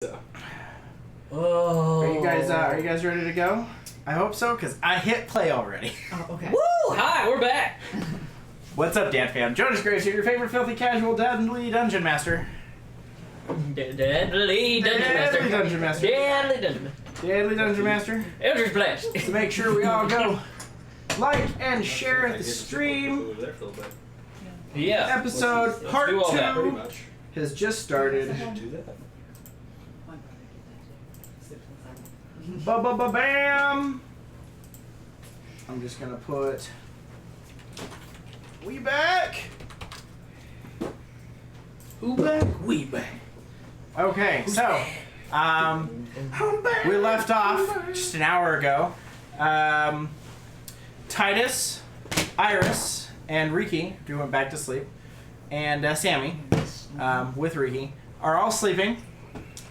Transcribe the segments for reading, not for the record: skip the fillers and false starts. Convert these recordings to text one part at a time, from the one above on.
So. Oh. Are you guys ready to go? I hope so, because I hit play already. Oh, okay. Woo! Hi, we're back. What's up, Dan fam? Jonas Graves here, your favorite filthy casual deadly dungeon master. Deadly Dungeon Master. Deadly dungeon master. Deadly Dungeon Master. Deadly dungeon master. Eldritch Blast. To make sure we all go like and share the stream. Yeah. Episode Let's part do all that. 2 has just started. Do that. Ba-ba-ba-bam! I'm just gonna put we back. Who back? We back. Okay, so we left off just an hour ago. Titus, Iris, and Riki, who went back to sleep, and Sammy, with Riki, are all sleeping.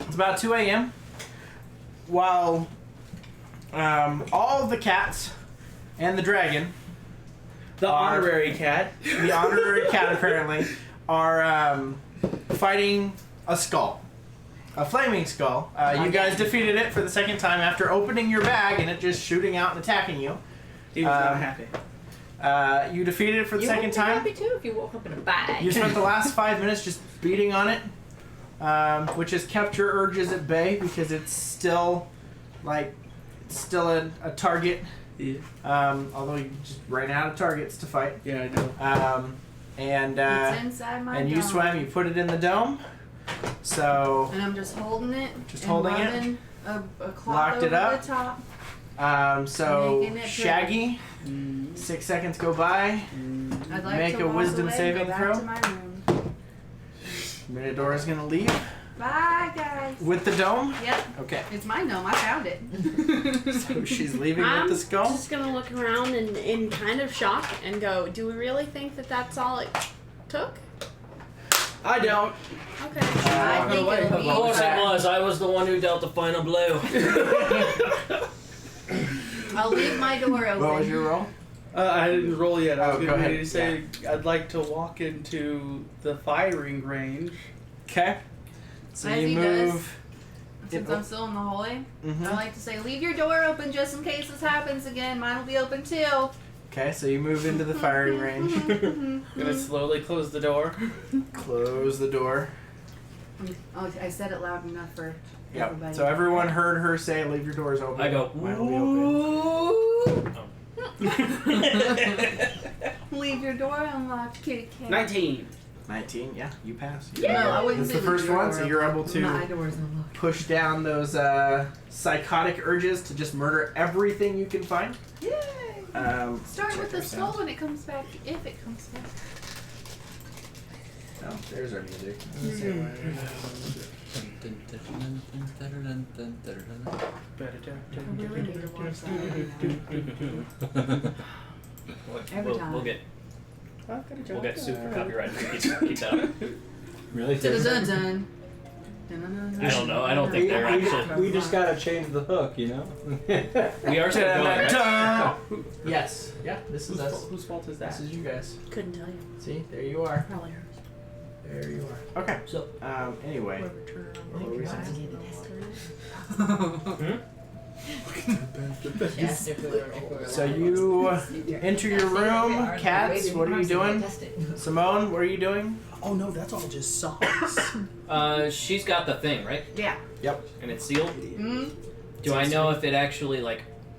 It's about 2 a.m. While all of the cats and the dragon, The honorary cat. the honorary cat apparently, are fighting a skull. A flaming skull. You guys defeated it for the second time after opening your bag and it just shooting out and attacking you. He was not happy. You defeated it for the second time. Happy too if you woke up in a bag. You spent the last 5 minutes just beating on it, which has kept your urges at bay because it's still, a target. Yeah. Although you just ran out of targets to fight. Yeah, I know. And It's inside my and you dome. swam. You put it in the dome. So And I'm just holding it. Just and holding it? running a cloth Locked it over up? the top. so Making it Shaggy. 6 seconds go by. I'd like Make to a walk wisdom away, saving go back throw. to my room. Minotaur's gonna leave Bye, guys. with the dome. Yep, Okay. it's my gnome. I found it. So she's leaving I'm with the skull. just gonna look around in kind of shock and go, do we really think that that's all it took? I don't. Okay. I think away. it'll Of be. course it was. I was the one who dealt the final blow. I'll leave my door open. What was your roll? I didn't roll yet. I was Oh, go getting ready ahead. to say I'd like to walk into the firing range. Okay. So As you he move. Since I'm still in the hallway, Mhm. I like to say, leave your door open just in case this happens again. Mine will be open too. Okay, so you move into the firing range. I'm gonna slowly close the door. Close the door. Oh, I said it loud enough for Yep. everybody. So everyone heard her say, "Leave your doors open." I go, Mine will be open. Leave your door unlocked, kitty cat. 19. 19. Yeah, you pass. No, I wouldn't It's say the first leave your one, door so you're able My to door's unlocked. push down those psychotic urges to just murder everything you can find. Yay! Start check with the our skull sound. when it comes back, if it comes back. Oh, there's our music. I really need to watch that. Every time. We'll get sued for copyright. Keep that up. Really? Dun-dun-dun. I don't know. I don't think they're actually. We just gotta change the hook, you know? We are still going, right? Yes. Yeah, this is us. Whose fault is that? This is you guys. Couldn't tell you. See, there you are. Probably hers. There you are. Okay. So, Anyway. Whoever turned What on were we the saying? So you enter your room. Cats, what are you doing? Simone, what are you doing? Oh no, that's all just socks. she's got the thing, right? Yeah. Yep. And it's sealed. Mm-hmm. Do I know if it actually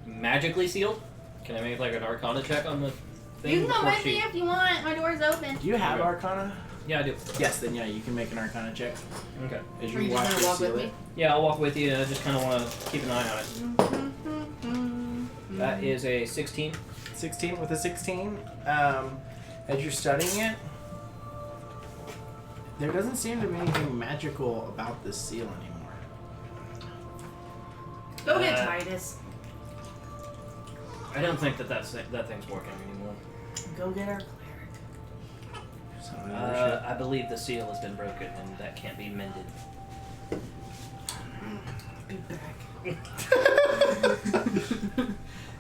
magically sealed? Can I make an Arcana check on the thing? You can come before with me if you want. My door's open. Do you have Okay. Arcana? Yeah, I do. Yes, then yeah, you can make an Arcana check. Okay. As Or you you just watch gonna her walk seal with it. me? Yeah, I'll walk with you. I just kind of want to keep an eye on it. That is a 16. 16 with a 16. As you're studying it, there doesn't seem to be anything magical about this seal anymore. Go get Titus. I don't think that thing's working anymore. Go get our cleric. So I believe the seal has been broken and that can't be mended. Be back.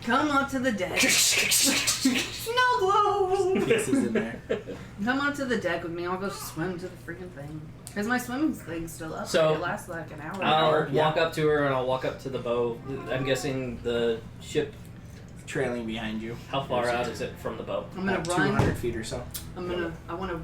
Come up to the deck. Snow globe. pieces in there. Come onto the deck with me. I'll go swim to the freaking thing. Because my swimming thing's still up. So, it lasts like an hour. I'll walk up to her and I'll walk up to the bow. I'm guessing the ship. Trailing behind you. How far out is it from the bow? I'm gonna About run. 200 feet or so. I want to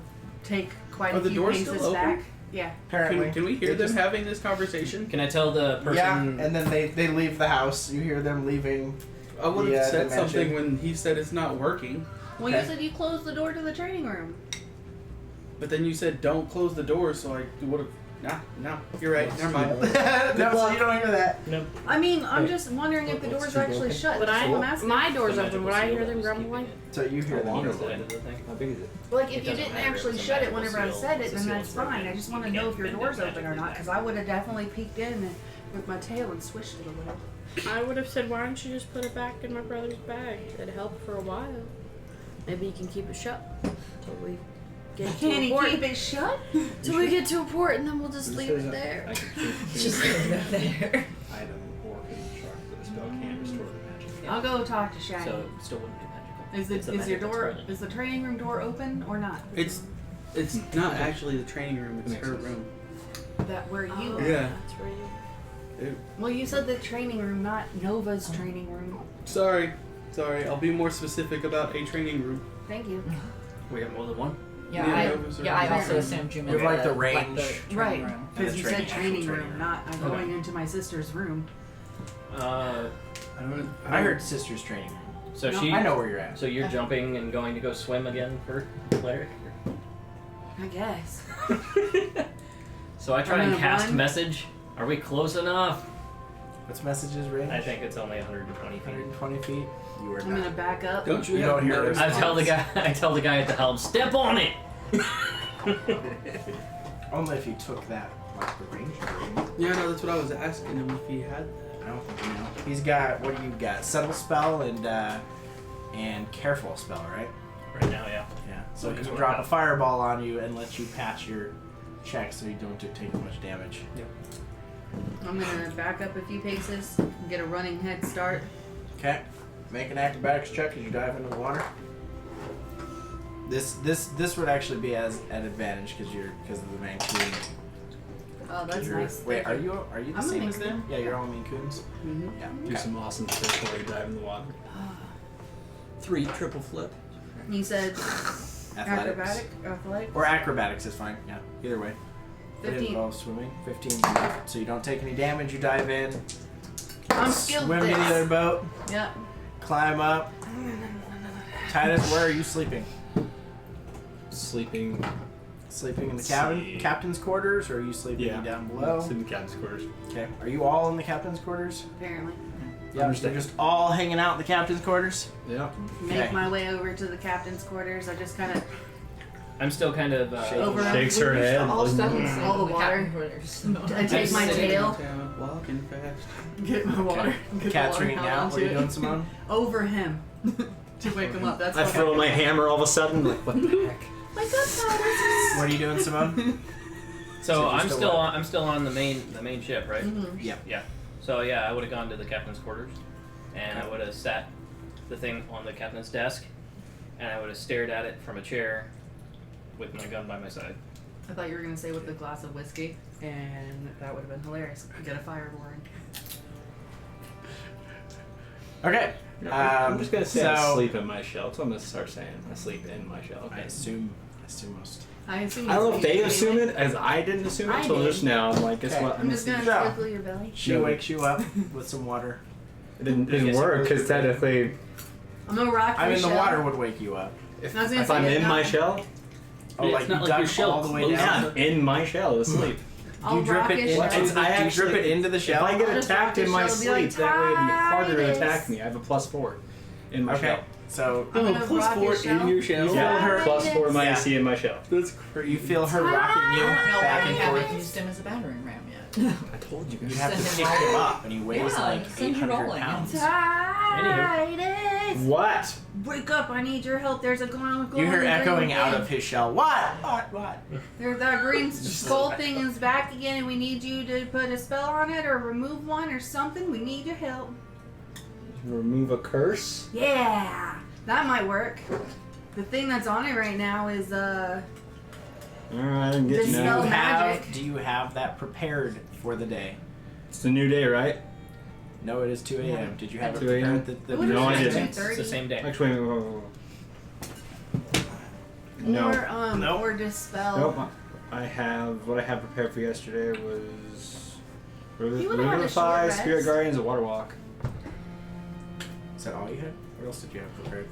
take quite Are a the few doors paces still open? back. Yeah. Apparently. Can we hear They them having this conversation? Can I tell the person? Yeah, and then they leave the house. You hear them leaving. I would have Yeah, said the mansion. something when he said it's not working. Well, Okay. you said you closed the door to the training room. But then you said don't close the door, so I would have. No, you're right. Never mind. No, so you don't hear that. No. I mean, I'm Wait, just wondering if the what's door's too actually broken? shut. Would That's I? all I'm asking. My door's The open. magical Would I seal hear that them was grumbling? keeping it So you hear How them. long either is side it? of the thing. How big is it? Like, if It you doesn't didn't matter, actually it's a shut it magical whenever I seal. said it, It's a then seal that's that's broken. fine. I just want to You know can't if your bend it door's open or magically not, back. because I would have definitely peeked in with my tail and swished it a little. I would have said, why don't you just put it back in my brother's bag? It'd help for a while. Maybe you can keep it shut till we get to Can a he port. keep it shut? Till we get to a port, and then we'll just Just leave say it that. there. I can Just leave it there. item or construct that a spell can restore the magic. I'll go talk to Shaggy. So it still wouldn't be magical. Is It's it the is your magic door that's running. is the training room door open or not? It's not actually the training room. It's Makes her sense. room. That where you Oh, Yeah. That's where you. Well, you said the training room, not Nova's training room. Sorry. I'll be more specific about a training room. Thank you. We have more than one. Yeah, Yeah, I it was yeah, I around also there. assumed you You meant have, like, the like range. the training Right, room. because the you said training- training actual room, training not I'm Okay. going into my sister's room. Uh, I heard sister's training. so No, she. I know where you're at. So you're jumping and going to go swim again for cleric? I guess. So I try I'm and gonna cast run. message. Are we close enough? What's messages range? I think it's only 120 feet. 120 feet. You are I'm gonna not. back up. Don't you You have don't hear nerves? her. I tell the guy at the helm, step on it. Only if you took that, like the range. Yeah, no, that's what I was asking him if he had. I don't think you know. He's got, what do you got? Subtle spell and careful spell, right? Right now, yeah. Yeah. So he That's can what drop I a have. fireball on you and let you pass your check so you don't take much damage. I'm gonna back up a few paces, and get a running head start. Okay. Make an acrobatics check as you dive into the water. This would actually be as an advantage because of the Mancoon. Oh, that's You're- nice. Wait, Thank are you. you the I'm a same as Mancoon. them? Yeah, you're all Mancoons. Mm-hmm. Yeah. Do Okay. some awesome tricks while you dive in the water. 3 triple flip. You said Athletics. athletic? Or acrobatics is fine. Yeah. Either way. It 15. involves swimming. 15 is enough. So you don't take any damage. You dive in. I'm skilled Swim at to the other this. boat. Yep. Climb up. Titus, where are you sleeping? Sleeping. Sleeping in the Let's cabin, see. captain's quarters, or are you sleeping Yeah. down below? Sleeping in the captain's quarters. Okay. Are you all in the captain's quarters? Apparently. Yeah. You're Understand. just all hanging out in the captain's quarters. Yeah. Make Okay. my way over to the captain's quarters. I just kind of I'm still kind of. over. Shakes her head. All stuck in All the the water. captain quarters. So. I take my sitting tail, Walking fast. get my water, get the Cat's water ringing out out. What are you onto doing, it. Simone? Over him to wake him up. That's I what throw my hammer all of a sudden. Like, what the heck? Wake up, Titus. What are you doing, Simone? So So I'm just still a- on. I'm still on the main ship, right? Mhm. Yep. Yeah. So yeah, I would have gone to the captain's quarters, and I would have sat the thing on the captain's desk, and I would have stared at it from a chair, with my gun by my side. I thought you were gonna say with a glass of whiskey, and that would have been hilarious. Get a fire roaring. Okay. I'm just gonna say I so- sleep in my shell. That's what I'm gonna start saying. I sleep in my shell. I Okay. assume most. I assume. I don't know if it's they you assume anyway. it, as I didn't assume it I until did. just now. I'm like, guess Okay. what? I'm just gonna Yeah. sprinkle your belly. She No. wakes you up with some water. It didn't Yes, work it because was. technically, I'm gonna rock I your mean, the shell. water would wake you up. if, I was gonna if say I'm it's in not- my shell, Oh, It's like not you like dug your shell all the way closes down. up. yeah, in my shell asleep. I'll Do you drip rock it his into? shell. It's- I Do you drip actually- it into the If shell? I get I'll just attacked rock in your my shell and be sleep, like, that way it'd be harder to "Titus." attack me. I have a +4 in my Okay. shell. So I'm Oh, gonna plus rock 4 your shell. in your shell. You feel Yeah, her- +4 my Yeah. AC in my shell. That's crazy. you feel her rocking you I don't know back why and we haven't forth. used him as a battering ram yet. I told you You guys. have to Send pick him him rolling. up, and he weighs Yeah, like send him 800 rolling. pounds. Titus! What? Wake up! I need your help. There's a glowing. You hear green echoing out thing. of his shell. What? There's that green skull thing is back again, and we need you to put a spell on it or remove one or something. We need your help. Remove a curse? Yeah, that might work. The thing that's on it right now is Alright, I'm getting Dispel that. magic. Do you have that prepared for the day? It's a new day, right? No, it is 2 a.m. Did you have it 2 a.m.? prepared? The What No, I is it, didn't. 2:30? It's the same day. Actually, no. Nope. Or dispel. Nope. What I have prepared for yesterday was You would've had a short Revivify, rest. Spirit Guardians, a Water Walk. Is that all you had? What else did you have prepared?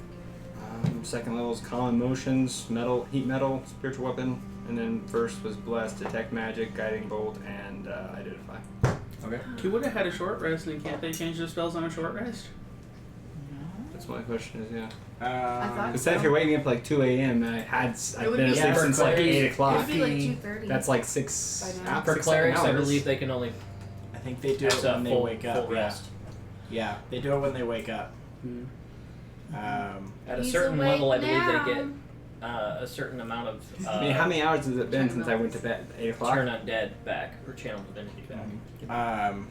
Second level is Common Motions, Metal, Heat Metal, Spiritual Weapon, and then first was Bless, Detect Magic, Guiding Bolt, and Identify. Okay. You would have had a short rest, and can't they change their spells on a short rest? That's my question is, yeah. thought- Because if you're waking up like 2 a.m. and I've would been be asleep for since like clerics. 8 It o'clock. would be like 2:30. That's like 6 By now. For 6, 7 clerics, I hours. believe they can only I think they do it have when they full, wake up. full rest. Yeah, they do it when they wake up. Hmm. At a He's certain awake level, I believe now. they get a certain amount of I mean, how many hours has it been since I went to bed? 8 o'clock? turn undead back or channel divinity back.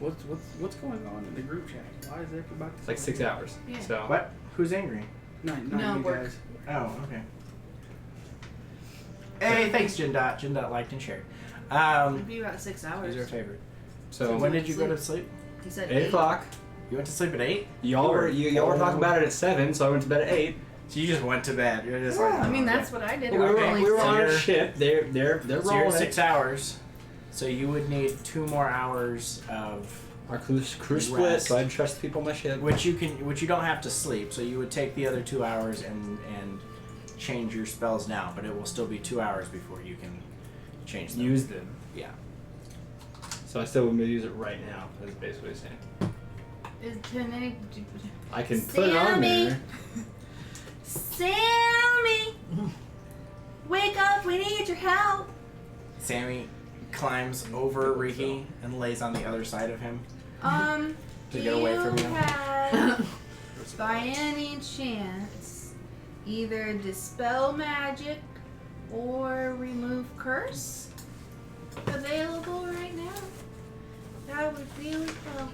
What's going on in the group chat? Why is everybody? It's like 6 hours. Yeah. So What? Who's angry? Not No, you work. guys. Oh, okay. Hey, thanks, Jindot. Jindot liked and shared. Um, It'd be about 6 hours. who's your favorite? So When did you go to sleep? He said 8 o'clock. You went to sleep at 8? Y'all were talking about it at 7, so I went to bed at 8. So you just went to bed. You're just like. I mean, that's what I did. We were, Okay. we were So on a you're- ship. They're So you're rolling. 6 hours. So you would need 2 more hours of Our crew split, Rest. so I'd trust the people on my ship. which you don't have to sleep. So you would take the other 2 hours and change your spells now, but it will still be 2 hours before you can change them. Use them. Yeah. So I still wouldn't use it right now. That's basically what I'm saying. Can any, I can put it on Sammy. there. Sammy, wake up! We need your help. Sammy climbs over Riki and lays on the other side of him. To To get away from you. Have, by any chance, either dispel magic or remove curse available right now? That would really help.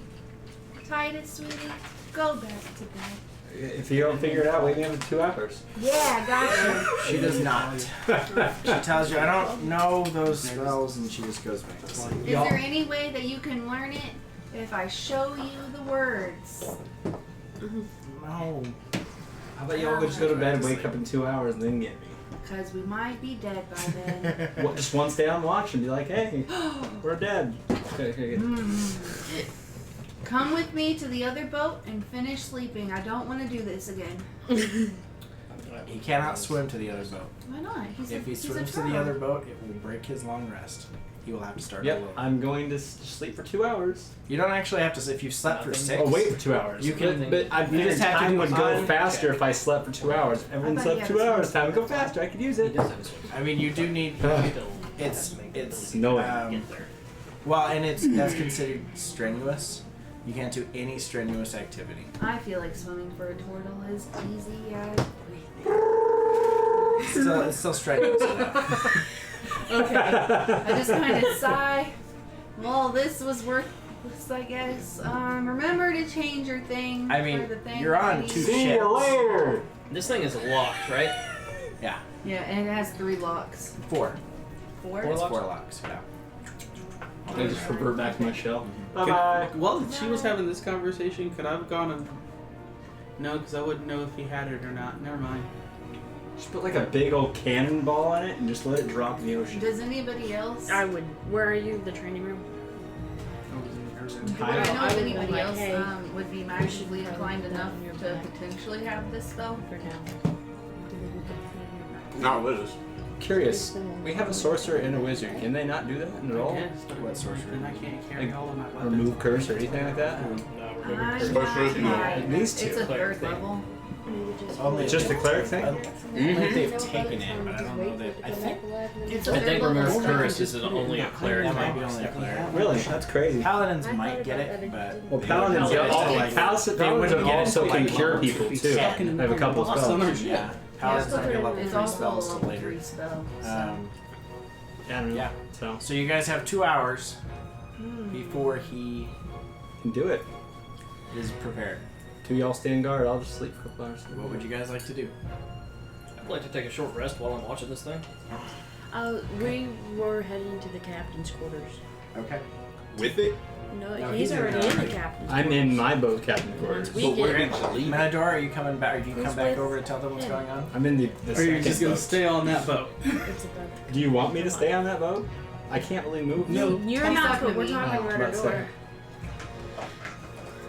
Titus, sweetie, go back to bed. If you don't figure it out, wake me up in 2 hours. Yeah, gotcha. She does not. She tells you, I don't know those spells, and she just goes back to sleep. Is there any way that you can learn it if I show you the words? No. How about y'all just go to bed and wake up in 2 hours and then get me? Because we might be dead by then. What, just one stay on watch and be like, hey, we're dead. Okay. Come with me to the other boat and finish sleeping. I don't want to do this again. He cannot swim to the other boat. Why not? If he he's swims to the other boat, it will break his long rest. He will have to start all Yep, over. I'm going to sleep for 2 hours. You don't actually have to. If you slept for Nothing. 6. Oh, wait for 2 hours. You can- But I you figured just have to time do would go on- faster if I slept for 2 hours. Everyone I thought slept you 2 had hours. to Time would go faster. I could use it. I mean, you do need. It's No. well, and that's considered strenuous. You can't do any strenuous activity. I feel like swimming for a turtle is easy as It's still strenuous enough. Okay. I just kind of sigh. Well, this was worth this, I guess. Remember to change your thing. I mean, for the thing you're on I need. 2 See you ships. later. This thing is locked, right? Yeah, Yeah, and it has 3 locks. 4. 4? It's 4 locks. Yeah. I just revert back to my shell. Could- Bye-bye. Well, she was having this conversation. Could I have gone and... No, because I wouldn't know if he had it or not. Never mind. Just put like a big old cannonball on it and just let it drop in the ocean. Does anybody else? I would. Where are you? The training room? Would I know I if would anybody be like, else hey, would be magically probably inclined put that enough in your to bag. potentially have this spell? For now. Not Liz. Curious. We have a sorcerer and a wizard. Can they not do that at all? What sorcerer? And I can't carry Like, all of my weapons. Remove curse or anything like that? I'm Sorcerers, not no. high. At least It's two. a Cleric 3rd thing. level. Only It's just a cleric thing? Only if they've taken it, but I don't know that. I think It's a I 3rd think level remove spell. curse is only a cleric that might thing. be only a cleric. Really? That's crazy. Paladins I might thought get about it, that. but Well, they paladins, wouldn't also, get it to, like, paladins get also into, can like, cure level people too. They can. have a couple Lost on our spells. ship. Yeah, paladins might be level It's 3 also a spells till level later. 3 spell. So. Yeah, I don't know. Yeah. So, So you guys have 2 hours before he can do it. is prepared. 2 y'all stay in guard. I'll just sleep for a couple hours. What would you guys like to do? I'd like to take a short rest while I'm watching this thing. We were heading to the captain's quarters. Okay. With it? No, No, he's he's in already there in the already. captain's I'm quarters. in my boat captain quarters. Once we But where get, did you leave it? Matador, are you coming back? Are you Who's come back with over to tell them what's him? going on? I'm in the Or you're second just gonna boat. stay on that boat? it's about Do you want me to stay on that boat? I can't really move. No. You're He's not, talking but to we're me. talking about our That's door. fair.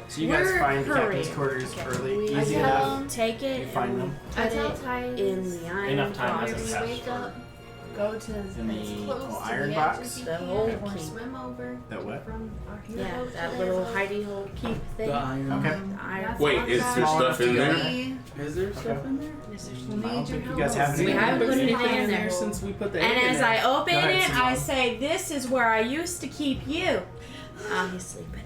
So you guys We're find the captain's hurrying. quarters Okay. early, We easy tell- enough. Take it You find and them? I put tell it Ty in the iron Enough time box. hasn't you passed wake for- up, go to as In the close to iron the box? edge as you The can, whole or key. swim over. That what? From our Yeah, boat that to little their hidey hole keep thing. The iron. Okay. The iron. That's Wait, all is that there Small stuff enough in to there? go we- Is there stuff in there? Yes, there's we'll I don't need your think you help. guys have We any. haven't put But anything anything in there. since we put the And egg in as there. I open Go ahead, it, I Simone. say, "This is where I used to keep you." He's sleeping.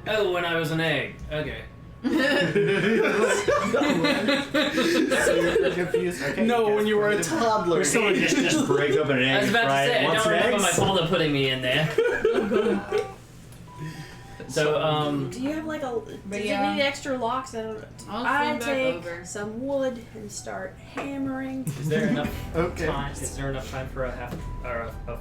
Oh, when I was an egg. Okay. So you're confused? Okay, No, guys when you were a put it- toddler. Or someone just break open an egg I was and about fry to say, it. I Want don't some remember my eggs? father putting me in there. So, Do you have like a? Does yeah. it need extra locks? I don't. I'll I swim back take over. some wood and start hammering. is there enough Okay. time? Is there enough time for a half or a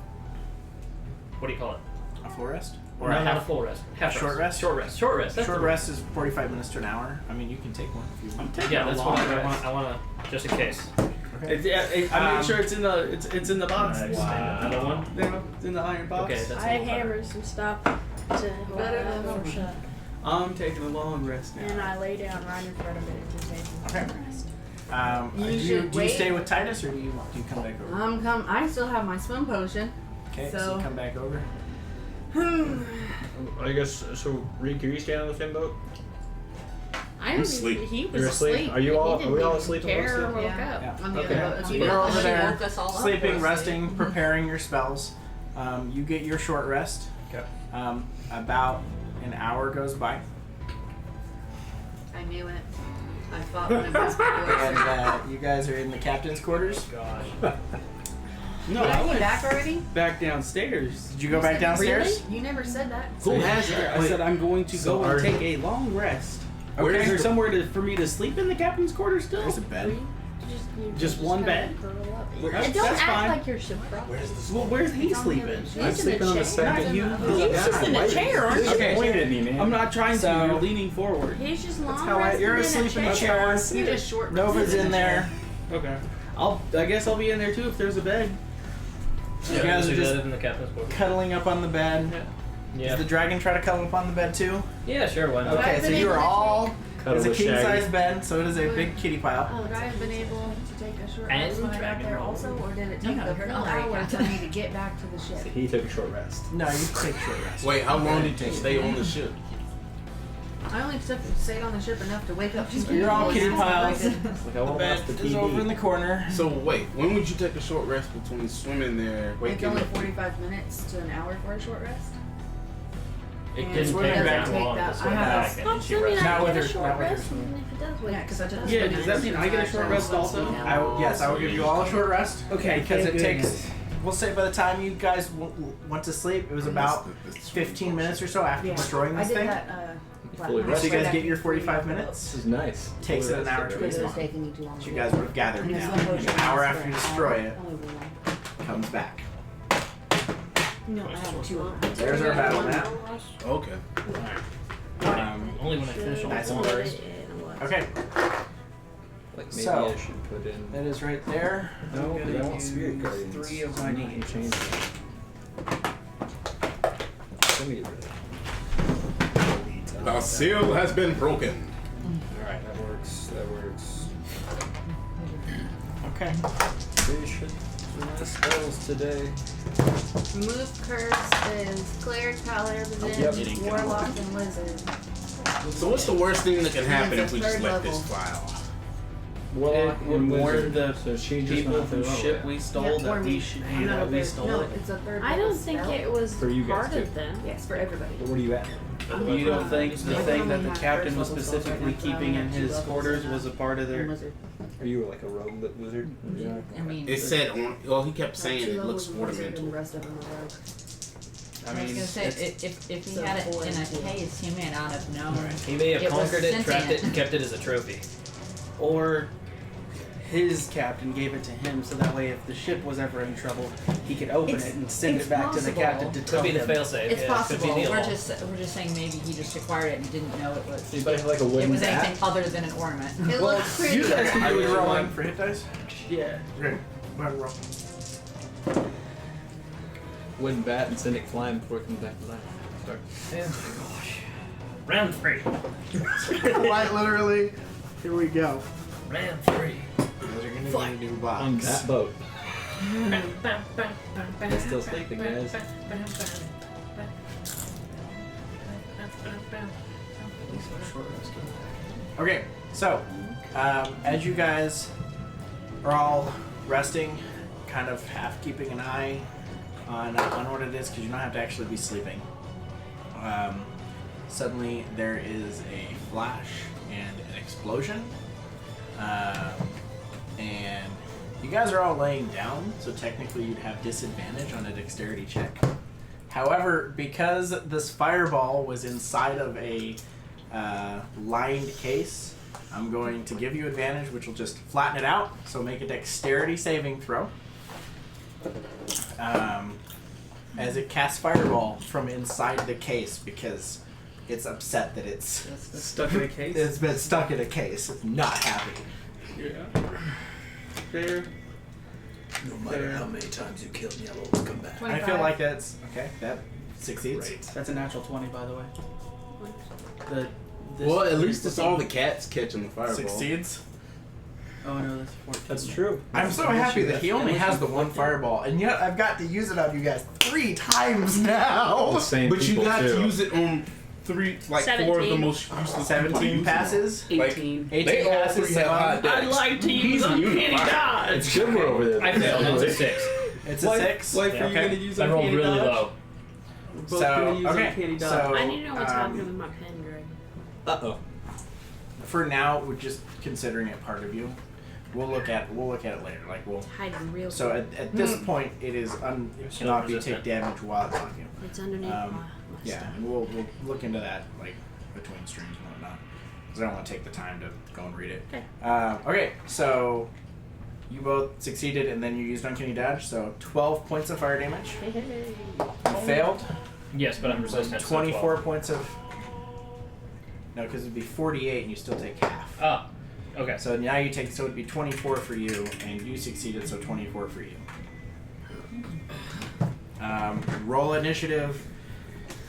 what do you call it? A full rest? Or No, a not a half? full rest. Half Short rest? Short rest. Short rest. That's Short the- rest is 45 minutes to an hour. I mean, you can take one if you want. Yeah, that's long what I rest. want. I want to just in case. Okay. I made sure it's in the it's in the box. Nice. Another one. Yeah, it's in the iron box. Okay, that's I a little better. hammered some stuff to hold that door shut, I'm taking a long rest now. and I lay down right in front of it to take a Okay. rest. You Do you should wait. stay with Titus or do you come back over? I still have my swim potion. Okay, so so- you come back over. I guess so. Reek, are you staying on the same boat? I don't asleep. even, he was You're asleep? Are you all- He are we all didn't asleep on Care this or thing? woke Yeah. up. On the Okay. other boat. So You you're know, over she there, woke us all up. sleeping, We're resting, asleep. preparing your spells. You get your short rest. Okay. About an hour goes by, I knew it. I fought when it was and you guys are in the captain's quarters. Gosh. No, Did I I went back already? back downstairs. Did you go back downstairs? You never said that. Who has I that? said I'm going to So go are- and take a long rest. Okay. Is there somewhere for me to sleep in the captain's quarters still? There's a bed. Just one kinda bed? curl up. That's- Don't that's act fine. like you're surprised. Well, where's he sleeping? I'm sleeping on the second. Not you. He's just in a chair, aren't you? Okay. Pointed at me, man. I'm not trying to. So- You're leaning forward. He's just long how I- you're resting asleep in a a chair. You just short Nova's rested in there. Okay. I guess I'll be in there too if there's a bed. You guys are just in the captain's quarters. cuddling up on the bed. Yeah. Does the dragon try to cuddle up on the bed too? Yeah, sure. Why not? Okay, I've so been you able are to all. Cuddle It's a with king Shaggy. size bed, so it is a big kitty pile. Would I have been able to take a short And rest when I got dragon there roll. also, or did it You take know, the you're full not hour right. for me to get back to the So ship? he took a short rest. No, you take short rest. Wait, how long did you stay on the ship? I only stayed on the ship enough to wake up. So you're all kitty piles. Like I The won't bed watch the is TV. over in the corner. So wait, when would you take a short rest between swimming there, It's waking only up? 45 minutes to an hour for a short rest. It And didn't it take doesn't that take long that- to swim I have- back, and then she Swimming, rested. Not I with get her- a short not with her rest, swimming. and if it does wake Yeah, because I took Yeah, does that mean I get a short rest also? Yes, I will give you all a short rest. Okay, Because thank it takes. goodness. We'll say by the time you guys went to sleep, it was about 15 minutes or so after Yeah. destroying I this did thing. that. Fully So you guys get your 45 This minutes. is nice. Takes it an hour to respawn. So you guys would have gathered now. An hour after you destroy it, comes back. No, I have 2 There's our battle map. Okay. Only when I finish all Nice the and one. blurry. Okay, Like maybe So- I should put in. that is right there. No, I'm but I gonna want spirit use guardians. 3 of my I'm not gonna D8s. change that. Let me get rid of The seal has been broken. that. Alright, that works. That works. Okay. We should do my spells today. Remove curse is cleric, paladin, Yep. warlock, and wizard. So what's the worst thing that can happen if we just Third let level. this file? Warlock It would and warn wizard. the So she just people went whose through ship all we that. stole Yeah, that for we me. should I'm not that we aware. stole No, it. it's a third I level don't think spell. it was For you guys part too. of them. Yes, for everybody. But what are you at? You don't think the I thing only that the have captain first was level spells specifically right now, keeping in I have 2 his levels quarters now. was a part of And their? wizard. Are you like a rogue wizard? Yeah. I mean, It said on. Well, he kept I have saying 2 it levels looks of wizard and the ornamental. rest of them are rogue. I I was mean, gonna say, it's- if he So had it 4 in and a 4. case, he may not have known. He may have It was conquered it, trapped it, sentient. and kept it as a trophy. or his captain gave it to him, so that way if the ship was ever in trouble, he could open It's- it and send it's it back to the possible. captain to Could tell be the him. failsafe. It's yeah, possible. Could be the We're alarm. just saying maybe he just acquired it and didn't know it was. Anybody have like a It wooden was bat? anything other than an ornament. It Well, looks pretty. you guys can Are do you what you rolling want. for hit dice? Yeah. Okay. Go ahead and roll. Wooden bat and send it flying before it comes back to life. Start. Oh my gosh. Round 3. Quite literally. Here we go. Round 3. You guys are gonna need a new box. On that boat. Still sleeping, guys. Okay, so as you guys are all resting, kind of half keeping an eye on what it is, because you don't have to actually be sleeping. Suddenly there is a flash and an explosion, and you guys are all laying down, so technically you'd have disadvantage on a dexterity check. However, because this fireball was inside of a lined case, I'm going to give you advantage, which will just flatten it out. So make a dexterity saving throw. As it casts fireball from inside the case because it's upset that it's Stuck in a case. it's been stuck in a case. It's not happy. Yeah. Fair. No matter how many times you kill me, I'll always come back. I feel like that's okay. That succeeds. That's a natural 20, by the way. Well, at least it's all the cats catching the fireball. Succeeds. Oh no, that's 14. That's true. I'm so happy that he only has the one fireball, and yet I've got to use it on you guys 3 times now. The same But you people got too. to use it on 4 of the 17. most useless 17 passes. 18. 18 They all passes. 3 have high so decks. like to He's uncanny dodge. It's good we're over there. I failed. It's a 6. it's a 6. Life, Yeah, are you okay. gonna use I rolled uncanny really dodge? low. We're both So, gonna use okay, uncanny dodge. so- I need to know what's Um, happening with my pen, Greg. Uh-oh. For now, we're just considering it part of you. We'll look at it later. Like we'll. Hiding real So good. at this point, it is it cannot be take resistant. damage while it's on you. It's underneath my Yeah, stuff. and we'll look into that like between streams and whatnot. Because I don't want to take the time to go and read it. Okay. Okay, so you both succeeded, and then you used uncanny dodge. So 12 points of fire damage. Hey, hey. You failed. Yes, but I'm So resistant. 24 points of. No, because it'd be 48, and you still take half. Oh, okay. So now you take. So it'd be 24 for you, and you succeeded. So 24 for you. Roll initiative.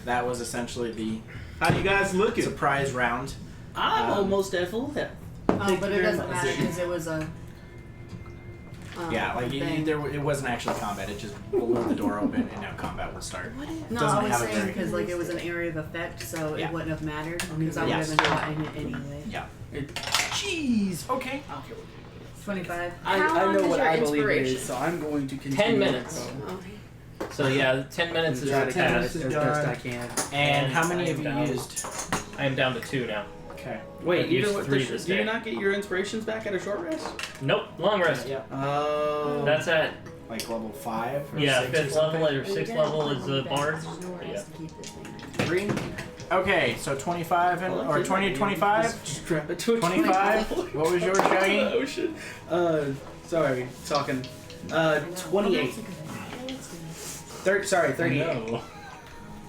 That was essentially the How you guys looking? surprise round. I'm almost at full health. Thank But you it very doesn't much. matter because it was a. Yeah, like thing. it wasn't actually combat. It just blew the door open, and now combat will start. No, doesn't I was have a saying very- because like it was an area of effect, so Yeah. it wouldn't have mattered because I would Yes. have been gotten it anyway. Yeah. It- Jeez. Okay. I don't care what you do. 25. I How long know is what your I believe it inspiration? is, so I'm going to continue. 10 minutes. to Oh, So yeah, 10 minutes is try the to get cast. it as done. best I can. And how many I have am you down. used? I am down to 2 now. Okay. Wait, I've you used know what? 3 Do this you day. not get your inspirations back at a short rest? Nope, long rest. Yeah. Oh. That's at Like level 5 or yeah 6 or 5th something? level or 6th level is a bard. Yeah. 3. Okay, so 25 and or 20 to 25. Just strap it to a 25. What was yours, Shaggy? Ocean. Sorry, talking. 28. 38. No.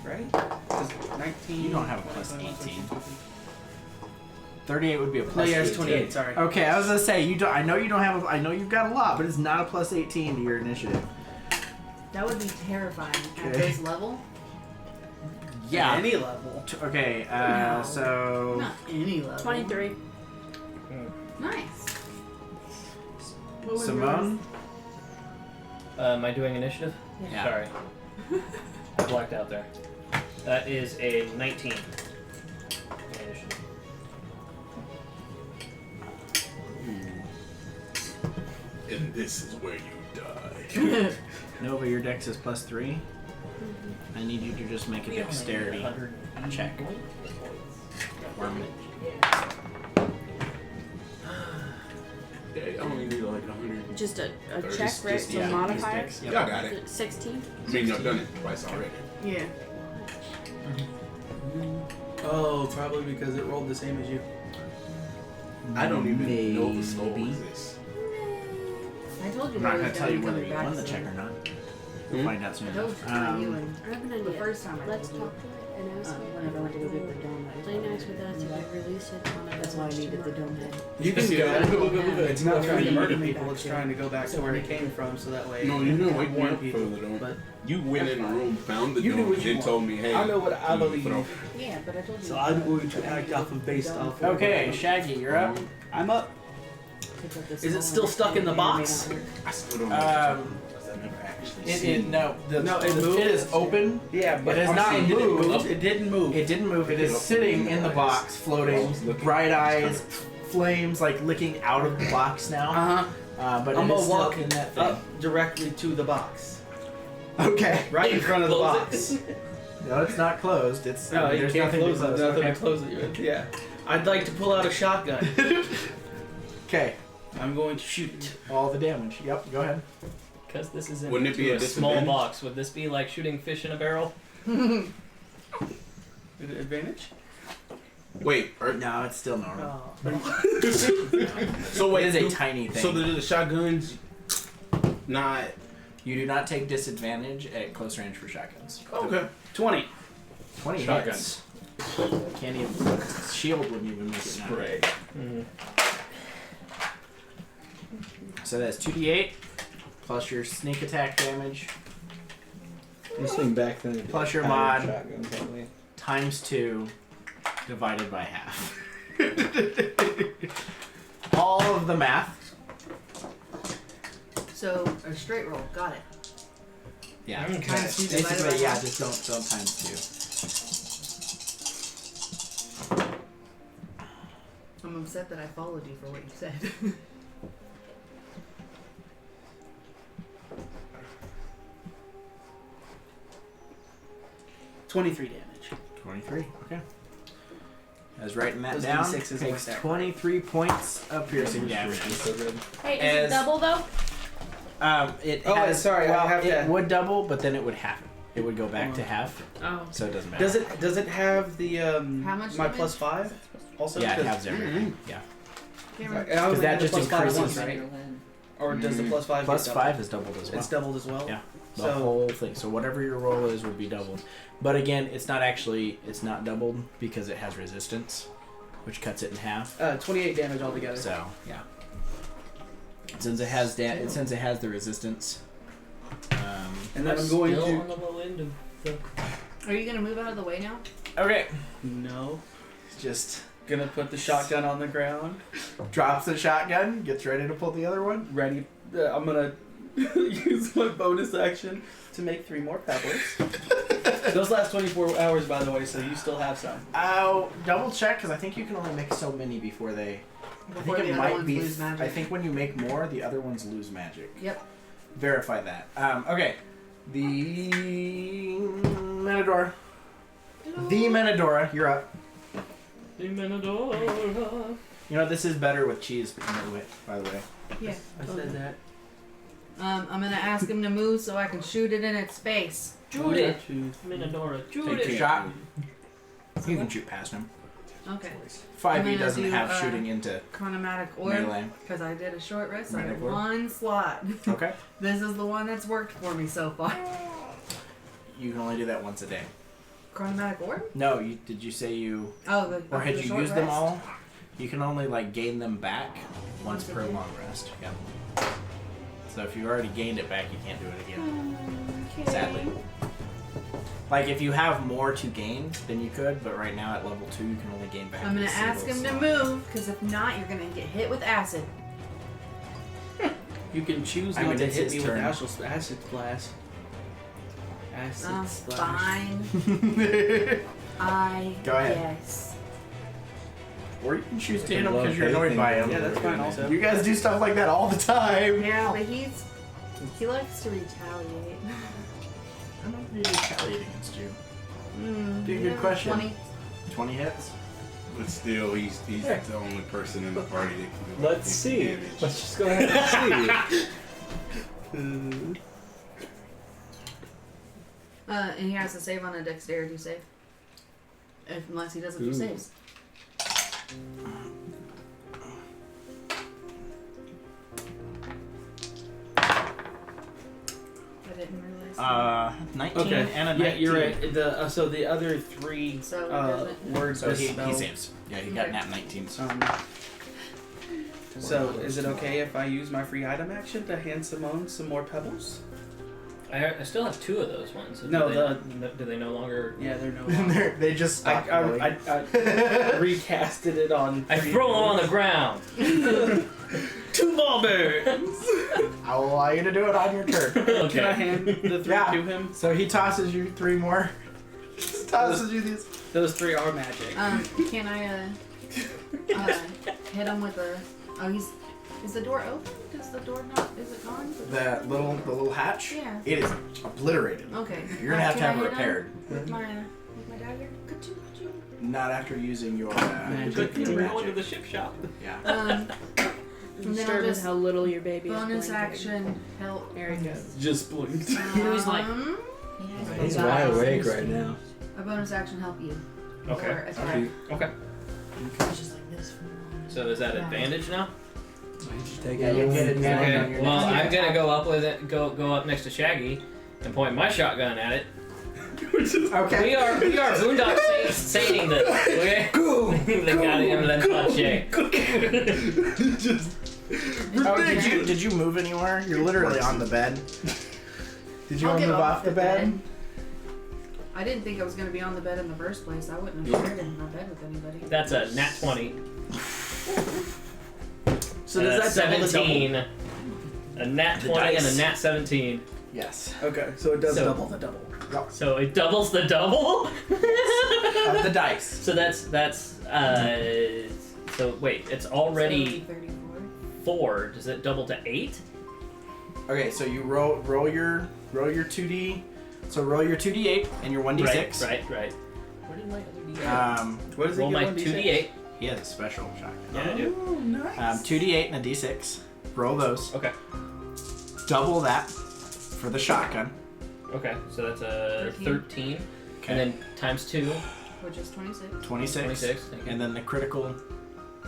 Right? 'Cause 19. You don't have a plus 18. 38 would be a No, plus. yeah, it's 18. 28. Sorry. Okay, I was gonna say you don't. I know you don't have. I know you've got a lot, but it's not a plus 18 to your initiative. That would be terrifying at Okay. this level. Yeah. Any level. Okay. No. So. Not any level. 23. Nice. Simone. Am I doing initiative? Yeah. Sorry. I blacked out there. That is a 19. Initiative. And this is where you die. Nova, your dex is plus 3. I need you to just make a dexterity 100 check. Yeah, I only need like 100. Just a Or check, just- right? just- So yeah, modifier? just dex, Y'all got it. 16? I mean, y'all done it twice already. Yeah. Oh, probably because it rolled the same as you. I don't even know the store Maybe. exists. I told you I'm that not I gonna was tell you gonna whether be you back won the soon. check or not. We'll find out soon I told enough. you and I have an idea. the first time I Let's told talk you. to it and ask it. Whenever I went to go get the dome, I Play nice with us and release it on a That's why I needed the dome head. You can do Yeah. that. It's not trying to murder Yeah. people. It's trying to go back to where it came from, so that way. No, you didn't wake me warn up for people. the dome. But You went in the room, found the You do dome, what and you then want. told me, hey. I know what I can you believe. throw- Yeah, but I told you. So I'm going to act off of based off. of- Okay, Shaggy, you're up. I'm up. Is it still stuck in the box? I still don't know what you're Um, talking about, 'cause I never actually It seen is no. The it the moved. pit is open. Yeah, but It has not it didn't moved. move. It didn't move. It didn't move. It is sitting in the box, floating. Bright eyes, flames like licking out of the box now. But I'm it gonna is still walk in that thing. up directly to the box, Okay. right in front of the Close box. it. No, it's not closed. It's No, you there's can't nothing close to it. close. Nothing Okay. to close it with. Yeah. I'd like to pull out a shotgun. Okay. I'm going to shoot it. All the damage. Yep. Go ahead. Because this is Wouldn't it be into a a small disadvantage? box. Would this be like shooting fish in a barrel? Is it advantage? Wait, No, it's still normal. so wait, It is a tiny thing. so the shotguns not You do not take disadvantage at close range for shotguns. okay. 20. 20 Shotgun. hits. Can't even. Shield wouldn't even make it. Spray. So that's 2d8 plus your sneak attack damage This thing back then. it Plus did your powered mod. shotguns only. times 2 divided by half. All of the math. So a straight roll, got it. Yeah. Okay. Times 2 divided by Basically, yeah. half. Just don't times 2. I'm upset that I followed you for what you said. 23 damage. 23. Okay. I was writing that Those down. D6s Takes like that. 23 points of piercing damage. So good. Hey, is As- it double though? It Oh, has, sorry, I well, have it to- would double, but then it would half it. It would go back to half, Oh. so it doesn't matter. Does it have the How much my damage? plus 5? Also, Yeah, it Because- has everything. Yeah. Can't Right, remember. and I was Because that looking at just the plus 5 increases- once, right? Or does the plus 5 Plus get doubled? 5 is doubled as well. It's doubled as well. Yeah. The So- whole thing. So whatever your roll is would be doubled. But again, it's not doubled because it has resistance, which cuts it in half. 28 damage altogether. So yeah. Since it has since it has the resistance. And then I'm going Still to on the low end of the. Are you gonna move out of the way now? Okay. no. Just Gonna put the shotgun on the ground. drops the shotgun, gets ready to pull the other one. Ready. I'm gonna use my bonus action to make 3 more pebbles. Those last 24 hours, by the way, so you still have some. I'll double check because I think you can only make so many before they. Before I think the it other might ones be. lose magic. I think when you make more, the other ones lose magic. Yep. Verify that. Okay. The Menador. The Menadora, you're up. The Menadora. You know, this is better with cheese in it, by the way. Yeah. I said that. I'm gonna ask him to move so I can shoot it in its face. Judith. Menadora. Take your Judith. shot. You can shoot past him. Okay. 5e I'm gonna doesn't do, have shooting into Chronomatic orb, melee. because I did a short rest. I Chronomatic have orb. 1 slot. Okay. This is the one that's worked for me so far. You can only do that once a day. Chronomatic orb? No, did you say you... Oh, the Or had the you short used them rest? all? You can only, gain them back once per long rest. Yep. So if you already gained it back, you can't do it again. Okay. Sadly. If you have more to gain, then you could, but right now at level 2, you can only gain back I'm gonna a single ask him to slot. move, because if not, you're gonna get hit with acid. You can choose I not mean, to it's hit his me with turn. acid splash. Acid splash. Fine. I Go ahead. guess. Or you can choose to I hit him love because you're annoyed by him. Yeah, that's fine also. You guys do stuff like that all the time. Yeah, but he likes to retaliate. I'm not really retaliating against you. Mm, Be a good question. 20. 20 hits? But still, he's Yeah. the only person in the party that can do Let's see. damage. Let's just go ahead and see. And he has to save on a dexterity save. Unless he doesn't do Ooh. saves. didn't realize. 19 Okay. and a 19. Yeah, you're right. So the other three So, words So or he spells. saves. Yeah, he got Okay. nat 19s. So is it okay if I use my free item action to hand Simone some more pebbles? I still have 2 of those ones. So No, do they no longer? Yeah, they're no longer. They just stopped glowing. I recasted it on. I throw them on the ground. 2 ball bearings. I will allow you to do it on your turn. Okay. Can I hand the 3 Yeah. to him? So he tosses you 3 more. Just tosses you these. Those 3 are magic. Can I hit him with a? Oh, is the door open? Does the door not? Is it gone? The little hatch. Yeah. It is obliterated. Okay. You're gonna have to Can have I it hit him repaired. with my dagger. Could you? Not after using your Magic. Good thing your we're going to magic. the ship shop. Yeah. And then I'll Start with just how little your baby is. bonus blinking. action help. There he goes. Just blinked. He's like- He's He's wide awake right now. A bonus action help you. Okay. Or attack. Okay. Okay. It's just like this from So is that Yeah. advantage now? Yeah, you get it. Okay. on your Well, next I'm attack. gonna go up with it. Go up next to Shaggy, and point my shotgun at it. Okay. We are boondock saying this. Okay. The goddamn Lenpache. Oh, did you move anywhere? You're literally on the bed. Did you I'll want to get move off the bed? I didn't think I was going to be on the bed in the first place. I wouldn't have shared in my bed with anybody. That's a nat 20. So does that double the 17. A nat The 20 and a dice. nat 17. Yes. double? Okay, so it does So- double the double. So it doubles the double. Of the dice. So that's so wait, it's already 34. 4. Does it double to 8? Okay, so you roll your 2d. So roll your 2d8 and your 1d6. Right. Where did my other D8? What does Roll it my get? 2d8. He has a special shotgun. Yeah, I do. Oh, nice. 2d8 and a d6. Roll those. Okay. Double that for the shotgun. Okay. So that's a 13. Okay. And then times 2, Which is 26. 26. 26. Thank you. And then the critical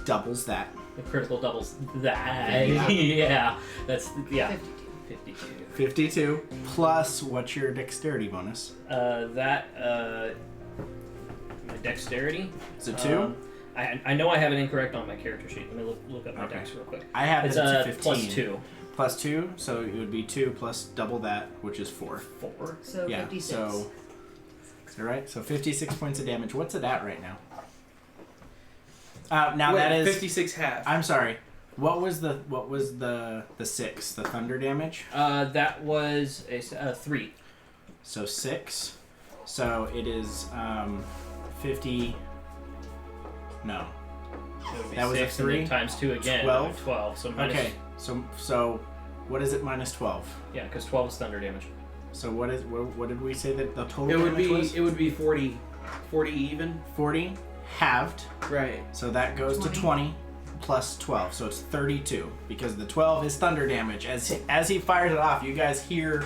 doubles that. The critical doubles that. Yeah. That's 52. 52 plus what's your dexterity bonus? My dexterity. Is it 2? I know I have it incorrect on my character sheet. Let me look up my Okay. dex real quick. I have It's it at 15. plus 2. Plus 2, so it would be 2 plus double that, which is 4. 4. So Yeah, 56. so is that right? So 56 points of damage. What's it at right now? Now Wait, that is 56 half. I'm sorry. What was the 6? The thunder damage? That was a 3. So 6. So it is 50. No. So it would be That was a 6 and then 3? times 2 again. 12? 12. So minus, Okay. So what is it minus 12? Yeah, because 12 is thunder damage. So what did we say that the total It would damage be was? 40 even. 40 halved. Right. So that goes to 20 plus 12. So it's 32 because the 12 is thunder damage. As he fires it off, you guys hear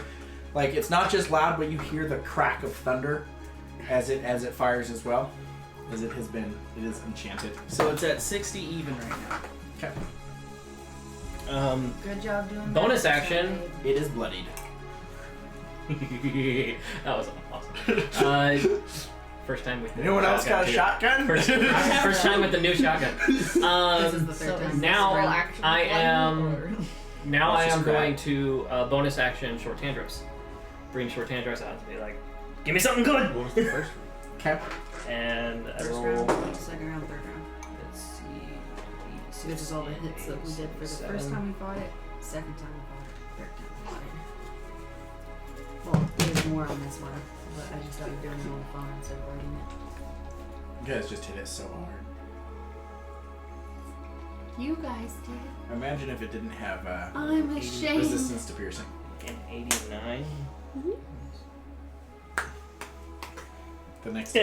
like it's not just loud, but you hear the crack of thunder as it fires as well. As it is enchanted. So it's at 60 even right now. Okay. Good job doing Bonus that. action. It is bloodied. That was awesome. First time with Anyone else got a shotgun? First time with the new shotgun. This is the third time. Now I am just crap. going to bonus action short tantrums. Bring short tantrums out to be like, give me something good. What was the first Okay. And I First roll. round, second round, third round. Let's see. This is all the hits that we did for the first time we fought it, second time we fought it, third time we fought it. Well, there's more on this one, but I just started doing it on the phone instead of writing it. You guys just hit it so hard. You guys did. Imagine if it didn't have I'm ashamed. resistance to piercing. An 89. The next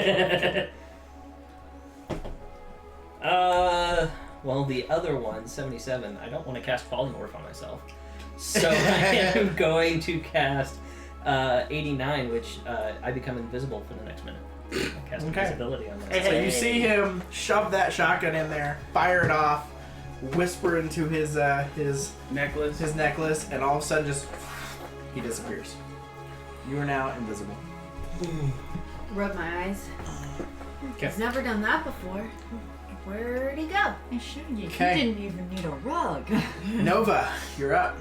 Well, the other one, 77, I don't want to cast polymorph on myself. So I am going to cast 89, which I become invisible for the next minute. I cast Okay. invisibility on myself. So you see him shove that shotgun in there, fire it off, whisper into his Necklace. necklace, and all of a sudden just he disappears. You are now invisible. Rub my eyes. Okay. He's never done that before. Where'd he go? I showed you. Okay. He didn't even need a rug. Nova, you're up.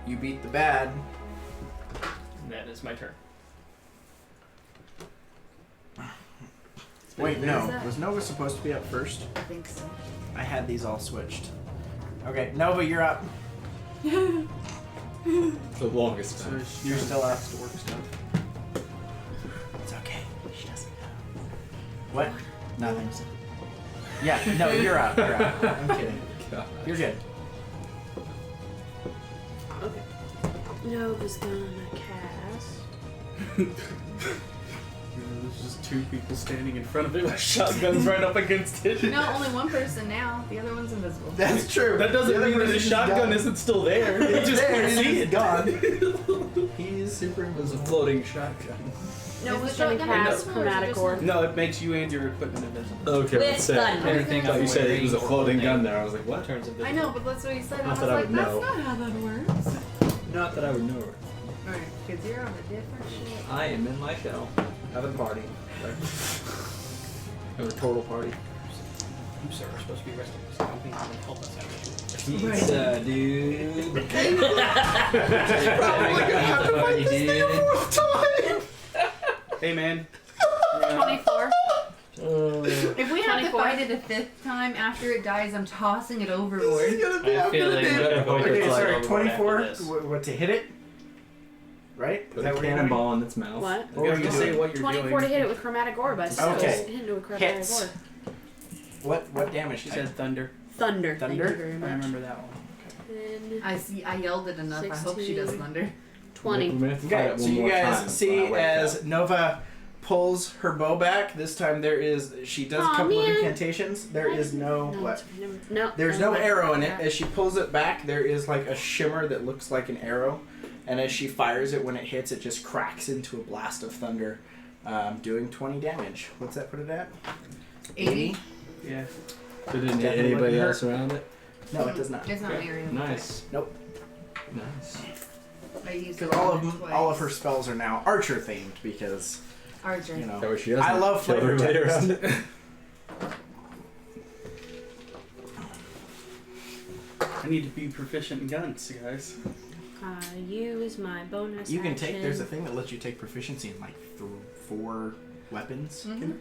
You beat the bad. That is my turn. Wait, What is no. that? Was Nova supposed to be up first? I think so. I had these all switched. Okay, Nova, you're up. The longest So time. You're still up. to work stuff. It's okay. She doesn't know. What? Nothing. Yeah, no, you're up. You're up. I'm kidding. God. You're good. Okay. Nova's gonna cast. There's just two people standing in front of it with shotguns right up against it. No, only one person now. The other one's invisible. That's true. That doesn't mean that the shotgun isn't still there. You It's just there. can't see It's it. gone. He's super It was a invisible. floating shotgun. Nova's the gonna shotgun cast invisible or is it chromatic just orb. No, it makes you and your equipment invisible. Okay, With let's say. thunder. Everything I thought you said it was a I'm floating wearing gun there. I was like, what? turns invisible. I know, but that's what he said. And I Not was that I like, would that's know. not how that works. Not that I would know. Alright, because you're on a different shit. I am in my shell. Having a party. Have a total party. You, sir, are supposed to be resting, so I don't think you can help us out. Pizza, dude. Probably gonna have to fight this thing a fourth time. Hey, man. 24. If we have to 24. fight it a fifth time after it dies, I'm tossing it This overboard. is gonna be I I'm feel gonna like do- we're going to Okay, fly sorry, overboard 24. after this. What to hit it? Right? Is Put that a what you're cannonball in its mouth. What? You have to say what you're 24 to doing. hit it with chromatic orb. I still Okay. hit it with chromatic Hits. orb. What damage? She said thunder. Thunder. Thank Thunder? you very I much. remember that one. Then I yelled it enough. I hope she does 16. thunder. 20. We may have to fight Okay, it so one you more guys time, see but I wiped as out. Nova pulls her bow back. This time she does a Aw, couple of man. incantations. There is no No, what? it's- no. There's no arrow in it. As she pulls it back, there is like a shimmer that looks like an arrow, and as she fires it, when it hits, it just cracks into a blast of thunder, doing 20 damage. What's that put it at? 80. Yeah. So didn't hit Definitely anybody wouldn't else around it? No, it does not. It's not an area. Nice. Nope. Nice. I used Because it all twice. of her spells are now archer themed because Archer. you know. That way she doesn't I love kill flavor everybody text. around it. I need to be proficient in guns, guys. Use my bonus You can action. take. There's a thing that lets you take proficiency in like 4 weapons Mhm. Can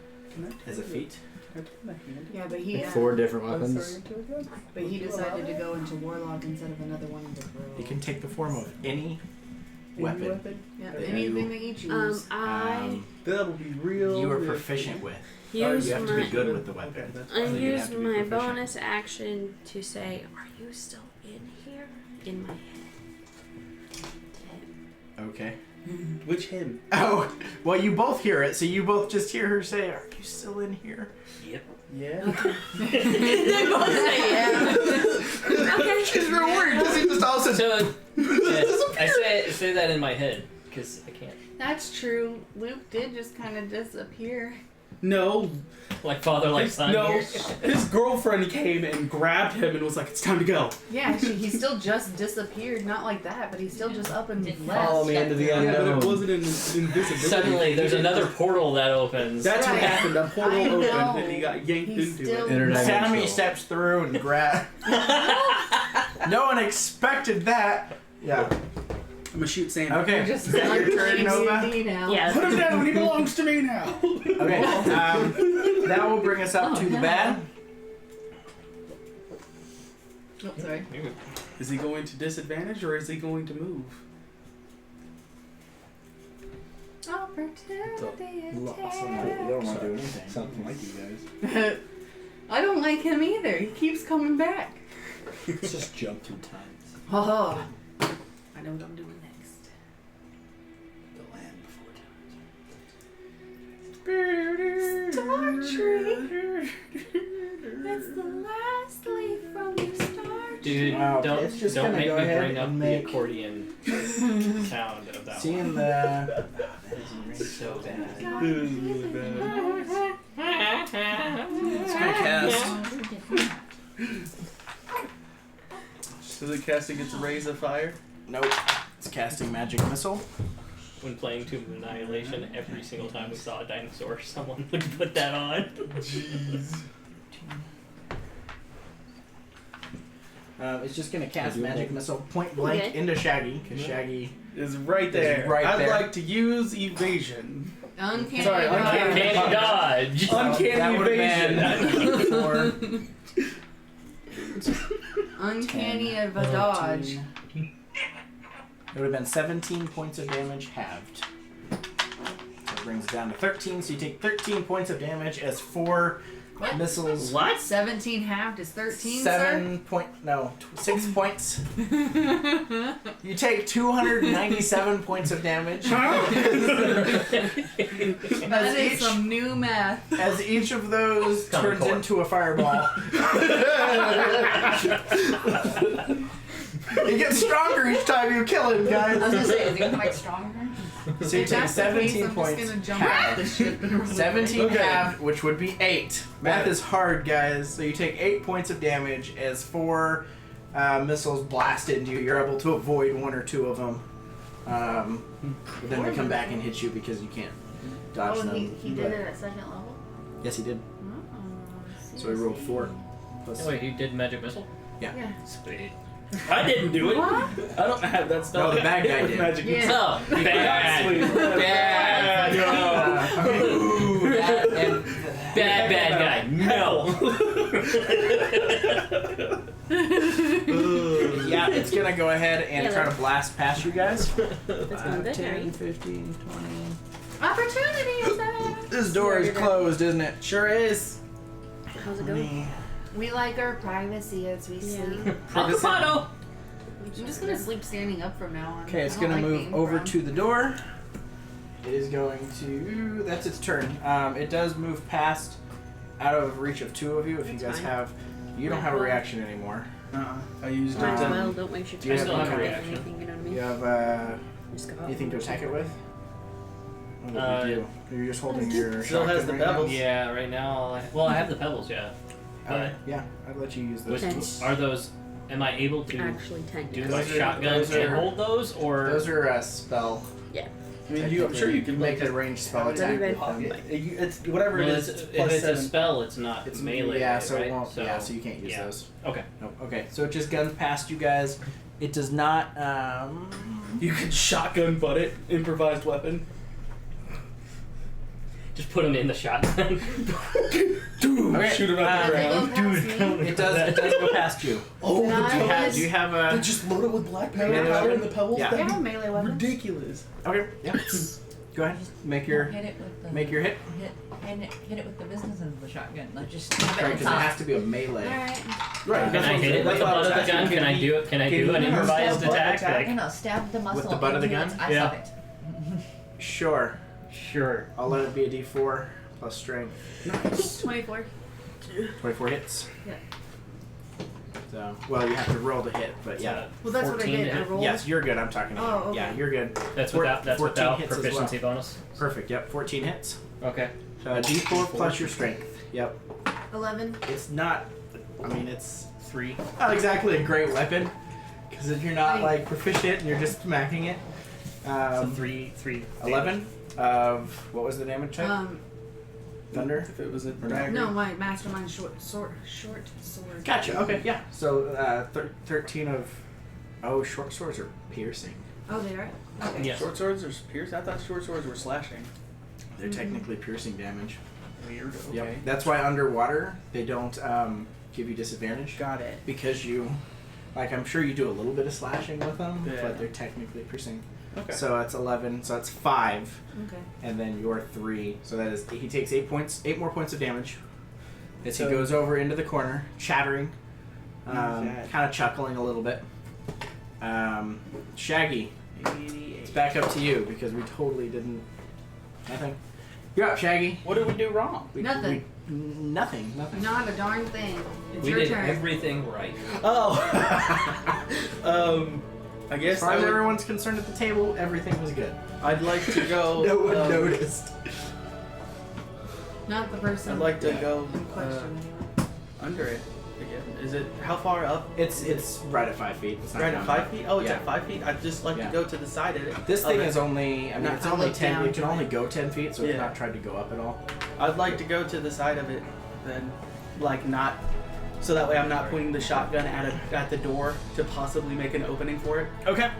I as a feat. Can I turn my hand? Yeah, but he 4 different I'm weapons. sorry, into a gun? but he decided to go into Warlock instead of another one into Crow. You can take the form of any weapon Yeah, that anything you- that you choose. I That'll be real. you are nifty. proficient with. use you have to my be good with the weapon. Okay, that's I So you'd use have to be my proficient. bonus action to say, "Are you still in here?" In my head. Okay. Which him? Oh, well, you both hear it, so you both just hear her say, "Are you still in here?" Yep. Yeah. They both say yeah. Okay. She's real worried because he just also. So, yeah, I say that in my head, because I can't. That's true. Luke did just kind of disappear. No. Like father, like son. No. here. His girlfriend came and grabbed him and was like, "It's time to go." Yeah, he still just disappeared. Not like that, but he's still just up and Didn't left. Follow me into the Yeah, but unknown. it wasn't an invisibility. Suddenly, there's another portal that opens. That's what Right. happened. A portal I know. opened and he got yanked He's into still- it. Interdimensional. Sammy steps through and grab. No one expected that. Yeah. I'm gonna shoot Sam. Okay. Just Is that your turn, Nova? D now. Yeah. Put him down. He belongs to me now. Okay. That will bring us up to the bad. Oh, sorry. Is he going to disadvantage or is he going to move? Opportunity don't want to do anything. Something. Like you guys. I don't like him either. He keeps coming back. Let's just jump through times. Oh, I know what I'm doing next. The land before Star tree. It's the last leaf from the star tree. Dude, Wow, don't it's just don't gonna make go me ahead bring up and the make- accordion sound of that one. Seeing the. That isn't really So bad. This is really bad. It's gonna cast. So the casting gets raise of fire. Nope. It's casting magic missile. When playing Tomb of Annihilation, every single time we saw a dinosaur, someone would put that on. Jeez. It's just gonna cast magic missile point blank Okay. into Shaggy because Shaggy. Is right there. Is right I'd there. like to use evasion. Uncanny. Sorry, uncanny. Candy dodge! Uncanny that would've evasion. been 4, Uncanny 10, of a dodge. 14. It would have been 17 points of damage halved. So it brings it down to 13, so you take 13 points of damage as 4 missiles. What? 17 halved is 13, 6 points. You take 297 points of damage. That as, is each, some new math. as each of those Common turns Core. into a fireball. It gets stronger each time you kill him, I was guys. gonna say, is he gonna make stronger? So you If take that's the case, 17 I'm points. just gonna jump off the ship and run 17 Okay. halved, which would be 8. Math is hard, guys. So you take 8 points of damage as 4 missiles blast into you. You're able to avoid 1 or 2 of them. But then they come back and hit you because you can't dodge them. he did But- it at second level? Yes, he did. Oh, So he rolled 4. Plus, Oh, wait, he did magic missile? Yeah. Sweet. I didn't do it. What? I don't have that spell. No, the bad guy did. Magic Yeah. Oh, bad. Sweet. Bad. Ooh, that and Bad guy. No. yeah, it's gonna go ahead and Yeah, try to like- blast past you guys. That's going good, 10, right? 15, 20. Opportunity is that? This door is closed, isn't it? Sure is. How's it going? We like our privacy as we Yeah. sleep. Avocado. I'm just gonna sleep standing up from now on. Okay, it's I don't gonna like move being over prone. to the door. It is going to. That's its turn. It does move past, out of reach of 2 of you. If you That's guys fine. have, you don't have a reaction anymore. I used Might it as Um, well, don't waste your do you time. have with any reaction? anything, you know what I mean? You have Just go anything to attack it with? What Uh, do you do? You're just holding your. Still has shotgun the right now? pebbles. Yeah, right now. Well, I have the pebbles, yeah. Okay, yeah, I'd let you use those. Which Which- are those? Am I able to Actually, 10. do yes. my Those are- shotgun those and are- hold those, or Those are a spell. I mean, I'm sure you can make like a ranged spell Let me attack. read. with them. It's whatever well, it is. if plus it's a 7. spell, it's not It's melee. Yeah, so right? it won't. So, yeah, so you can't use yeah. those. Okay. Nope. Okay, so it just guns past you guys. It does not. You can shotgun butt it, improvised weapon. Just put them in the shotgun. Doom! Okay, Shoot him out the They ground. go past me. It does. It does go past you. Oh, Can I Do you have? always- Do you have They a? just load it with black powder Melee powder weapon? and the pebbles? Yeah. Yeah, That'd I have be melee weapons. ridiculous. Okay. Yeah. Go ahead. Make your Hit it with the. make your hit. Hit it with the business end of the shotgun. Like just have Right, it because on it top. has to be a melee. Alright. Right. Can I hit it with the butt of the gun? Can I do it? Can I do an improvised attack? Like, Stab the muscle the butt of the into gun? its eye Yeah. socket. Sure. sure. I'll let it be a D4 plus strength. 24. 24 hits. Yeah. So, well, you have to roll to hit, but yeah. Well, that's what I 14 did. to I hit? rolled. Yes, you're good. I'm talking to you. Oh, okay. Yeah, you're good. That's Four- without 14 without hits as proficiency well. bonus. Perfect. Yep, 14 hits. Okay. D4 plus your strength. Yep. 11. It's not. I mean, it's 3. not exactly a great weapon because if you're not like proficient and you're just smacking it. So 3. 11 of what was the damage type? Thunder. If it was a no? dagger. No, my mastermind short sword. Gotcha. Okay. Yeah. So 13 of. Oh, short swords are piercing. Oh, they are. Okay. Yes. Short swords are pierce? I thought short swords were slashing. They're technically piercing damage. Weird. Okay. Yep. That's why underwater they don't give you disadvantage Got it. because you, like, I'm sure you do a little bit of slashing with them, Yeah. but they're technically piercing. Okay. So that's 11. So that's 5, Okay. and then you're 3. So that is he takes 8 more points of damage as he So- goes over into the corner, chattering, that? kind of chuckling a little bit. Shaggy, it's back up to you because we totally didn't. Nothing. You're up, Shaggy. What did we do wrong? Nothing. Nothing. Not a darn thing. It's We your did turn. everything right. Oh. I As guess far I as would, everyone's concerned at the table, everything was good. I'd like to go. No one noticed. Not the person I'd like to go in question. under it. again? Is it how far up? It's right at 5 feet. It's not Right at down 5 there. feet? Oh, it's Yeah. at 5 feet? I'd just like Yeah. to go to the side of it. This of thing it. is only, I mean, No, it's I only look 10, down it can to only it. go 10 feet, so it's Yeah. not tried to go up at all. I'd like to go to the side of it, then, like, not. So that way I'm not pointing the shotgun at the door to possibly make an opening for it. Okay.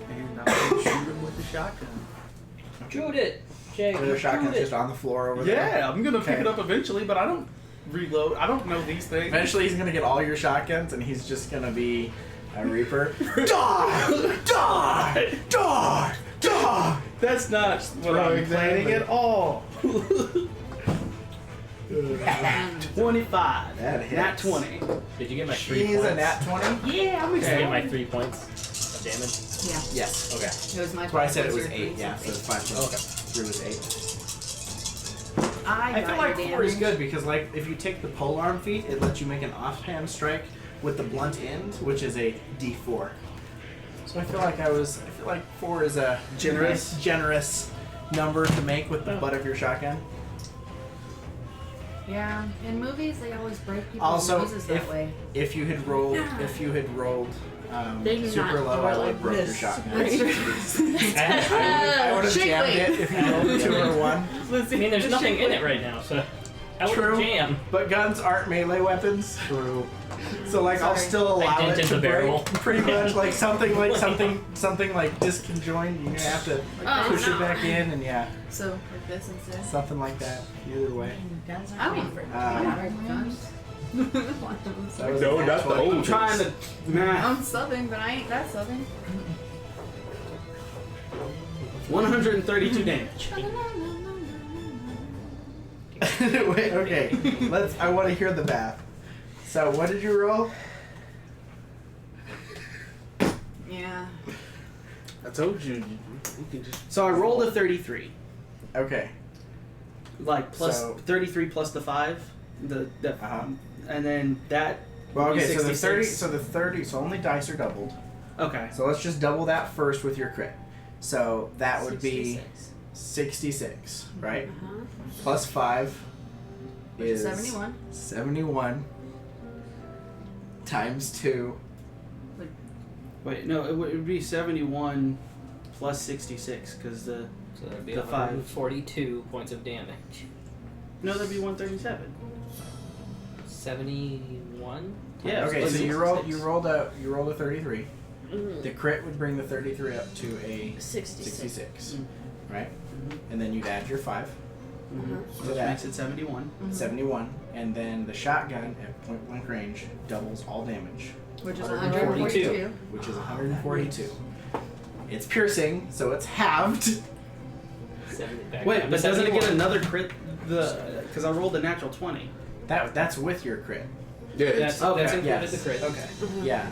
And I'll shoot him with the shotgun. Shoot it, Jake. The shotgun's shoot it. just on the floor over there. Yeah, I'm gonna pick Okay. it up eventually, but I don't reload. I don't know these things. Eventually, he's gonna get all your shotguns, and he's just gonna be a Reaper. Die! Die! Die! Die! That's not what Throwing I'm planning them. at all. 25. That hits. Nat 20. Did you get my 3 He's points? a nat 20? Yeah, I'm Did you get excited. my 3 points of damage? Yeah. Yes. Okay. It was my That's why I said it plus was your 8. three, Yeah, so so it's 5 plus Okay. 3 was 8. I I feel got like your 4 is damage. good because, like, if you take the polearm feat, it lets you make an offhand strike with the blunt end, which is a D4. So I feel like 4 is a Generous. nice, generous number to make with the butt of your shotgun. Yeah. In movies, they always break people's Also, noses that way. If you had rolled, They do super not low, go I would like have broke your this. shotgun. That's true. I would have Shake jammed weight. it if you rolled 2 or 1. I mean, there's nothing in it right now, so I would True. jam. But guns aren't melee weapons. True. So like I'll Sorry. still allow Like it dented to the barrel. break. Pretty much like something like disconjoined. You have to Oh, push no. it back in and yeah, So, like this instead. something like that. Either way. Guns I aren't don't made for Um, I don't break guns. That was No, a nat not the 20. old I'm trying to. Nah. I'm subbing, but I ain't that subbing. 132 damage. Wait, okay. I want to hear the math. So what did you roll? Yeah. I told you, you can just. So I rolled a 33. Okay. Like plus So- 33 plus the 5. Uh-huh. And then that. Well, would be okay. So the 66. 30. So only dice are doubled. Okay. So let's just double that first with your crit. So that would be 66, right? Uh-huh. Plus 5 Which is 71. 71 times 2. Wait, no, it would be 71 plus 66 because the. So that'd be The 5. 142 points of damage. No, that'd be 137. 71? Yeah. Okay, plus so you 66. rolled a 33. Mm. The crit would bring the 33 up to a 66. 66, Mm. right? Mhm. And then you'd add your 5, Mhm. So Which that- makes it 71. 71, and then the shotgun at point blank range doubles all damage, Which is 142. 142. which is 142. It's piercing, so it's halved. Wait, but doesn't it get another crit? Because I rolled a natural 20. That's with your crit. Yeah, That's, Okay, that's included yes. the crit. Okay. Yeah.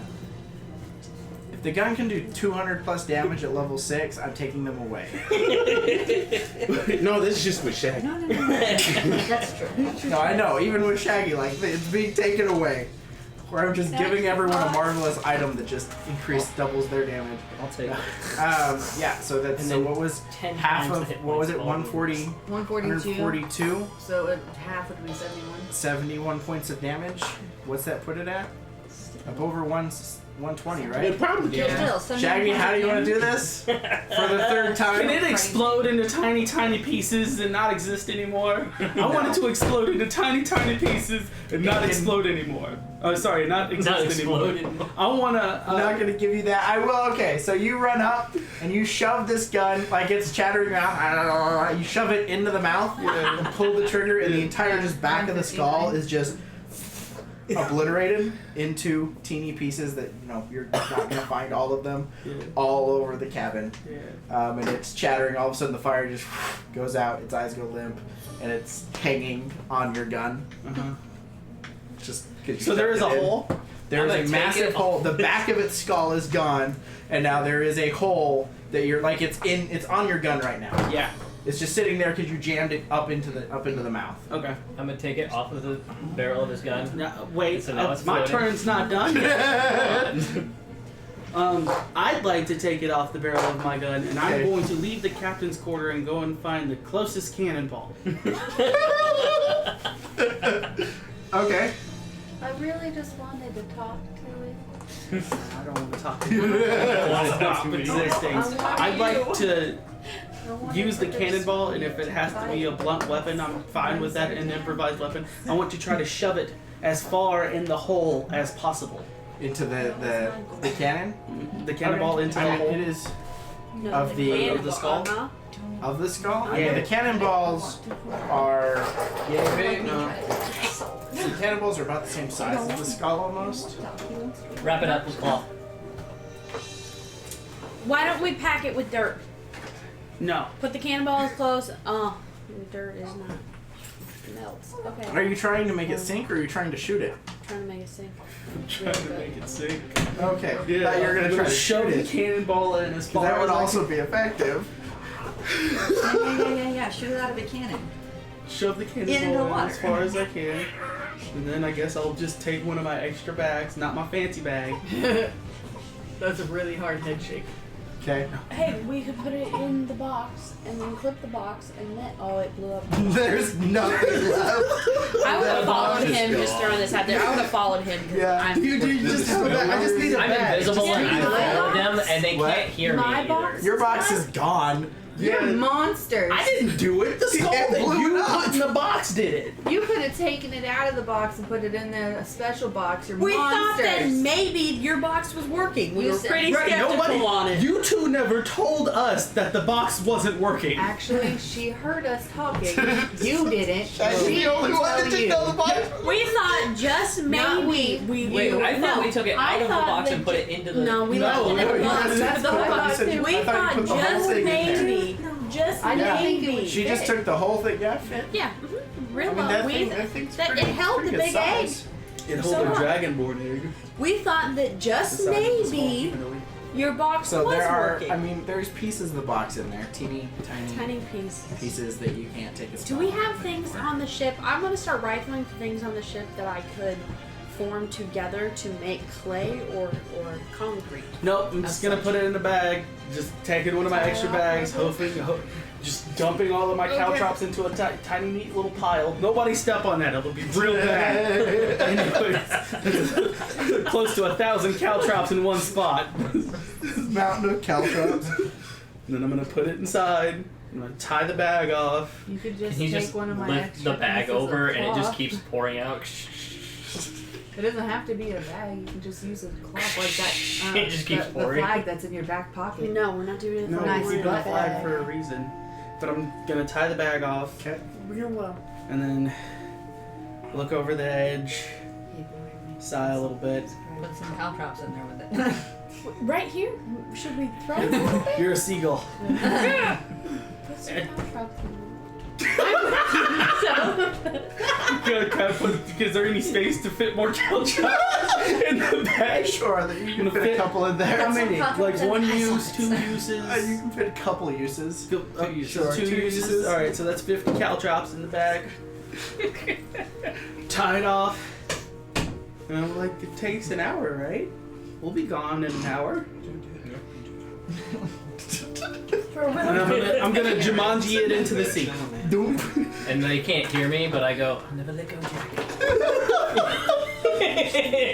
If the gun can do 200 plus damage at level 6, I'm taking them away. no, this is just with Shaq. No, no, no. That's true. No, I know. Even with Shaggy, like it's being taken away. Where I'm just giving everyone a marvelous item that just doubles their damage. I'll take it. Yeah. So that's And so then what was 10 half times of the hit what was points it? of all 140, 142. 142, So half would be 71. 71 points of damage. What's that put it at? Up over 120, It right? probably Yeah. kills. Still, Shaggy, how do you want to do this for the third Can time? it explode into tiny, tiny pieces and not exist anymore? I want it to explode into tiny, tiny pieces and not explode anymore. Oh, sorry, not exist Not anymore. exploded. I want to. I'm not gonna give you that. I will. Okay, so you run up and you shove this gun like it's chattering around. You shove it into the mouth and pull the trigger, and the entire just back of the skull is just obliterated into teeny pieces that you're not gonna find all of them all over the cabin. And it's chattering. All of a sudden, the fire just goes out. Its eyes go limp, and it's hanging on your gun. Uh-huh. Just 'cause you So there is a shoved it in. hole. There I'm is gonna a take massive it hole. off. The back of its skull is gone, and now there is a hole that you're like it's on your gun right now. Yeah. It's just sitting there because you jammed it up into the mouth. Okay. I'm gonna take it off of the barrel of his gun. Now, wait. So now it's my floating. turn's not done. I'd like to take it off the barrel of my gun, and I'm Okay. going to leave the captain's quarter and go and find the closest cannonball. Okay. I really just wanted to talk to him. I don't want to talk to you. Stop existing. I'd like to use the cannonball, and if it has to be a blunt weapon, I'm fine with that, an improvised weapon. I want to try to shove it as far in the hole as possible. Into the cannon? The cannonball into the I mean, hole. it is No, Of the skull? Uh-huh. of the skull? Yeah. Yeah, the cannonballs are big. The cannonballs are about the same size as the skull almost. Wrap it up with cloth. Why don't we pack it with dirt? No. Put the cannonballs close. The dirt is not melts. Okay. Are you trying to make it sink or are you trying to shoot it? Trying to make it sink. Trying to make it sink. Okay. Yeah, Thought you were gonna try to shove shoot the it. cannonball in as far That would as I also be effective. Yeah. Shoot it out of a cannon. shove the Into the cannonball in water. as far as I can. And then I guess I'll just take one of my extra bags, not my fancy bag. That's a really hard head shake. Okay. Hey, we could put it in the box and then clip the box and then it blew up. There's nothing left. I would have That box followed is him just gone. throwing this out there. I would have followed him. 'Cause Yeah. I'm You just have a bag. I just need a I'm bag. invisible Just and give me I the bag. followed them, and they What? can't hear My me box? either. Your box is gone. You're monsters. I didn't do it. The skull It that blew you it up. put in the box did it. You could have taken it out of the box and put it in a special box. You're We thought monsters. that maybe your box was working. We You were said- pretty Right, skeptical nobody. on it. You two never told us that the box wasn't working. Actually, she heard us talking. You didn't. That's She the only didn't one tell that didn't you. know the box. We thought just Not maybe we. Wait, I thought no, we took it I out of the thought box that and put it into the. No, we left it in no, the you box. just- That's what I thought too. We I thought you thought put the whole just thing in there. maybe, just I didn't think it maybe. would She just took the whole thing. Yeah, it fit. Yeah, real I mean, that we, thing, that thing's that pretty, it held pretty the good big egg. size. It So hold a what? Dragonborn egg. We thought that just maybe your box So was there are, working. I mean, there's pieces of the box in there, teeny tiny Tiny pieces. pieces that you can't take as Do we have things on the ship? I'm gonna start rifling for things on the ship that I could form together to make clay or concrete. Nope, I'm just gonna put it in the bag. Just taking one of my extra bags, just dumping all of my caltrops into a tiny, neat little pile. Nobody step on that; it'll be real bad. Anyways, close to 1,000 caltrops in one spot. mountain of caltrops. And then I'm gonna put it inside. I'm gonna tie the bag off. You could just Can you take just one of my lift extra the bag pieces of over and it just cloth. keeps pouring out? It doesn't have to be a bag. You can just use a cloth like that. It just keeps the pouring. flag that's in your back pocket. No, we're not doing it. No, for Nice we real got butt a flag bag. for a reason. But I'm gonna tie the bag off Okay. Real well. and then look over the edge, sigh a little bit. Put some caltrops in there with it. Right here? Should we throw it a little bit? You're a seagull. Put some caltrops in Good, kind of put, is there any space to fit more caltrops in the bag? Sure, that you can Gonna fit fit- a couple in there. How many? caltrops Like in one the use, size. 2 uses? You can fit a couple uses. Two uses. Sure, Two 2 uses. uses. Alright, so that's 50 caltrops in the bag. Tied off. And I'm like, it takes an hour, right? We'll be gone in an hour. And I'm gonna Jumanji it into the sea. And they can't hear me, but I go, never let go, Jack.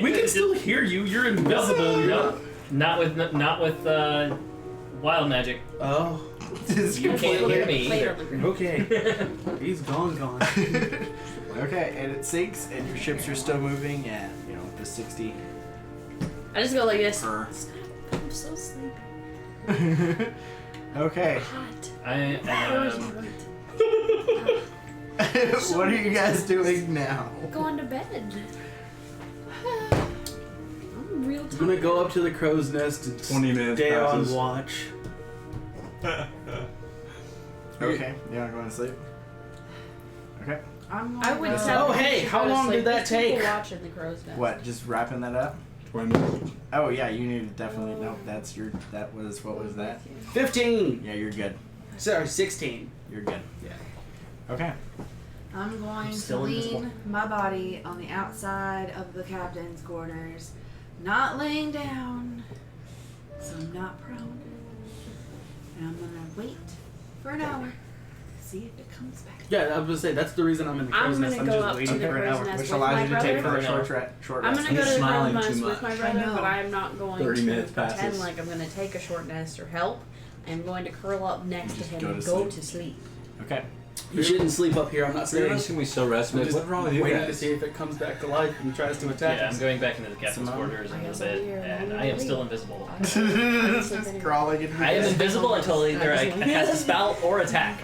We can still hear you. You're invisible. You're No, not with wild magic. Oh, You can't hear me either. okay. He's gone. Okay, and it sinks, and your ships are still moving at, the 60 I just go like this. per. I'm so sleepy. Okay. Hot. I Where's am. what? What are you guys doing now? Going to bed. I'm real I'm tired. gonna go up to the crow's nest and 20 minutes stay on passes. watch. Okay, you're not going to sleep? Okay. I'm I would go- tell Oh, them hey, to how go to long sleep. did that There's people take? watching the crow's nest. What, just wrapping that up? 20 minutes. Oh, yeah, you need to definitely, nope, what was that? 15. Yeah, you're good. Sorry, 16. You're good. Yeah. Okay. I'm going Still to lean invisible. my body on the outside of the captain's quarters, not laying down, so I'm not prone. And I'm gonna wait for an hour, See if it comes back. Yeah, I was gonna say that's the reason I'm in the I'm crow's nest. gonna I'm go just up to waiting the for an crow's hour. nest Which with allows my you to take brother. for a short I'm rest. gonna go to the smiling crow's too nest with much. my I brother, know. but I'm not going 30 to minutes pretend passes. like I'm gonna take a short rest or help. I'm going to curl up next to Just him go and to go sleep. to sleep. Okay. You shouldn't sleep up here. I'm not You're saying. just gonna be so rested. I'm What's just wrong with you waiting to guys? see if it comes back to life and tries to attack Yeah, us. I'm going back into the captain's Simone? quarters in I a guess bit, I'll be here and all I am week. still invisible. It's just crawling into I am the invisible until either I cast a spell or attack.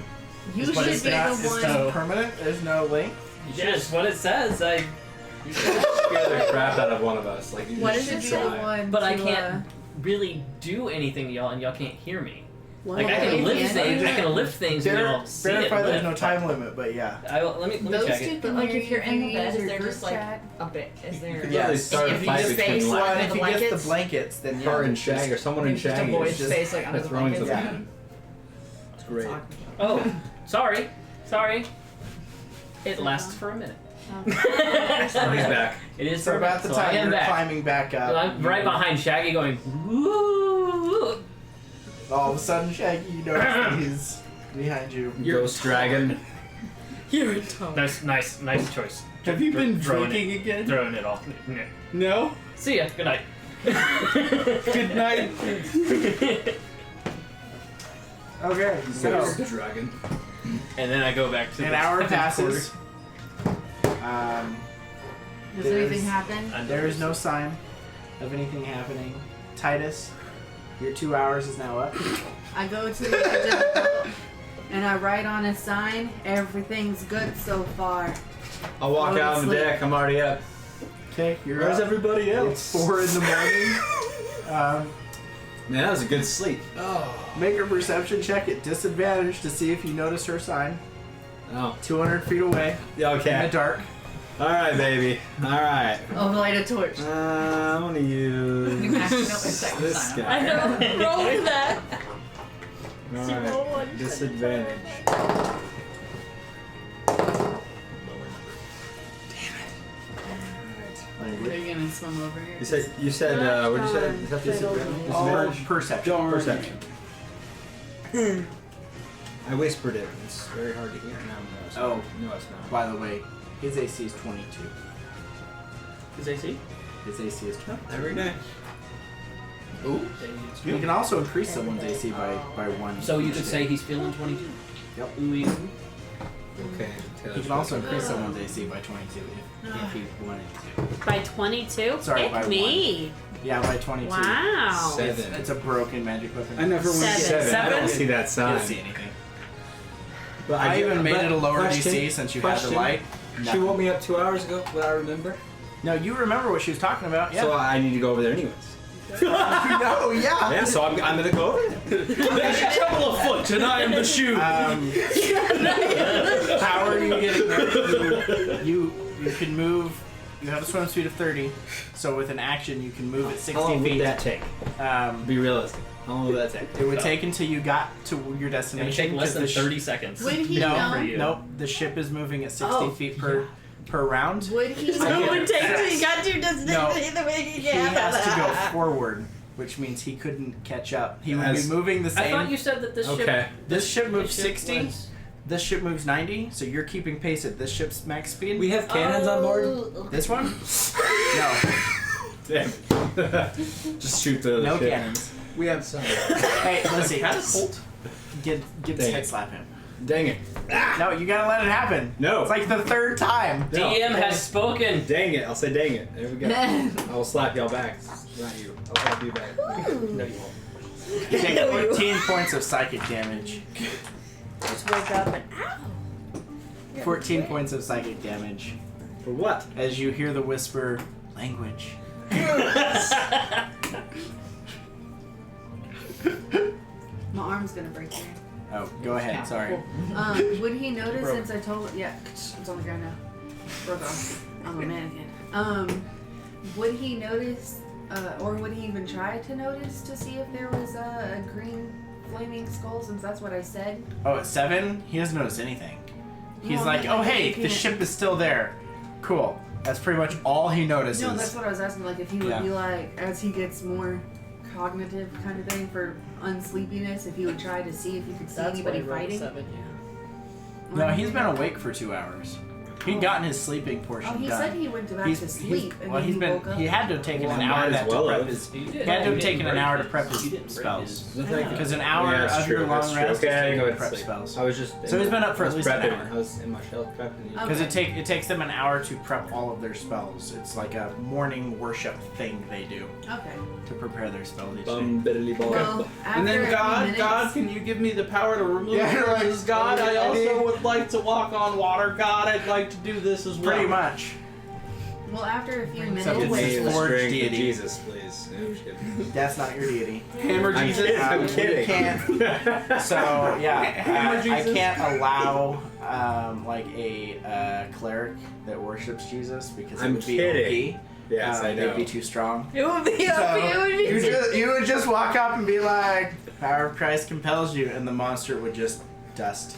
You Is what should it be says. the It's one. permanent. There's no link. Yes, what it says. You should scare the crap out of one of us. Like you What just should should be the try. one? But I to, can't really do anything to y'all, and y'all can't hear me. Like I Okay, can lift yeah. things. I can lift things, and y'all see it. Verify there's but- no time limit, but yeah. Let me Those check two it. But can like hear if you're you, in the use bed, is your there group just like chat. a bit? Is there? could Yes. really start If a you fight just between face like Well, under if the he gets blankets, the blankets, then yeah. her and just- Shag or someone and just Shag avoid is just space like under the throwing blankets. something. It's great. Oh, sorry. It lasts for a minute. He's back. It is So for a about minute, the so I time am you're back. climbing back up, So I'm right behind Shaggy going, woo! all of a sudden, Shaggy, you notice that he's behind you. Ghost dragon. You're a tone. Nice choice. Have you been Throwing drinking again? Throwing it off. No. See ya. Good night. Good night. Okay, so Ghost dragon. And then I go back to an the hour captain's passes. Um, Does There's- anything happen? quarters. there is no sign of anything happening. Titus, your 2 hours is now up. I go to the edge of the boat and I write on a sign, everything's good so far. I'll walk Go to out on sleep. deck. I'm already up. Okay, you're Where's up. everybody It's else? 4 in the morning. Man, that was a good sleep. Make a perception check at disadvantage to see if you notice her sign. Oh. 200 feet away Yeah, in the okay. dark. Alright, baby. Alright. Oh, light a torch. I'm gonna use You accidentally set your this sign up. guy. I know. Roll for that. Alright. Disadvantage. They're gonna swim over here. You said what'd you say? Is that disadvantage? Oh, Disadvantage? perception. Perception. I whispered it. It's very hard to hear. No, it's Oh. not. No, it's not. By the way, his AC is 22. Is AC? His AC is 22. Every day. Ooh. You can also increase someone's AC by 1. So you each could day. say he's feeling 22. Yep. Ooh, Okay. You can also increase someone's AC by 22 if you wanted to. By 22? Sorry, Pick by me. Yeah, by 22. Wow. Seven. It's a broken magic weapon. I never went to Seven. Seven. I don't Seven? see that You sign. can't see anything. But I even made it a lower question, DC since you had the question. light. She Nothing. woke me up 2 hours ago. What I remember. No, you remember what she was talking about. Yeah. So I need to go over there anyways. no, yeah. Yeah. So I'm gonna go over there. There's a couple of foot, and I am the shoe. How are you getting there? You can move. You have a swim speed of 30, so with an action you can move at 60 How long feet. would that take? Be realistic. How long would that take? It would take until you got to your It would destination. take less 'cause than the 30 seconds. Would he No, know? you. nope. The ship is moving at 60 Oh, feet per round. Would he So know? it would take till you got to your No. destination to make it He has to go forward, which means he couldn't catch up. He would As- be moving the I same. thought you said that this Okay. ship. This ship moves this ship 60. was- This ship moves 90, so you're keeping pace at this ship's max speed. We have cannons on board. Oh. This one? No, Damn. Just shoot the no ship. cannons. We have some. Hey, let's see. Catapult. Get Dang head it. slap him. Dang it. No, you gotta let it happen. No. It's like the 3rd time. No. DM has spoken. Dang it. I'll say dang it. There we go. I will slap y'all back. Not you. I'll slap you back. No, you won't. You take 14 points of psychic damage. Just wake up and ow. 14 points of psychic damage For what? as you hear the whisper, language. My arm's gonna break there. Oh, go ahead. Sorry. Would he notice Broke. since I told? Yeah, it's on the ground now. Broke off. I'm a mannequin. Would he notice, or would he even try to notice to see if there was a green flaming skull? Since that's what I said. Oh, at 7, he doesn't notice anything. He's No, like, but oh like, hey, if he the can't- ship is still there. Cool. That's pretty much all he notices. No, that's what I was asking. Like, if he would Yeah. be like, as he gets more cognitive kind of thing for unsleepiness, if he would try to see if he could see That's anybody why I rolled a fighting. 7, yeah. No, he's been awake for 2 hours. He'd gotten his sleeping portion Oh, he done. said he went back to sleep and well, then he's he been. woke up. He had to have taken Well, an might hour as that well to prep have. his. He He had to have taken an hour to prep his spells. That's like, Because an hour yeah, that's of your true, long that's rest true. is Okay, I taken go to to prep sleep. spells. I was just. So he's been up for I at was least an prepping. hour. I was in my shelf prepping. Because it takes them an hour to prep all of their spells. It's like a morning worship thing they do Okay. to prepare their spells each day. Biddly bum. Well, after And a then few God, minutes, God, can you give me the power to remove Yeah, you're like, curses? God, I also idea. would like to walk on water. God, I'd like to do this as well. Pretty much. well, after a few Except minutes, it's Name the forged strength of deity. Jesus, please. No, I'm just kidding. That's not your deity. Hammer I'm Jesus. kidding. I'm We kidding. can't. So yeah, Hammer I Jesus. can't allow like a cleric that worships Jesus because it I'm would be kidding. OP. Yes, I know. They'd be too strong. It would be So, it would be you would just walk up and be like, "Power of Christ compels you," and the monster would just dust.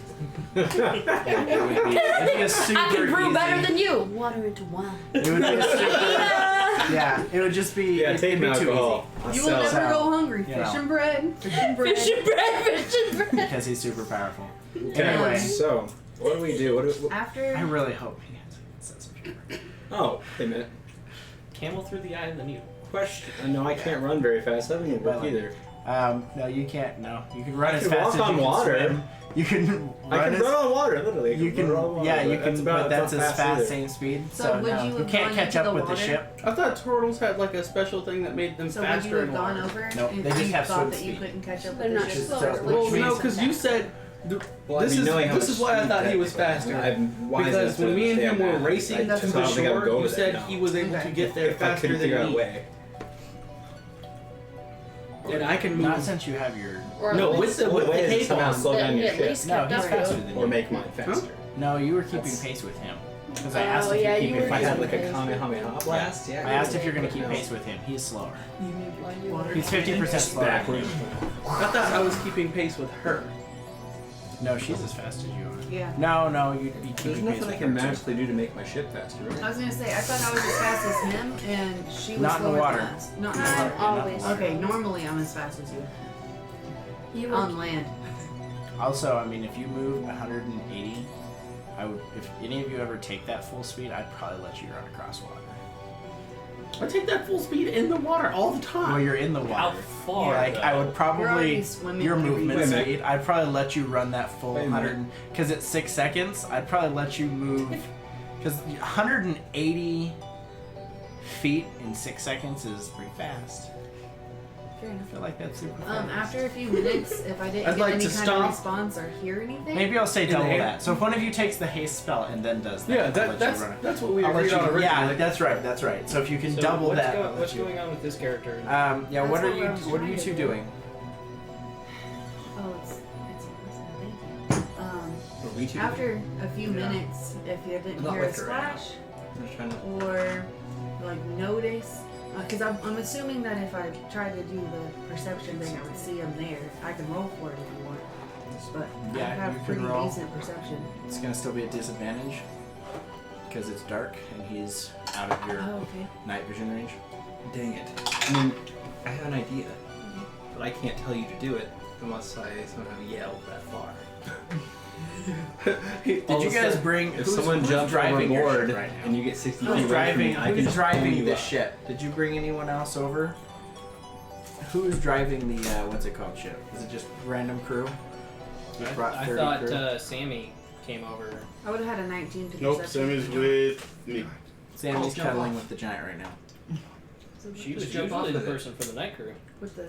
It'd be a super I can brew easy. better than you. Water into wine. It would be a super, yeah, it would just be. Yeah, it'd take be me too alcohol. you will So- never go hungry. you Fish know. and bread. Fish and bread. Fish and bread, fish and bread. easy because he's super powerful. Okay, Anyway, so what do we do? What After I really hope he has a sense of humor. oh, wait a minute. Camel through the eye of the needle. Question. No, I can't run very fast. That doesn't work But, either. No, you can't. No, you can run I as can fast walk as on you water. can swim. You can I run can as run on water, literally. you can. run on water, Yeah, you but can. that's But that's not as fast, either. same speed. So So would no, you you have can't gone catch into up the with the water? ship. I thought turtles had like a special thing that made them So would faster you have in gone water. over Nope, if they just you have thought swim that you speed. couldn't catch up They're with not the ship? slow. slower. which Well, means no, because you said Well, this I mean, is knowing how this much is why I speed thought he was technically- faster. I'm wise Because enough to when me and him understand were that. racing I to just the don't think I would shore, go you to that, said no. he was able to get there If I faster couldn't than figure out a me. way. And I can Not move. since you have your. Or No, at with least, the What way is it cape somehow on. slow down your at ship? least No, kept he's up faster to than Or you. make mine faster. No, you were keeping That's- pace with him. Because I asked Oh, if yeah, you're you keeping were If I pace had with like a him. Kamehameha blast, yeah. I asked if you're going to keep No. pace with him. He's slower. Water. He's 50% slower. Backwards. I thought I was keeping pace with her. No, she's as fast as you are. Yeah. No, you'd be There's keeping pace nothing I with can her too. magically do to make my ship faster, I right? was gonna say I thought I was as fast as him, and she was Not in the slower water. than us. Not in the I'm water. always. Okay, normally I'm as fast as you. You were On land. Also, I mean, if you move 180, I would. If any of you ever take that full speed, I'd probably let you run across water. I take that full speed in the water all the Well, time. you're in the How water. far? Like I would You're probably already swimming your whenever you movement Wait a minute. speed. I'd probably let you run that full Wait a minute. 100 because it's 6 seconds. I'd probably let you move because 180 feet in 6 seconds is pretty fast. Fair I enough. feel like that's super fast. After a few minutes, if I didn't I'd get like any to kind stomp. of response or hear anything, Maybe I'll say In the double air? that. So if one of you takes the haste spell and then does that, Yeah, I'll let you run it. that's what we I'll let agreed you, on originally. yeah, that's right. So if you can So double what's that, I'll let what's you. going on with this character? Yeah, That's what are what you? I was What are you trying to two do. doing? oh, thank you. What are we two After a few Yeah. minutes, if you didn't Not hear a with her right now. splash I'm just trying to. or like notice, because I'm assuming that if I tried to do the perception thing, I would see him there. I can roll for it if you want, but Yeah, I you have can pretty roll. decent perception. It's gonna still be a disadvantage because it's dark and he's out of your Oh, okay. night vision range. Dang it. I mean, I have an idea, but I can't tell you to do it unless I somehow yell that far. Did you guys bring? If who's someone jumps driving your overboard ship right now? and you get 60 feet Who's away driving? from me, I can Who's just pull driving you the up. ship? Did you bring anyone else over? Who's driving the what's it called ship? Is it just random crew? You brought I 30 thought crew? Sammy came over. I would have had a 19 to Nope, perception. Sammy's with me. Sammy's jump cuddling off. with the giant right now. So She was Just jump usually off the with it. person for the night crew. with the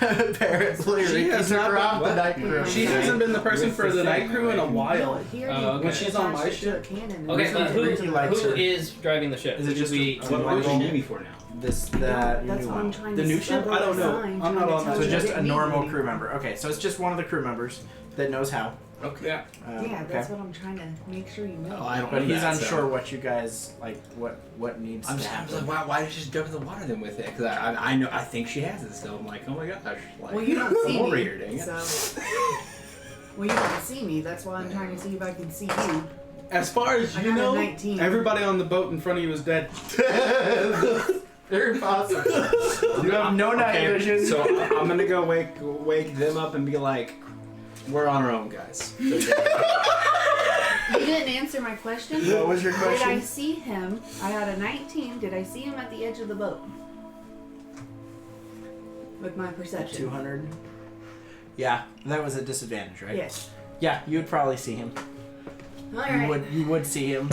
Apparently, She Ricky has took not her been- off the what? night crew. She hasn't been the person for the night crew in a no, while. he already Oh, okay. When she's on my attached it to a ship? cannon and Okay, it's but something who Ricky likes who her. is driving the ship? Is it Who just do we? a- What What do you do need me for now? This the That's new what I'm one. trying The to new ship? I don't know. design, I'm trying not to on tell that So you just what a it normal means. crew member. Okay, so it's just one of the crew members that knows how. Okay. Um, Yeah, that's okay. what I'm trying to make sure you know. Oh, I don't But know he's that, unsure so. what you guys like. What needs I'm to just happen. like, why did you just jump in the water then with it? Because I know I think she has it still. I'm like, oh my gosh. Like, Well, you don't come see over me, here, dang it. so. Well, you don't see me. That's why I'm trying to see if I can see you. As far as I you got a know, 19. everybody on the boat in front of you is dead. Very possible. You have no night Okay, vision. so I'm gonna go wake them up and be like, we're on our own, guys. You didn't answer my question. What was your Did I question? see him? I had a 19. Did I see him at the edge of the boat? With my perception. 200. Yeah, that was a disadvantage, right? Yes. Yeah, you would probably see him. Alright. You would see him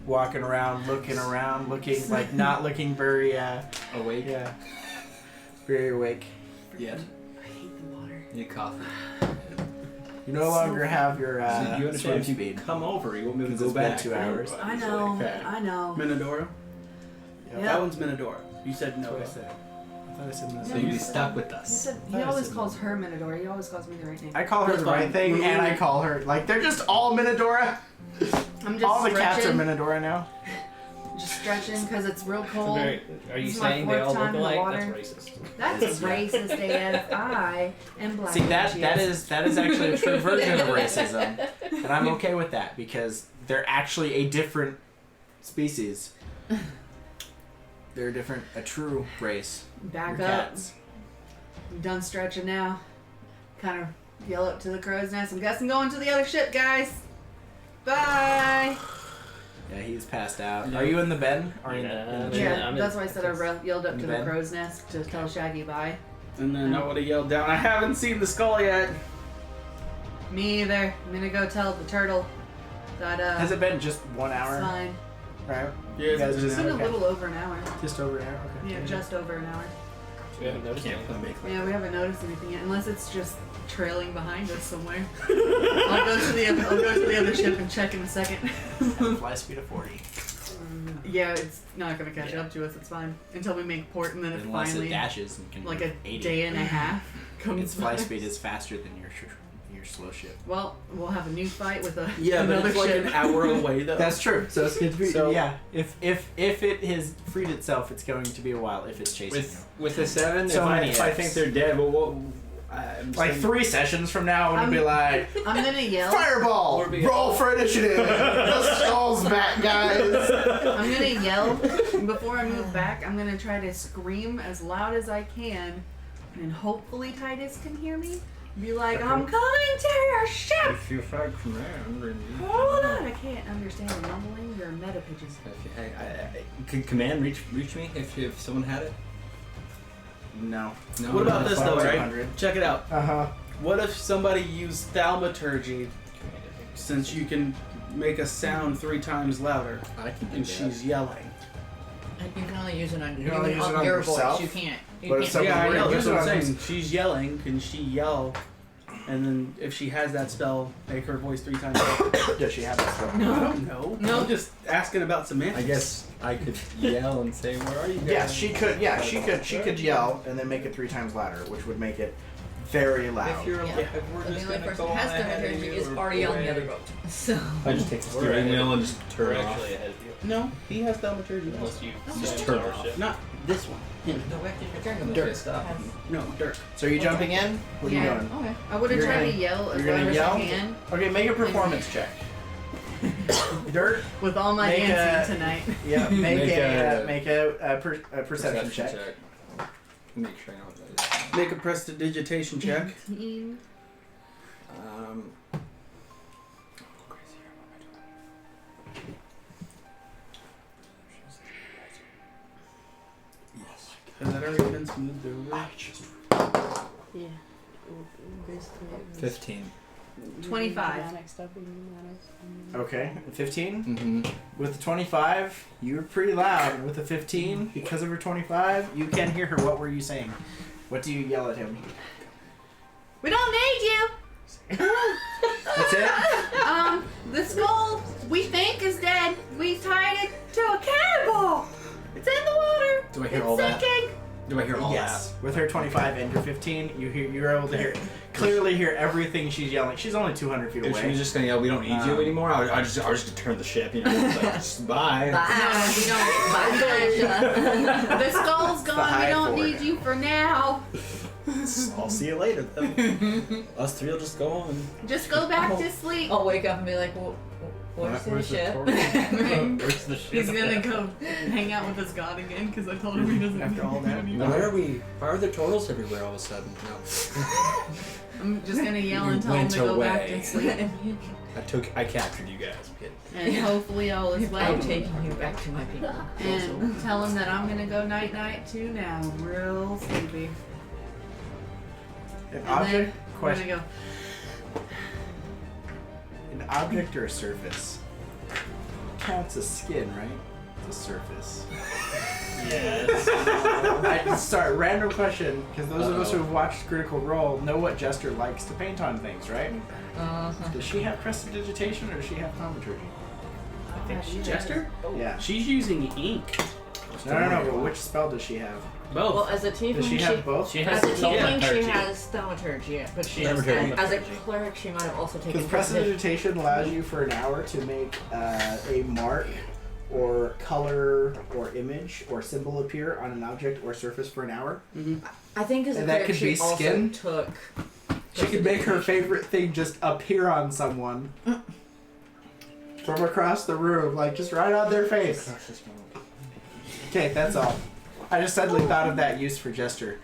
walking around, looking like not looking very Awake. yeah, very awake. Yet. I hate the water. Need coffee. You no longer have your So you swim understand if you speed. come over, you won't be able to It's go been back. 2 hours. I know. Okay. I know. Minodora? Yep. That one's Minodora. You said That's no. what I said. I thought I said So no. you'd be stuck with He us. said he always calls her Minodora. He always calls me the right name. I call her That's the right fine. thing, and I call her like they're just all Minodora. I'm just All the cats are stretching. Minodora now. Just stretching because it's real cold. Are you This is my saying they all fourth look time in the alike? water. That's racist. That's racist, AF. I am black. See that bitches. that is actually a true version of racism, and I'm okay with that because they're actually a different species. They're a true race. Back They're up. cats. I'm done stretching now. Kind of yell up to the crow's nest. I'm guessing going to the other ship, guys. Bye. Yeah, he's passed out. Are you in the bed? Or in Yeah, the Yeah, chair? Yeah, I'm in- that's why I said I yelled up in to the the bed? crow's nest to tell Shaggy bye. And then I would have yelled down, I haven't seen the skull yet. Me either. I'm gonna go tell the turtle that Has it been just 1 it's hour? fine. Right? Yeah, You guys it's It's just- been a okay. little over an hour. Just over an hour. Okay. Yeah, just over an hour. We haven't noticed Can't anything. make Yeah, we haven't noticed anything yet, unless it's just trailing behind us somewhere. I'll go to the other ship and check in a second. Fly speed of 40. Yeah, it's not gonna catch up to us. It's fine until we make port, and then it Unless finally, it dashes and can like go a 80. day and a half, comes. Its fly by. speed is faster than your slow ship. Well, we'll have a new fight with Yeah, but another it's like ship. an hour away though. That's true. So it's going to be So- yeah. If it has freed itself, it's going to be a while if it's chasing with a 7, So many if I Fs. think they're dead, well, I'm you. Like saying- 3 sessions from now, I'm gonna be like, I'm gonna yell. fireball, Or be- roll for initiative. The skull's back, guys. I'm gonna yell before I move back. I'm gonna try to scream as loud as I can, and hopefully Titus can hear me. Be like, I'm coming to your ship. If you fight command, then you- Hold on, I can't understand mumbling your meta pitches. Could command reach me if someone had it? No. No. What about this though, right? 100. Check it out. Uh-huh. What if somebody used thaumaturgy, since you can make a sound 3 times louder, I can do and that. she's yelling? And you can only use it on, You can only use it on your yourself? voice. You can't. You But if can't someone Yeah, I know. were to That's use what I'm it on saying. She's yelling. Can she yell? And then if she has that spell, make her voice 3 times louder. Does she have that stuff? I don't know. No. I'm just asking about semantics. I guess I could yell and say, "Where are you guys?" Yeah, she could. Yeah, she could yell and then make it 3 times louder, which would make it very loud. If you're, Yeah. if we're And just the only gonna person go who has on ahead of thaumaturgy you is or already on the away. other boat. So. I just take the steering wheel and just We're turn it off. actually ahead of you. No, he has thaumaturgy. Unless you Just send turn our it off. ship. Not this one. Him. The way to return I'm them. gonna stop. No, Dirk. So are you jumping in? What are you Yeah. doing? Okay. I would have You're tried gonna- to yell as you're loud gonna as I yell? can Okay, make a performance check. Dirt. with all my Make hands a- in tonight. Yeah, make Make a perception check. Make sure I know what that is. Make a prestidigitation check. 18. Has that already been smoothed over? Yeah. Basically. 15. 25. Pneumatic stuff, pneumatics. Okay, 15. Mm-hmm. With the 25, you were pretty loud. With the 15, because of her 25, you can hear her. What were you saying? What do you yell at him? We don't need you. That's it? The skull we think is dead. We tied it to a cannonball. It's in the water. Do I hear It's all that? sinking. Do I hear all Yes. With her 25 and your 15, you're able to clearly hear everything she's yelling. She's only 200 feet that? If she was away. just gonna yell, "We don't need you anymore," I was just turn the ship. You know, like, just bye. Bye. We don't. Bye. The skull's the gone. We high don't forward. need you for now. I'll see you later. Then. Us 3 will just go on. Just go back to sleep. I'll wake up and be like, well, where's the Where's the ship? Where's the ship? He's gonna go hang out with his god again because I told him he doesn't After all that. Why are there turtles everywhere all of a sudden? No. I'm just gonna yell You and tell him went to go back away. to sleep. I captured you guys. I'm kidding. And hopefully all is well. I'm taking you back to my people. And tell him that I'm gonna go night night too now. I'm real sleepy. An And object then we're question. gonna go. An object or a surface? Counts as skin, right? It's a surface. Yes. I can start random question because those of us who have watched Critical Role know what Jester likes to paint on things, right? Does she have prestidigitation or does she have thaumaturgy? I think she Jester? Yeah. She's using ink. No, but which spell does she have? Both. Well, as a tiefling, Does she have both? She as has a tiefling, she thaumaturgy. has thaumaturgy, but she has, Thaumaturgy. as a cleric, she might have also taken Because prestidigitation allows you for an hour to make a mark or color or image or symbol appear on an object or surface for an hour. I think as a And that cleric, could she be also skin? took. She could make her favorite thing just appear on someone from across the room, like just right on their face. Okay, that's all. I just suddenly thought of that use for Jester.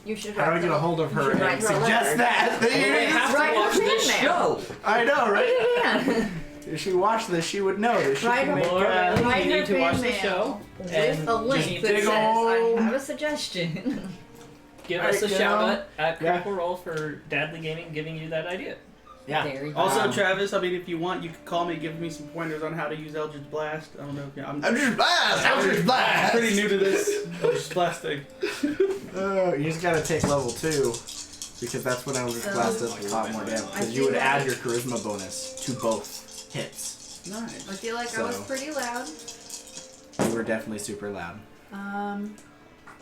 You should. How do I get a hold of her should and write her a suggest letter. that? Well, they have Write to her watch this fan mail. show. I know, right? Yeah. If she watched this, she would know that she Right can make. Or Write you her need to watch fan the mail show with and a link just that big says, "I ol' have a suggestion." give Alright, us a you shout know, out at Critical Role for Dadly Gaming giving you that idea. Yeah. There you go. Also, Travis, I mean, if you want, you could call me, give me some pointers on how to use Eldritch Blast. I don't know. I'm Eldritch Blast! Eldritch Blast! pretty new to this Eldritch Blast thing. Oh, you just gotta take level 2 because that's when Eldritch So- Blast does a lot more damage. I Because you would feel add like- your charisma bonus to both hits. Nice. I feel like I was So- pretty loud. You were definitely super loud.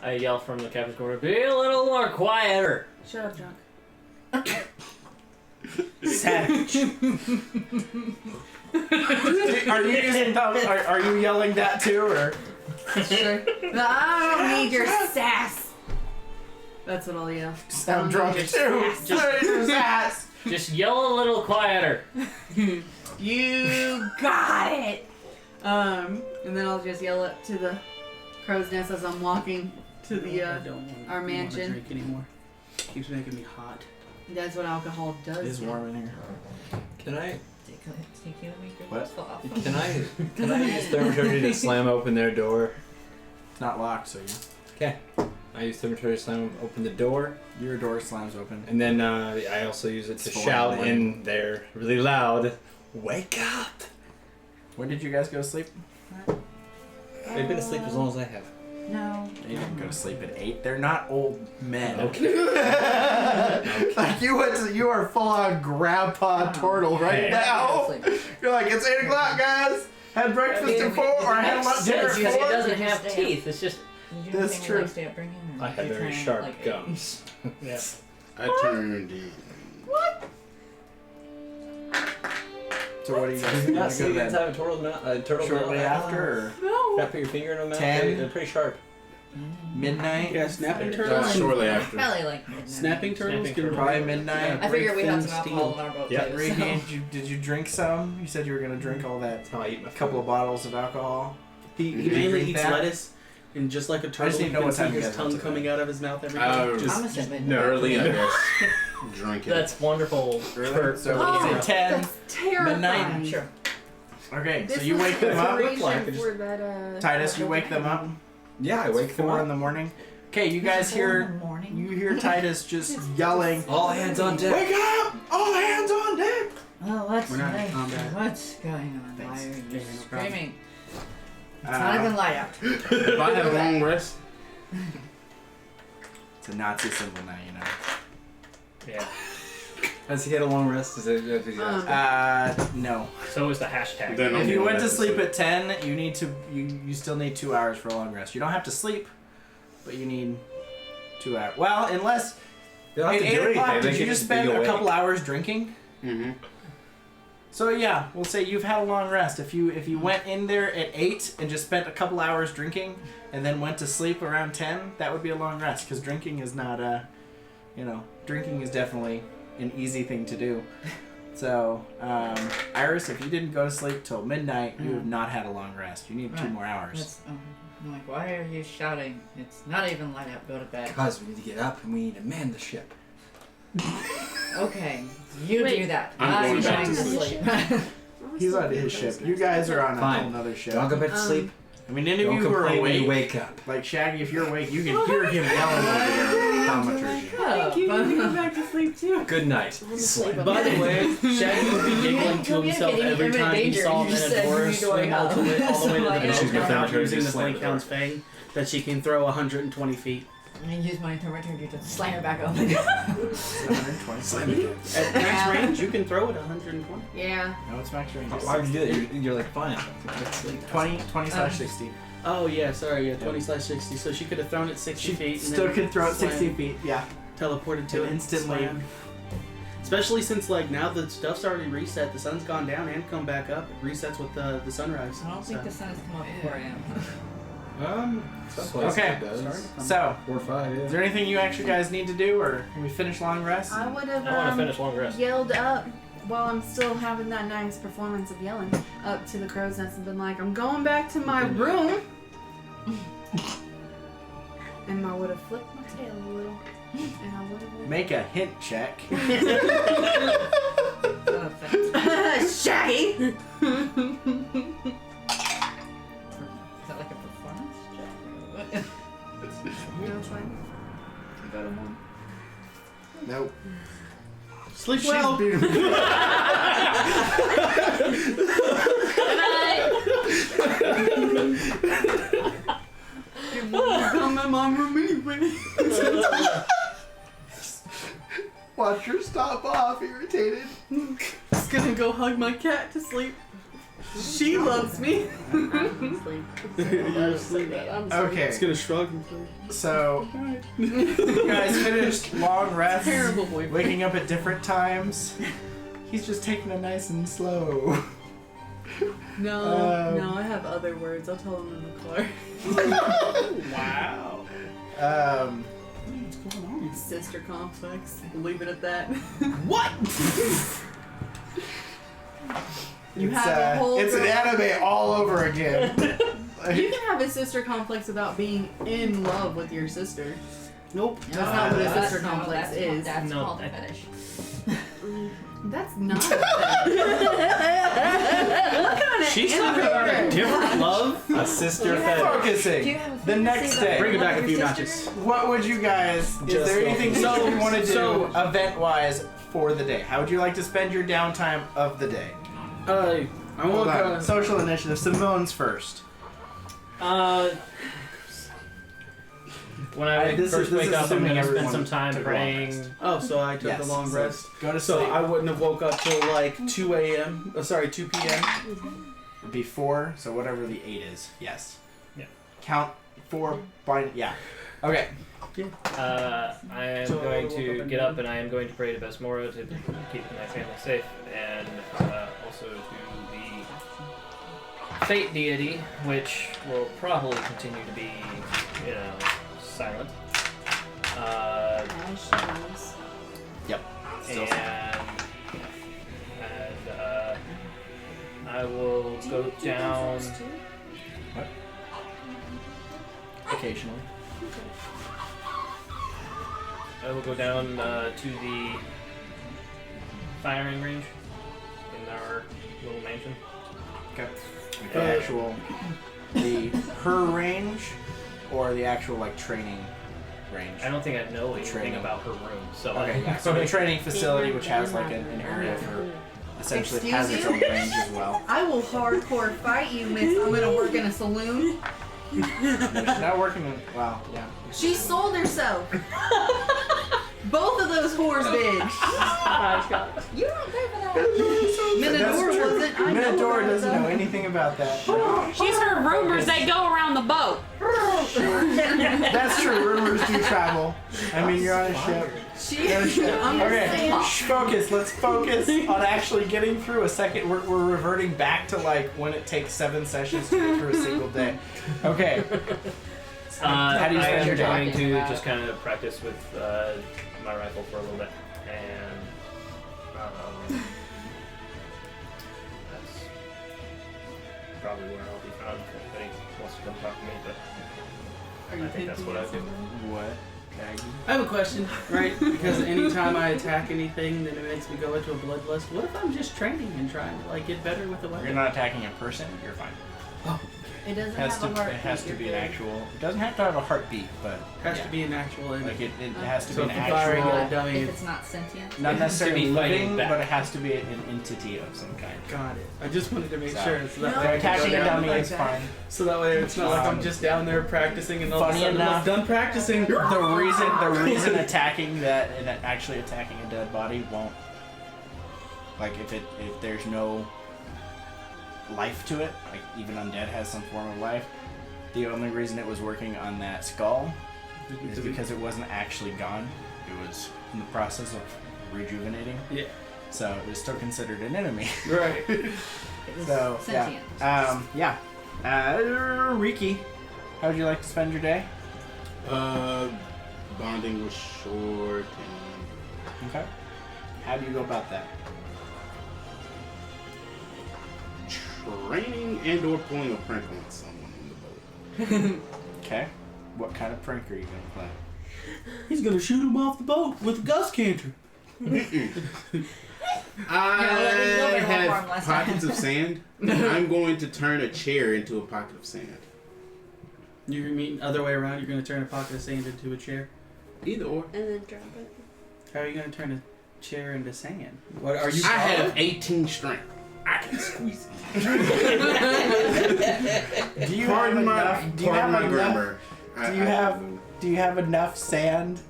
I yell from the captain's quarter, be a little more quieter. Shut up, drunk. Savage. Are you using are you yelling that too, or? Sure. No, I don't need your sass. That's what I'll yell. Sound drunk too. Just- Sass. Just yell a little quieter. You got it. And then I'll just yell it to the crow's nest as I'm walking to the I don't want our mansion. drink anymore. Keeps making me hot. That's what alcohol does. It's warm in here. Can I What? can I use thaumaturgy to slam open their door? It's not locked, so Okay. I use thaumaturgy to slam open the door, your door slams open. and then I also use it to It's full shout on in there really loud. Wake up! When did you guys go to sleep? I've been asleep as long as I have. No. You didn't go to sleep at 8. They're not old men. Okay. Like you are full on grandpa turtle right now. You're like, it's 8 o'clock, guys. Had breakfast at 4, or I had lunch dinner Says at it 4. doesn't have teeth. It's just Did you That's anything true. Like stay upbringing, or I have you very trying, sharp like, gums. yeah. I turned in. So what are you guys Did you not gonna see go to the bed? time turtle Shortly mouth? after, or No. Gotta put your finger in a mouth. 10? They're pretty sharp. midnight? Yeah, snapping Shortly turtles. Shortly after. Probably like midnight. Snapping turtles Snapping can turtles. Probably midnight. I figured we had break some thin alcohol steel. in our boat Yeah. too. Ricky, So. did you drink some? You said you were gonna drink all that. That's how I eat my Couple of bottles of alcohol. He Did you mainly drink eats that? lettuce, and just like a just turtle, need you to know can what see time you his guys tongue went to coming bed. out of his mouth every Oh, time. I'm Just gonna say midnight. No, early in this. Drinking. That's wonderful. Really? So Oh, is it 10? That's terrifying. Midnight? Sure. Okay, This so you is wake them up. preparation for that, Titus, you wake them up. Yeah, I wake them 4 in up. the morning. Okay, you guys 4 in hear the morning. you hear Titus just yelling. All hands on deck. Wake up! All hands on deck! Oh, what's We're not going on that. What's going on? Why Thanks. are you Yeah, no problem. screaming? It's not even light out. If I had a long rest, It's a Nazi symbol now, you know. Yeah. Has he had a long rest? Is it? No. So is the hashtag. Then If I'm you gonna went to have to sleep sleep. at 10, you need to you still need 2 hours for a long rest. You don't have to sleep, but you need 2 hours. Well, unless They don't have at to do 8 o'clock, anything. They did you can just be spend a awake. couple hours drinking? Mm-hmm. So yeah, we'll say you've had a long rest. If you went in there at 8 and just spent a couple hours drinking and then went to sleep around 10, that would be a long rest because drinking is not drinking is definitely an easy thing to do. So, Iris, if you didn't go to sleep till midnight, you have not had a long rest. You need 2 Right. more hours. That's, I'm like, why are you shouting? It's not even light out. Go to bed. Because we need to get up and we need to man the ship. Okay, you Wait. do that. I'm going back going to sleep. He's on his ship. You guys are on a Fine. whole nother ship. I'll go back to sleep. I mean, any of Don't you who are complain when you awake, wake up. like Shaggy, if you're awake, you can hear him yelling over there. Thaumaturgy. Thank you. You go back to sleep too. Good night. By the way, Shaggy would be giggling to himself every time he saw Minotaur swim all the way to the She's boat got without Thaumaturgy using the slam Flake the Hound's Fang, that she can throw 120 feet. And I use my thaumaturgy to slam it back open. 120. Slam it. At max range, you can throw it 120. Yeah. No, it's max range. Why would you do that? You're like, fine. Let's sleep. 20/60. Oh yeah, sorry, yeah, 20/60. So she could have thrown it 60 She feet. And still then could throw it slam, 60 feet. Yeah. Teleported to And it instantly. slam. Especially since like now the stuff's already reset. The sun's gone down and come back up. It resets with the sunrise. I don't think the sun has come up before I am. Okay. So, 4 or 5, yeah. is there anything you actually guys need to do, or can we finish long rest? I would have I want to finish long rest. yelled up while I'm still having that nice performance of yelling up to the crow's nest and been like, I'm going back to my room. And I would have flipped my tail a little. And I would have Make a hint check. Shaggy! Is that like a performance check? No, it's fine. You go to one. Nope. Sleep Well, well. I'm in my room anyway. Watch her stop off, irritated. Just gonna go hug my cat to sleep. She loves me. You're asleep. Okay. It's gonna shrug and say, So, you guys finished long rest, Terrible boyfriend. waking up at different times. He's just taking it nice and slow. No, no, I have other words. I'll tell them in the car. wow. What's going on? Sister complex. Leave it at that. What? You have a whole It's an anime all over again. You can have a sister complex without being in love with your sister. Nope. That's not what a that's- sister complex is. That's No, called a that- fetish. That's not a fetish. What kind of She's talking about a different love. A sister Do you have- fetish. Focusing. Do you have a The next fantasy about day. Bring it back a your few sister? notches. What would you guys? Is Just there anything so- that you want to do so- event-wise for the day? How would you like to spend your downtime of the day? I Hold want on. Social initiative. Simone's first. When I This is- first this wake is up, I'm assuming gonna spend everyone some time took a long praying. Oh, so I took Yes, a long so rest. Go to So sleep. I wouldn't have woke up till like 2 a.m. Sorry, 2 p.m. Before, so whatever the 8 is. Yes. Yeah. Count 4 by. Yeah. Okay. I am So going I woke to up and- get up and I am going to pray to Besmora to keep my family safe, and also to the Fate deity, which will probably continue to be, silent. As she is. Still And I will Do you go do down. those too? Occasionally. I will go down to the firing range in our little mansion. Okay. The actual, her range, or the actual like training range. I don't think I know anything Training. about her room, so Okay, yeah. So the training facility, which has like an area for, essentially has its own range as well. I will hardcore fight you, miss. I'm gonna work in a saloon. No, she's not working in. Wow. Yeah. She sold herself. Both of those whores did. You don't pay for that. Minotaur wasn't. I know Minotaur about doesn't that. know anything about that. She's heard rumors they go around the boat. That's true. Rumors do travel. I mean, you're on a ship. You're on a ship. I'm just Okay. saying. Shh, focus. Let's focus on actually getting through a second. We're reverting back to like when it takes 7 sessions to get through a single day. Okay. How do you I spend am your day? going to About- just kind of practice with my rifle for a little bit, and that's probably where I'll be found if anybody wants to come talk to me. But Are you I think that's what I do. What? I have a question, right? Because anytime I attack anything, then it makes me go into a bloodlust. What if I'm just training and trying to like get better with the You're weapon? not attacking a person, you're fine. It doesn't It has have a heart. it has to be an actual. It doesn't have to have a heartbeat, but Has yeah. to be an actual enemy. Like it has to So be an if you're firing actual. at a dummy, If it's not sentient. Not necessarily To be fighting living, back. but it has to be an entity of some kind. got it. I just wanted to make So- sure. So that No, way I can Attacking go a down. dummy like is that. fine. So that way it's not like I'm Um, just down there practicing and all of a funny sudden I'm enough, done practicing. The reason attacking that and actually attacking a dead body won't, like if there's no life to it, like even undead has some form of life. The only reason it was working on that skull is because it wasn't actually gone. It was in the process of rejuvenating. Yeah. So it was still considered an enemy. Right. It was So sentient. yeah. Riki, how would you like to spend your day? Bonding with short Okay. How do you go about that? and training and or pulling a prank on someone on the boat. Okay. What kind of prank are you gonna play? He's gonna shoot him off the boat with a gust canter. I let me go have farm last time. pockets of sand. I'm going to turn a chair into a pocket of sand. You mean other way around? You're gonna turn a pocket of sand into a chair. Either or. And then drop it. How are you gonna turn a chair into sand? What are you? I have 18 strength. I can squeeze it. Do you Pardon my have enough? grammar. Do you have enough sand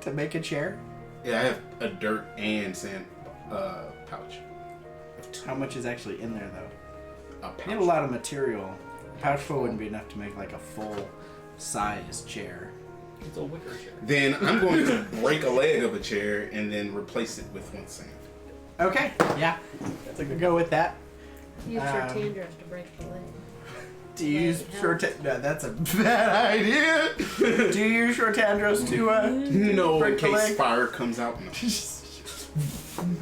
to make a chair? Yeah, I have a dirt and sand pouch. How much is actually in there though? A pouch. You need a lot of material. A pouch full wouldn't be enough to make like a full size chair. It's a wicker chair. Then I'm going to break a leg of a chair and then replace it with one sand. Okay, yeah, that's a good go with that. Use your Um, tendrils to break the leg. Do you use Wait, short? No, that's a bad idea. Do you use shortandros to No, in break the case leg? fire comes out. No.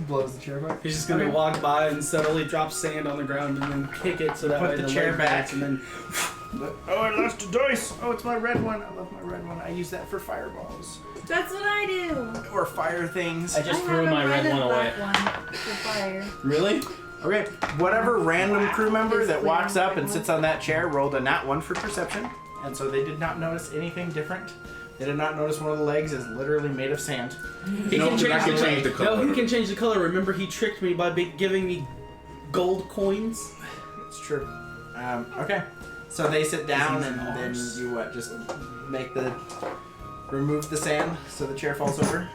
blows the chair apart? He's just gonna Okay. walk by and subtly drop sand on the ground and then kick it so that Put way the the chair leg back. breaks and then Oh, I lost a dice. Oh, it's my red one. I love my red one. I use that for fireballs That's what I do. or fire things. I just I threw have a my red and one away. black one for fire. really. Okay, whatever random crew member that Basically, walks I'm up and like, sits on that chair rolled a nat 1 for perception, and so they did not notice anything different. They did not notice one of the legs is literally made of sand. He No, can I change can the change the color. No, he can change the color. Remember, he tricked me by giving me gold coins. It's true. Okay, so they sit down and then Mars. you just remove the sand so the chair falls over.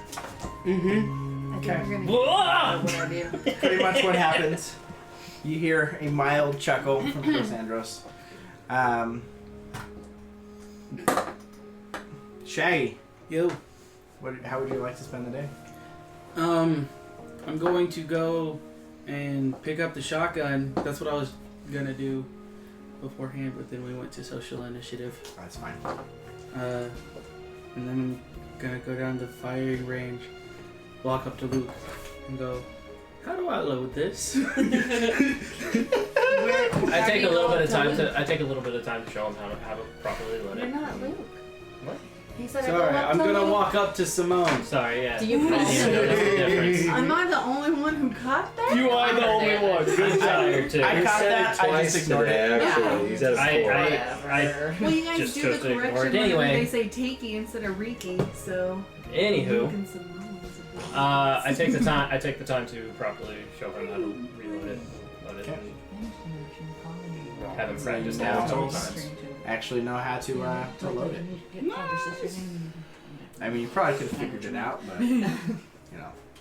Mm-hmm. I think Okay. we're gonna Blah! what I do. Pretty much what happens. You hear a mild chuckle from Cassandros. Shaggy, Yo. how would you like to spend the day? I'm going to go and pick up the shotgun. That's what I was gonna do beforehand, but then we went to social initiative. That's fine. And then I'm gonna go down the firing range, walk up to Luke, and go, "How do I load this?" I take a little bit of time to show him how to properly load You're it. not Luke. What? He said Sorry, I go up I'm to gonna Luke. walk up to Simone. Sorry, yeah. Do you I didn't even notice the difference. Am I the only one who caught that? You are the only one. I'm tired too. I caught that. I just ignored it. Actually, he's at a score. I Well, you guys just do chose the to ignore correction it when anyway. they say Takey instead of Riki, so. Anywho, Luke and Simone is a bit- I take the time to properly show him how to reload it, load it, Okay. and have him practice now now a couple it's- times. Actually know how to load it. I mean, you probably could have figured it out, but you know,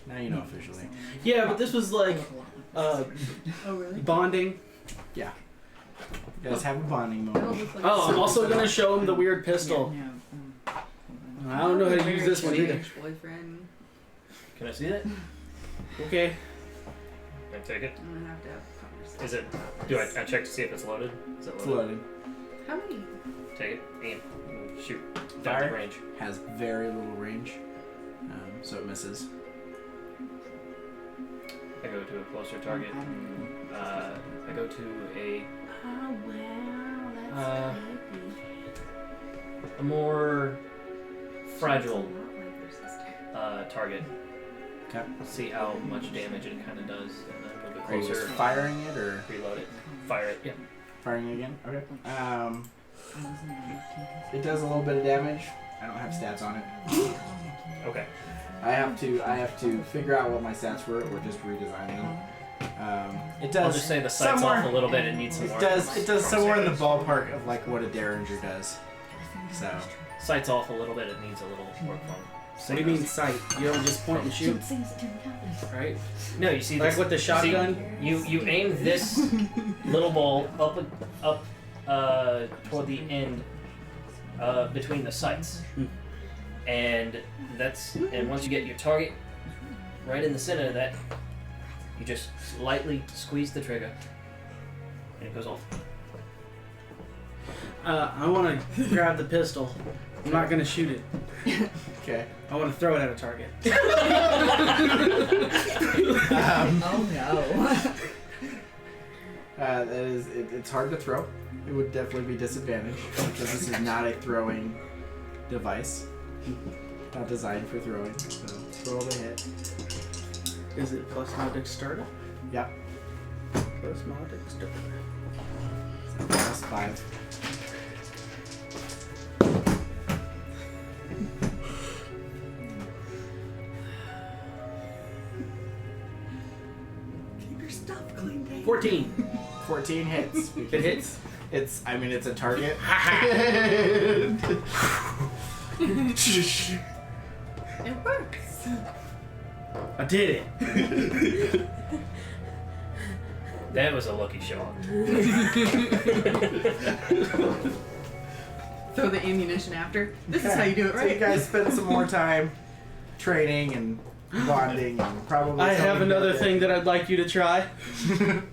now you know officially. Yeah, but this was like Oh, really? bonding. You guys have a bonding That moment. looks like Oh, I'm a also super gonna show him the weird pistol. I don't know how to use this one either. Boyfriend. Can I see that? Okay. Can I take it? I'm gonna have to have a conversation. Is it? Do I check to see if it's loaded? Is it It's loaded? loaded. How many? Take it, aim, and shoot. Fire? Down to range. Has very little range, so it misses. I go to a closer target. I go to Oh, wow. That's Uh, creepy. a more fragile target. Okay. Let's see how much damage it kind of does. And then a little bit Are you just closer. firing it or Reload it. Fire it. Yeah. firing it again? Okay. It does a little bit of damage. I don't have stats on it. Okay. I have to figure out what my stats were. We're just redesigning them. It does. I'll just say the sight's somewhere- off a little bit. It needs some more. It does somewhere in the ballpark of like what a Derringer does. So Sight's off a little bit. It needs a little work on. What do you mean sight? You don't just point and shoot, right? No, you see Like this, with the shotgun? You aim this little ball up toward the end between the sights, and once you get your target right in the center of that, you just lightly squeeze the trigger, and it goes off. I want to grab the pistol. I'm not going to shoot it. okay. I want to throw it at a target. Oh no. That is, it's hard to throw. It would definitely be disadvantaged because this is not a throwing device. Not designed for throwing. So roll the hit. Is it plus my dexterity? Yep. Plus my dexterity. So plus 5. Keep your stuff clean, Dave. 14. 14 hits. It hits? It's a target. It works. I did it. That was a lucky shot. Throw the ammunition after. This is how you do it, So you right? guys spend some more time training and bonding and probably. I have something another like thing that I'd like you to try. Can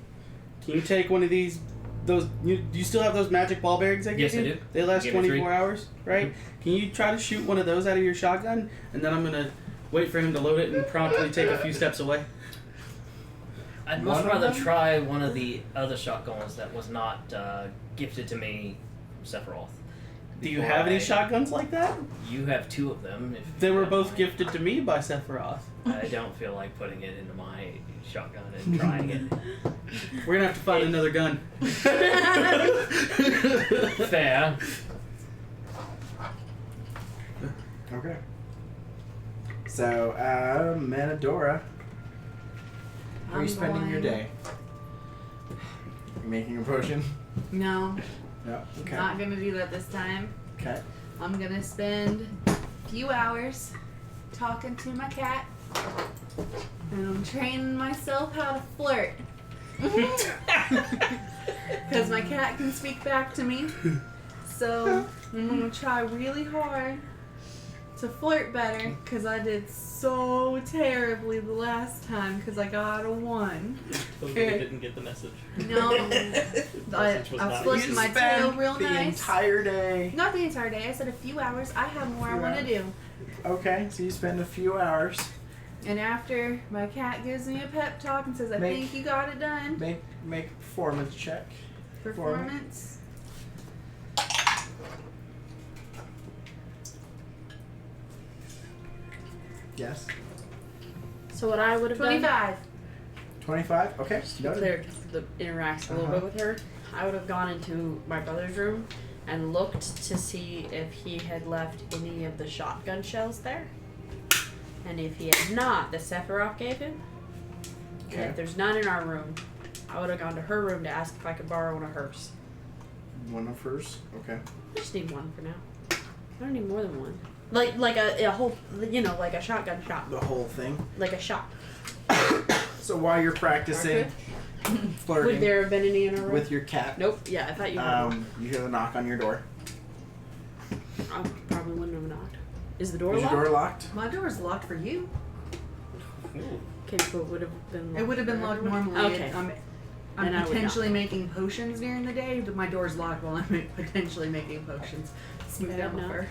you take one of these? Do you still have those magic ball bearings I gave Yes, you? I do. They last Give me 24 hours, right? Can you try to shoot one of those out of your shotgun? And then I'm going to wait for him to load it and promptly take a few steps away. I'd One much of rather them? try one of the other shotguns that was not gifted to me, Sephiroth. Do you have any I- shotguns like that? You have 2 of them. If They you were have both mine. gifted to me by Sephiroth. I don't feel like putting it into my shotgun and trying it. We're going to have to find another gun. Fair. Okay. So, Manadora, how are you spending your day? You making a potion? No, No. Okay. not gonna do that this time. Okay. I'm gonna spend a few hours talking to my cat, and I'm training myself how to flirt. Because my cat can speak back to me. So I'm gonna try really hard to flirt better, because I did so terribly the last time because I got a 1. Totally didn't get the message. No, I Message was not flicked You my spent tail real the nice. entire day. Not the entire day. I said a few hours. I have more I Few want to hours. do. Okay, so you spend a few hours. And after my cat gives me a pep talk and says, "I Make- think you got it done," Make a performance check. performance. Yes. So what I would have done, 25. 25. Okay. to be Noted. clear, because the interacts a little bit with her, I would have gone into my brother's room and looked to see if he had left any of the shotgun shells there. And if he had not, the Sephiroth gave him. And Okay. if there's none in our room, I would have gone to her room to ask if I could borrow one of hers. One of hers. Okay. I just need one for now. I don't need more than one. Like a whole, like a shotgun shot. The whole thing. Like a shot. So while you're practicing Would flirting there have been any in our room? with your cat, Nope. Yeah, I thought you would. you hear the knock on your door. I probably wouldn't have knocked. Is the door Is locked? your door locked? My door's locked for you. Okay, but it would have been locked. It would have been for locked everyone? normally. Okay. I'm Then I would potentially making potions during the day, but my door's locked while I'm potentially making potions. Smooth down the No. fur.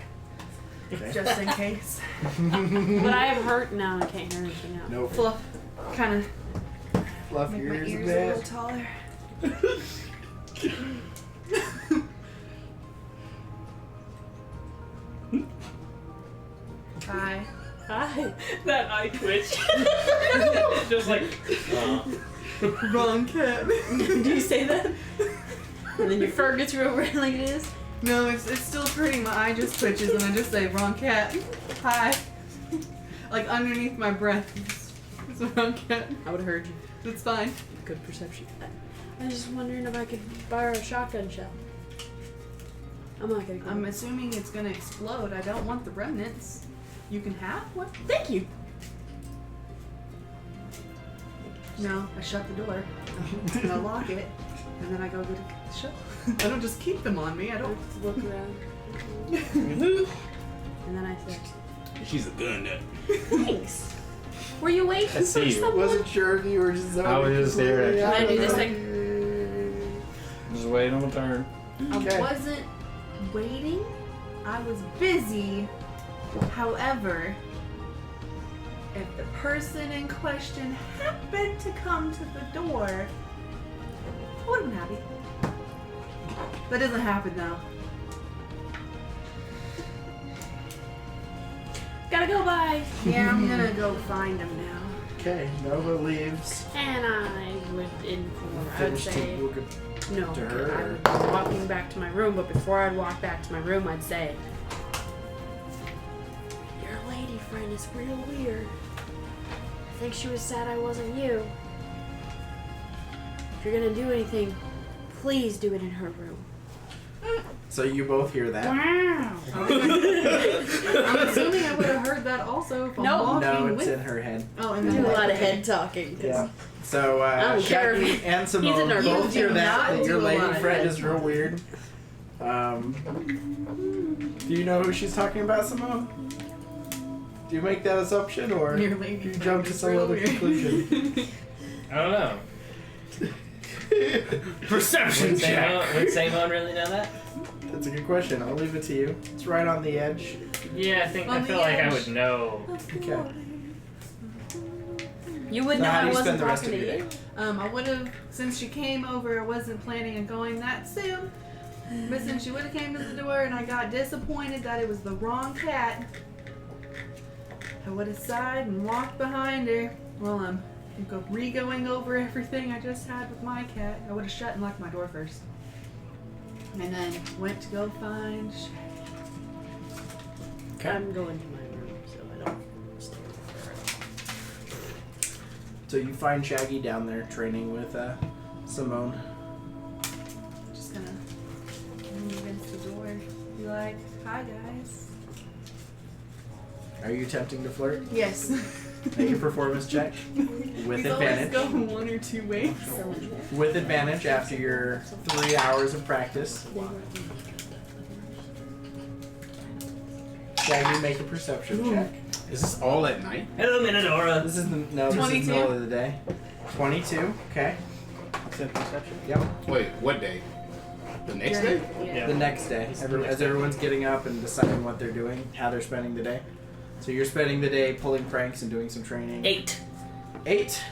Okay. Just in case. But I have hurt now and can't hear anything out. Nope. Fluff. Kind of Fluff make your my ears a ears a little bit. taller. eye twitch. It's just like, Wrong cat. Do you say that? And then your fur gets real red like it is? No, it's still pretty. My eye just twitches and I just say, wrong cat. Hi. Like underneath my breath. It's the wrong cat. I would have heard you. It's fine. Good perception. I was just wondering if I could borrow a shotgun shell. I'm not gonna. I'm assuming it's gonna explode. I don't want the remnants. You can have one? Thank you. No, I shut the door. And I lock it. And then I go get a shell. I don't just keep them on me. I don't. Let's look around. And then I said, She's a gun nut. thanks. Were you waiting I for see you. someone? Wasn't sure if you were just. I was just there. Can I do this thing? Just waiting on my turn. Okay. I wasn't waiting. I was busy. However, if the person in question happened to come to the door, I would have been happy. That doesn't happen now. Gotta go, bye. Yeah, I'm gonna go find him now. Okay, Nova leaves. And I would inform. I would Finish say to look at no. to her, I would be walking back to my room, but before I'd walk back to my room, I'd say, "Your lady friend is real weird. I think she was sad I wasn't you. If you're gonna do anything, please do it in her room." So you both hear that? Wow. I'm assuming I would have heard that also if I'm walking No, it's with. in her head. Oh, and Do then a lot of okay. head talking. 'Cause Yeah. So I don't care Shaggy if and he's Simone in our both group. hear Do that not your do a lady lot of friend head is real weird. Do you know who she's talking about, Simone? Do you make that assumption, or Your do lady you friend jump to is some real other weird. conclusion? I don't know. Perception Would check. Samon really know that? That's a good question. I'll leave it to you. It's right on the edge. Yeah, I On feel the like I edge. would know. Okay. You would So know how do I you wasn't spend the rest talking of to your you. day? I would have, since she came over, I wasn't planning on going that soon. But since she would have came to the door and I got disappointed that it was the wrong cat, I would have sighed and walked behind her while I'm re-going over everything I just had with my cat. I would have shut and locked my door first. And then went to go find Shaggy. Okay. I'm going to my room, so I don't stay there. So you find Shaggy down there training with Simone. Just gonna lean against the door. Be like, hi guys. Are you attempting to flirt? Yes. Make a performance check with These advantage. always go one or two ways. With advantage after your 3 hours of practice. Shaggy, make a perception check. Is this all at night? Hello, Minadora. This is the this is the 22. middle of the day. 22. Okay. Except perception. Yep. Wait, what day? The next day? Yeah. The next day, as everyone's getting up and deciding what they're doing, how they're spending the day. So you're spending the day pulling pranks and doing some training. 8. 8.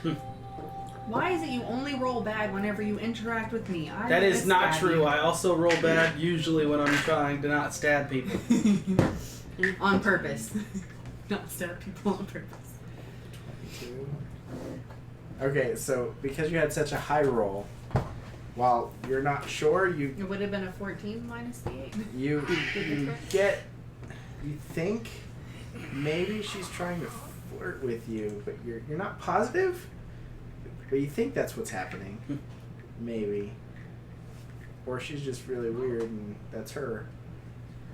Why is it you only roll bad whenever you interact with me? That is not true. I also roll bad usually when I'm trying to not stab people. On purpose. Not stab people on purpose. Okay, so because you had such a high roll, while you're not sure, you It would have been a 14 minus the 8. you get you think maybe she's trying to flirt with you, but you're not positive. But you think that's what's happening. Maybe. Or she's just really weird and that's her.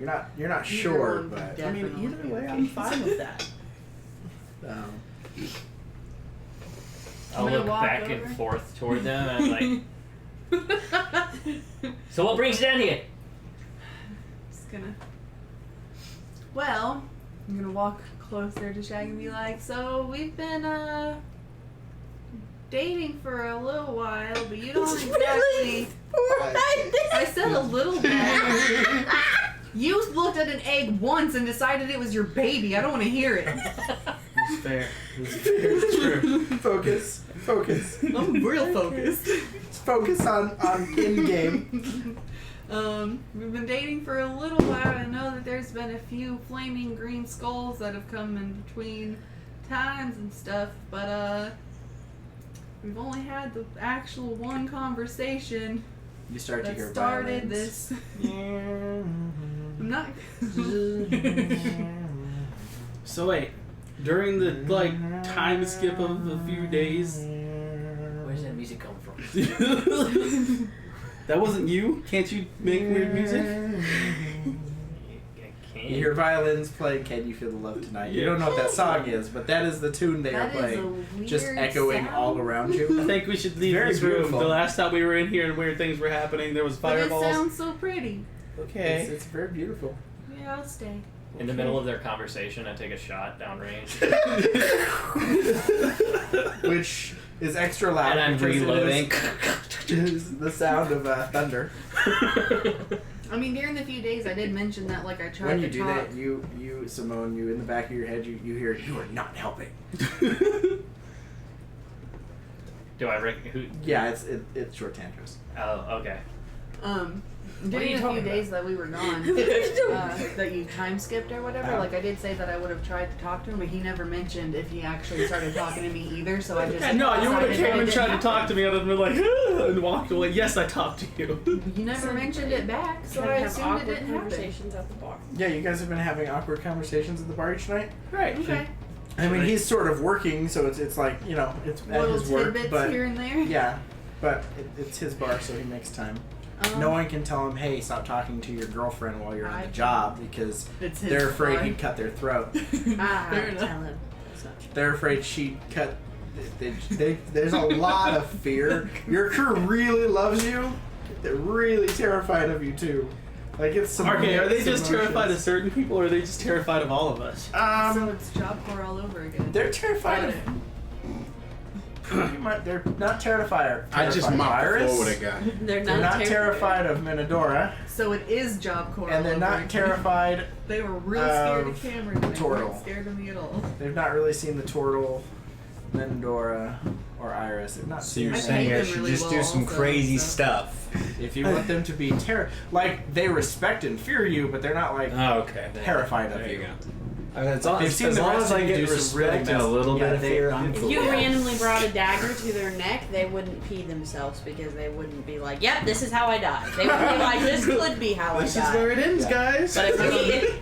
You're not sure, one but would I mean, definitely either be way, the I'm case. fine with that. I'll I'm gonna look walk back over. and forth toward them and I'm like, so what brings you down here? Just gonna. Well, I'm gonna walk closer to Shaggy and be like, so we've been dating for a little while, but you don't exactly. I said a little bit. You looked at an egg once and decided it was your baby. I don't want to hear it. It's fair. It's true. focus. I'm real focused. Focus on in game. We've been dating for a little while. I know that there's been a few flaming green skulls that have come in between times and stuff, but we've only had the actual one conversation You start to that hear started violins. this. I'm not. So wait, during the time skip of a few days, Where's that music come from? that wasn't you? Can't you make weird music? You hear violins playing Can You Feel the Love Tonight? You don't know what that song is, but that is the tune they are That is playing. a weird Just echoing sound. all around I you. think we should leave Very this room. beautiful. The last time we were in here and weird things were happening, there was But it fireballs. sounds so pretty. Okay. It's very beautiful. Yeah, I'll stay. In the middle of their conversation, I take a shot downrange. Which is extra loud. And I'm because reloading. It is the sound of thunder. I mean, during the few days, I did mention that, like, I tried When to you do talk. that, you Simone, you in the back of your head, you hear, you are not helping. Do I reckon who? Yeah, it's short tantras. Oh, okay. During you the few talking days that we were gone, that you time skipped or whatever, like I did say that I would have tried to talk to him, but he never mentioned if he actually started talking to me either. So I just No, you would have decided came that and it tried to didn't talk to me. I would have been like, and walked away. Yes, I talked to you. happen. He never mentioned it back, so Can I have assumed it awkward didn't happen. conversations at the bar. Yeah, you guys have been having awkward conversations at the bar each night. Right. Okay, I mean, he's sort of working, so it's like, you know, it's at little his work, tidbits but here and there. yeah, but it's his bar, so he makes time. No one can tell him, hey, stop talking to your girlfriend while you're on the job, because It's his they're afraid bar. he'd cut their throat. Fair enough. Tell him. That's not true. They're afraid she'd cut. There's a lot of fear. Your crew really loves you. They're really terrified of you too. Like it's some. Okay, are they mixed just terrified of emotions. certain people, or are they just terrified of all of us? So it's Job Corps all over again. They're terrified of. They're not terrified. I just of mopped the Iris. floor with a guy. They're They're not terrified of Minadora, So it is Job Corps. and they're all not over again. terrified. They were real scared of of Cameron. They Turtle. weren't scared of me at all. They've not really seen the Turtle, Minadora, or Iris. They've not So seen you're I them. saying paid I them should really just well do some also, crazy so- stuff. If you want them to be like they respect and fear you, but they're not like Oh, okay. terrified of There you. you go. I mean, as long They've as, seen as, the long rest as I of you get do some really respect and a messed- little yeah, bit of they- fear, I'm If cool. you randomly brought a dagger to their neck, they wouldn't pee themselves because they wouldn't be like, "Yep, this is how I die." They would be like, "This could be how This I is die." where it ends, Yeah. guys. But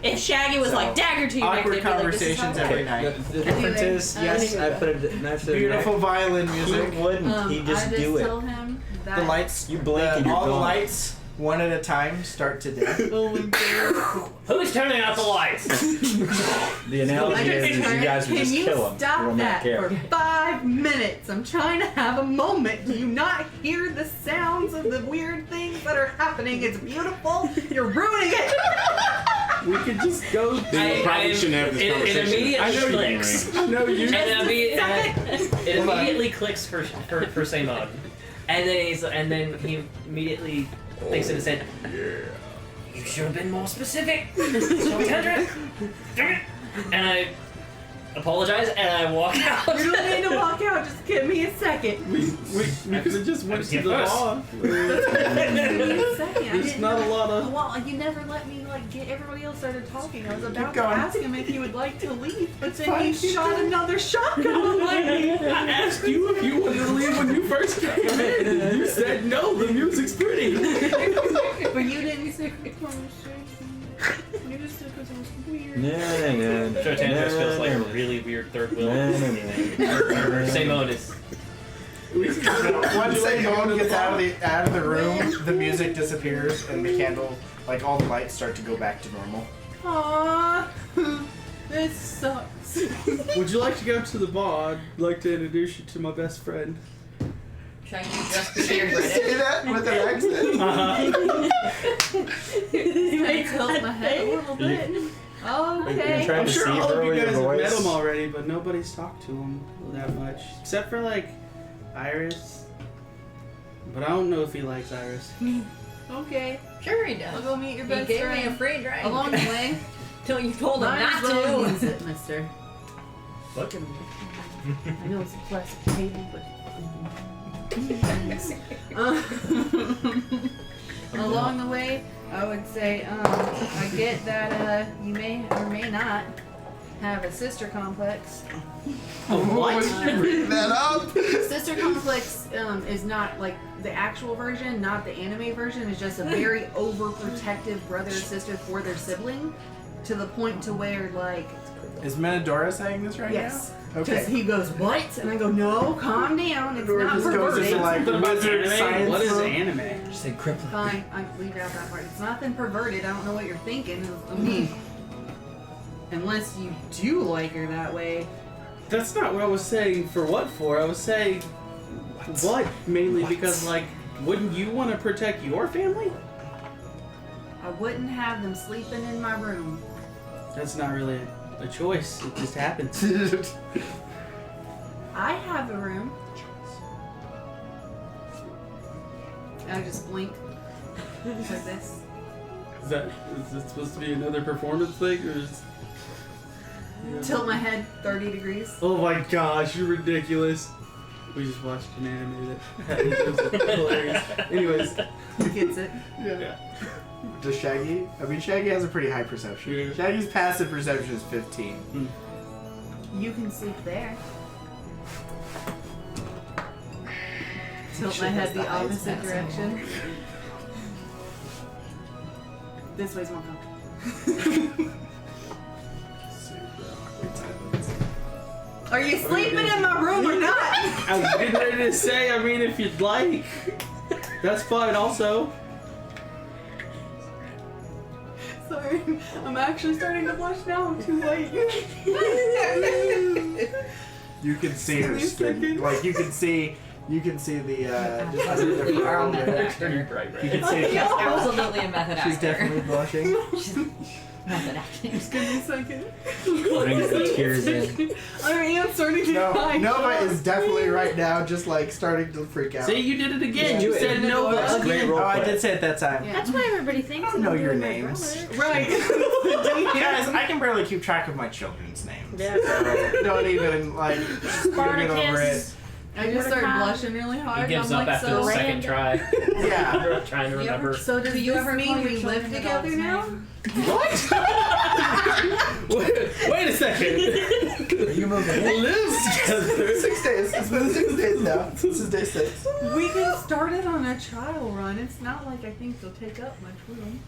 if Shaggy was So, like dagger to your neck, awkward they'd be like, "This is how I conversations die." every Okay, night. the difference Anyway, is, yes, I put a knife to the Beautiful violin neck. music. He wouldn't. He'd I just do tell it. him that The lights, You blink and you're all the gone. lights, one at a time, start to dim. Oh my god. Who's turning out the lights? The analogy is you guys would Can just you kill him. stop You won't that care. for 5 minutes? I'm trying to have a moment. Do you not hear the sounds of the weird things that are happening? It's beautiful. You're ruining it. We could just go. Then we probably shouldn't have this It conversation. immediately I know clicks. No, you. And it Hold on. immediately clicks for Simone. And then he immediately thinks in his head, "You should have been more specific, Kendrick." And I apologize and I walk out. You don't need to walk out. Just give me a second. We could have just went to Get the first. bar. Give me a second. I There's didn't not a know- lot of. Well, you never let me get everybody else started talking. I was about to going. ask him if he would like to leave, but then fine, he keep shot another shotgun. Like, I asked you if you wanted to leave when you first came in. You said no. The music's pretty. but you didn't say conversation. You just said because it was weird. No. Joe Tandros feels like a really weird third wheel. Simone is. Once Simone gets out of the room, the music disappears and the candle, like all the lights, start to go back to normal. Aww, this sucks. Would you like to go to the bar? I'd like to introduce you to my best friend. Trying to just to your Say credit. that with an accent. I tilt my head a little bit. Okay. trying I'm to sure see all of through you your guys have met voice? him already, but nobody's talked to him that much, except for like Iris. But I don't know if he likes Iris. Okay. Sure he I'll does. go meet your He best gave me a friend. free drink. Along the way. Till you told him Might not as well to. use it, mister. Fucking. I know it's a plastic table, but Along the way, I would say, I get that you may or may not have a sister complex. What? Bring that up. Sister complex is not like the actual version, not the anime version. It's just a very overprotective brother or sister for their sibling, to the point to where like. Is Menadora saying this right Yes. now? Because he goes, what? And I go, no, calm down. It's Menadora not just goes perverted. into like Something about wizard anime? science. What is mode. anime? Just say crippling. Fine, I leave out that part. It's nothing perverted. I don't know what you're thinking of me. Unless you do like her that way. That's not what I was saying. For what for? I was saying what? Mainly because like, wouldn't you want to protect your family? I wouldn't have them sleeping in my room. That's not really a choice. It just happens. I have a room. I just blink. Just like this. Is it supposed to be another performance thing, or is? Tilt my head 30 degrees. Oh my gosh, you're ridiculous. We just watched an anime that it was hilarious. Anyways, Who gets it? yeah. Does Shaggy? I mean, Shaggy has a pretty high perception. Yeah. Shaggy's passive perception is 15. You can sleep there. Tilt my head the opposite direction. This way's more comfortable. Are you sleeping in my room or not? I was getting ready to say, I mean, if you'd like, that's fine also. Sorry, I'm actually starting to blush now. I'm too late. You can see her Give me a skin. second. Like you can see the just under the You are a frown method there. actor. You can see She's absolutely a method actor. she's definitely blushing. She's method acting. Just give me a second. Brings the tears in. I am starting to No, cry. Nova is definitely right now just like starting to freak out. See, you did it again. Yeah. You said no That's a great again. role Oh, I play. did say it that time. Yeah. That's what everybody thinks. I don't know of your my names. brother. Right. Guys, I can barely keep track of my children's names. Yeah. Don't even like get over it. Spartacus. I just started blushing really He hard. gives I'm up like, after so the second random. try. Yeah. Trying to Do you ever- remember. So does Do you this ever mean call your we live children the together dog's now? name? Wait a second. Are you moving? Live together. 6 days. It's been 6 days now. This is day 6. We can start it on a trial run. It's not like I think they'll take up much room.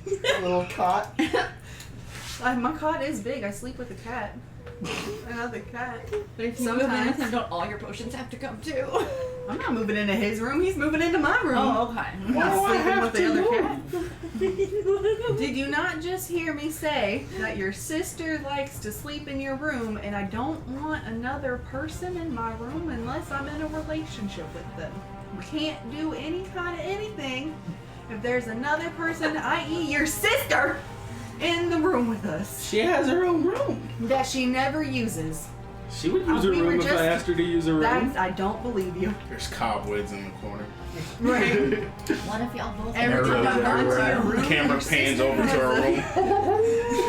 A little cot. My cot is big. I sleep with a cat. Another cat. But if you move in with Sometimes. him, don't all your potions have to come too? I'm not moving into his room. He's moving into my room. Oh, okay. I'm not sleeping with the other move? cat. Did you not just hear me say that your sister likes to sleep in your room and I don't want another person in my room unless I'm in a relationship with them? We can't do any kind of anything if there's another person, i.e. your sister, in the room with us She has her own room. that she never uses. She would use her We were room if just- I asked her to use her room. That's, I don't believe you. There's cobwebs in the corner. Right. What if y'all both Every time Arrows I go into everywhere. your room, Camera your pans sister over to her has room.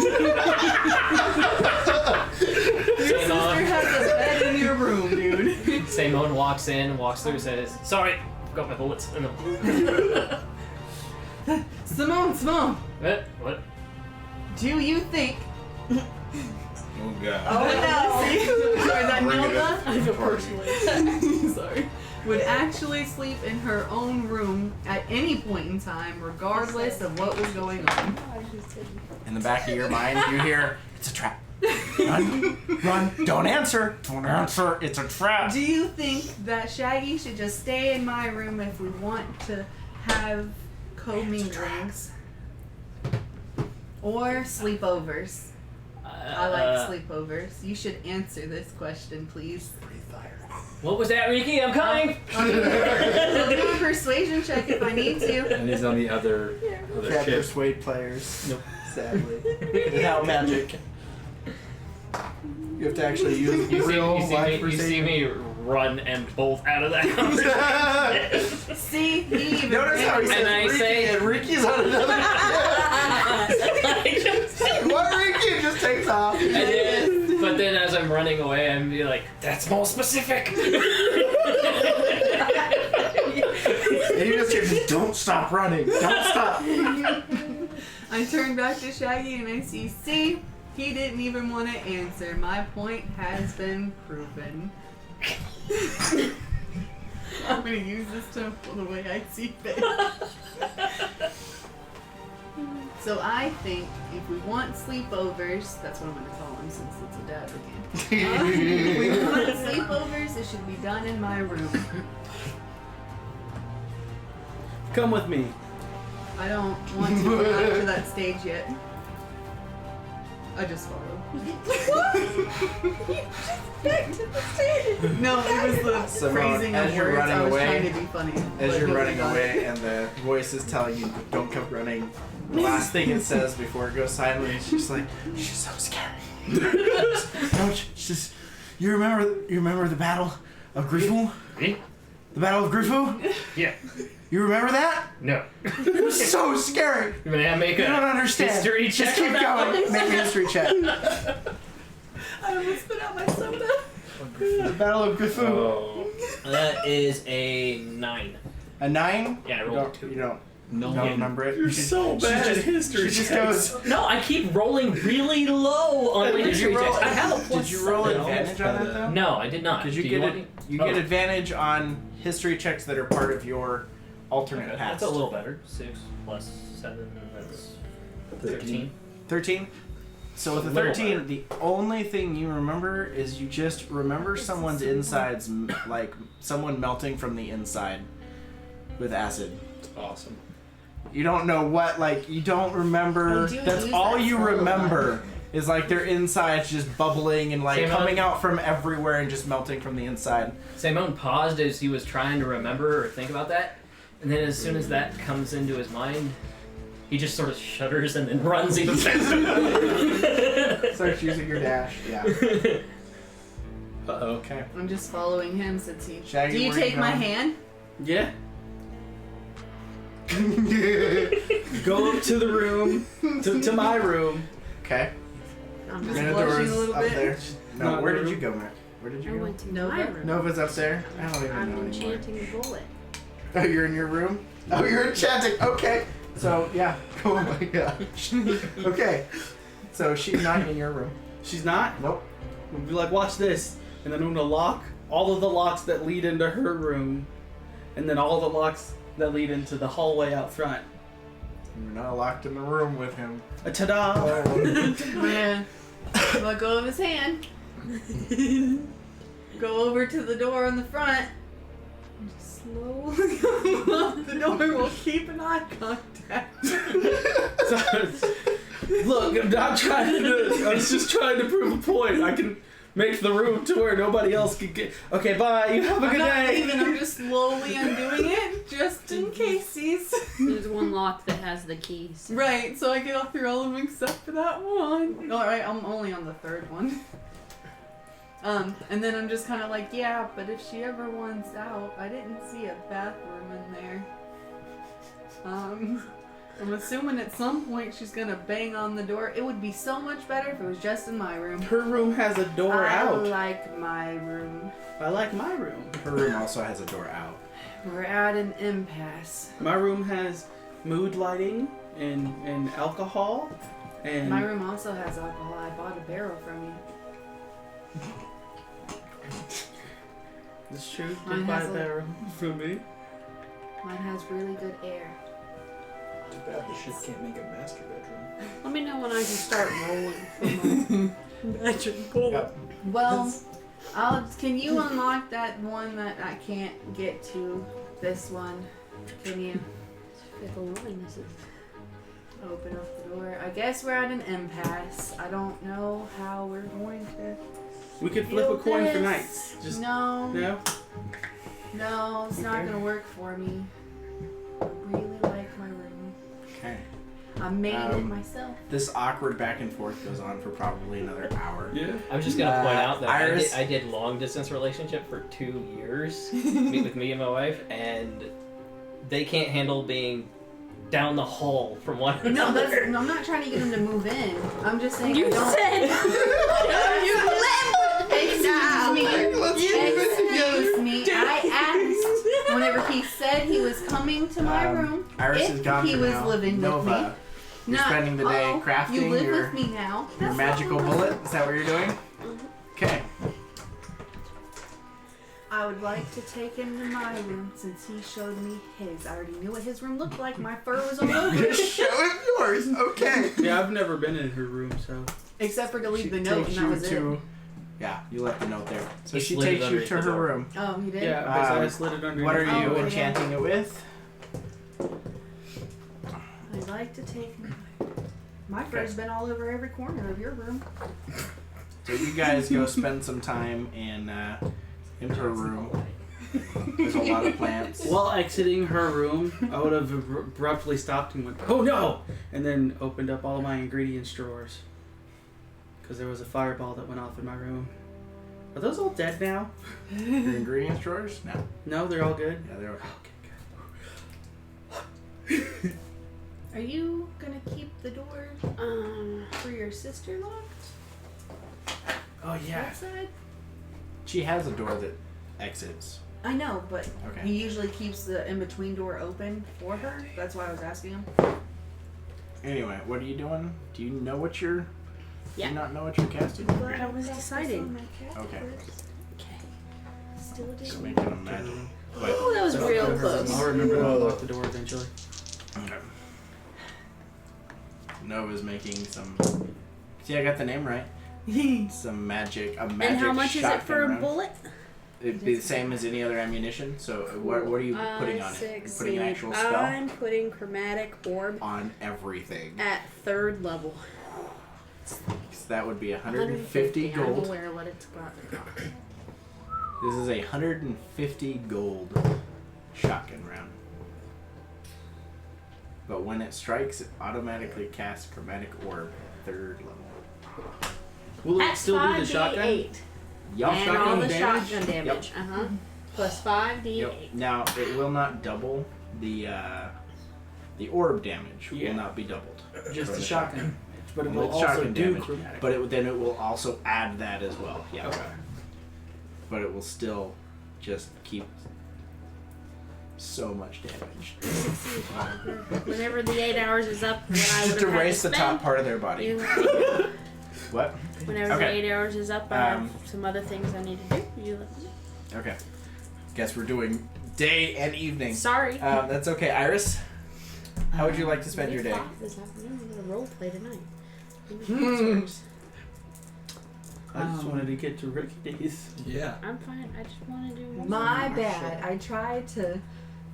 Your sister has a bed in your room, dude. Simone walks in, walks through, says, "Sorry, got my bullets." And the Simone, what? do you think? Oh god. Oh no! Sorry, that Bring it Nova. up. I feel personally. Sorry. Would actually sleep in her own room at any point in time, regardless of what was going on. In the back of your mind, you hear, it's a trap. Run, run, don't answer. Don't answer, it's a trap. Do you think that Shaggy should just stay in my room if we want to have co-minglings? Or sleepovers? I like sleepovers. You should answer this question, please. What was that, Ricky? I'm coming. I'll do a persuasion check if I need to. And he's on the other Can't ship. persuade players. Nope. Sadly. Without magic. You have to actually use real life you see persuasion. me run and bolt out of that house. See, he even Notice how he says And I Ricky, say- and Ricky's on another. What Ricky just takes off. But then as I'm running away, I'm be like, "That's more specific." And you just hear, don't stop running. Don't stop. I turn back to Shaggy and I see, He didn't even want to answer. My point has been proven. I'm gonna use this temple the way I see fit. So I think if we want sleepovers, that's what I'm gonna call them since it's a dad again. If we want sleepovers, it should be done in my room. Come with me. I don't want to go up to that stage yet. I just followed. Back to the stage. No, it was the Simone, phrasing as of you're words. running I was away- trying to be funny. As but you're he running got away it. and the voice is telling you, don't come running, the last thing it says before it goes silent is just like, she's so scary. Don't you? She's, you remember the Battle of Grifu? Me? The Battle of Grifu? Yeah. You remember that? No. It was so scary. May I make You don't understand. history check Just keep on that going. one? Make a history check. I almost spit out my soda. The Battle of Grifu. Oh. That is a 9. A 9? Yeah, I You rolled a don't, 2. you don't No. remember it? You're so bad at history. She just checks. goes, No, I keep rolling really low on my Did history you roll- checks. I have a plus did you roll 7. advantage on that though? No, I did not. Because you Do get want it. me- You Oh. get advantage on history checks that are part of your alternate Okay, past. that's a little better. 6 plus 7, that's 13. 13. So with A the little 13, better. the only thing you remember is you just remember someone's insides, like someone melting from the inside with acid. Awesome. You don't know what, like, you don't remember. I do That's use all that you spell a lot. remember is like their insides just bubbling and like Same coming on- out from everywhere and just melting from the inside. Simone paused as he was trying to remember or think about that, and then as soon as that comes into his mind, he just sort of shudders and then runs even faster. Starts using your dash. Yeah. Uh-oh. Okay. I'm just following him since he. Shaggy, Do you where you take my going? hand? Yeah. Go up to the room, to my room. Okay. I'm Just Minador's blushing a little up bit. there. No, Not where in did the you go, Matt? Where did I you go? went to Nova? my room. Nova's up there? I don't even I'm know anymore. enchanting a bullet. Oh, you're in your room? Oh, you're enchanting. Okay. So, yeah. Oh my gosh. Okay. So she's not in your room. She's not. Nope. We'll be like, watch this, and then I'm gonna lock all of the locks that lead into her room, and then all the locks that lead into the hallway out front. You're not locked in the room with him. Ta-da! Man. Let go of his hand. Go over to the door in the front. Slowly unlock the door. We'll keep an eye contact. Look, I'm not trying to. I was just trying to prove a point. I can make the room to where nobody else can get. Okay, bye. You have a I'm good not day. leaving. I'm just slowly undoing it, just in casesies. There's one lock that has the keys. Right, so I get off through all of them except for that one. Alright, I'm only on the third one. And then I'm just kind of like, yeah, but if she ever wants out, I didn't see a bathroom in there. I'm assuming at some point she's gonna bang on the door. It would be so much better if it was just in my room. Her room has a door I out. like my room. I like my room. Her room also has a door out. We're at an impasse. My room has mood lighting and alcohol. And My room also has alcohol. I bought a barrel from you. It's true. Mine Did buy has a a- barrel from me. Mine has really good air. Too bad the ship can't make a master bedroom. Let me know when I can start rolling for my magic bullet. Yep. Well, can you unlock that one that I can't get to? This one. Can you If the willingness is open up the door? I guess we're at an impasse. I don't know how we're going to. We could flip a deal coin for this. nights. Just No, no. it's not gonna work for me. I really like my room. Okay. I made it Um, myself. This awkward back and forth goes on for probably another hour. Yeah. I was just gonna point out that Iris- I did long distance relationship for 2 years with me and my wife, and they can't handle being down the hall from one No, another. I'm not trying to get him to move in. I'm just saying. You I don't, said Excuse me. I asked whenever he said he was coming to my room Iris if is gone he for was now. living with Nova. me. You're Nah, spending the day uh-oh, crafting You live your with me now. your That's magical not bullet. Is that what you're doing? Okay. I would like to take him to my room since he showed me his. I already knew what his room looked like. My fur was all over it. Just show him yours. Okay. Yeah, I've never been in her room, so. Except for to leave She the note, takes and that you was to. it. Yeah, you left the note there. So He she slid it takes you underneath to the her door. room. Oh, he did? Yeah, basically I Um, slid it under. What are you Oh, yeah. enchanting it with? I'd like to take my fur's been all over every corner of your room. So you guys go spend some time in her room. There's a lot of plants. While exiting her room, I would have abruptly stopped and went, "Oh no!" and then opened up all of my ingredients drawers. Because there was a fireball that went off in my room. Are those all dead now? Your ingredients drawers? No. No, they're all good. Yeah, they're okay. Are you gonna keep the door for your sister locked? Oh yeah. That side? She has a door that exits. I know, but Okay. he usually keeps the in-between door open for her. That's why I was asking him. Anyway, what are you doing? Do you know what you're... Do Yeah. you not know what you're casting? But I was deciding. Okay. Still So did. making a magic. But, Oh, that was real close. I'll remember to unlock the door eventually. okay. Nova's making some... See, I got the name right. Some magic... A magic And how much is it for a shotgun round. bullet? It'd be the same as any other ammunition. So what are you putting on it? You're putting an actual spell? I'm putting chromatic orb On everything. at 3rd level. So that would be 150 I'm gold. aware what it's got. This is a 150 gold shotgun round. But when it strikes, it automatically casts chromatic orb 3rd level. Will it At still do the shotgun? 5d8. Yup. And shotgun all the damage? shotgun damage. Uh-huh. Plus 5d8. Yep. Now it will not double the orb damage. Yeah. Will not be doubled. Just for the shotgun. But it Well, will it's also shotgun do damage, chromatic. But then it will also add that as well. Yeah. Okay. But it will still just keep so much damage. Whenever the 8 hours is up, when I Just would have had erase to the spend, top part of their body. you- What? Whenever Okay. the 8 hours is up, I have some other things I need to do. You let me know. Okay. Guess we're doing day and evening. Sorry. That's okay. Iris, how would you like to spend your day? This afternoon, I'm gonna role play tonight. I just wanted to get to Ricky days. Yeah. I'm fine. I just want to do more. My bad. I tried to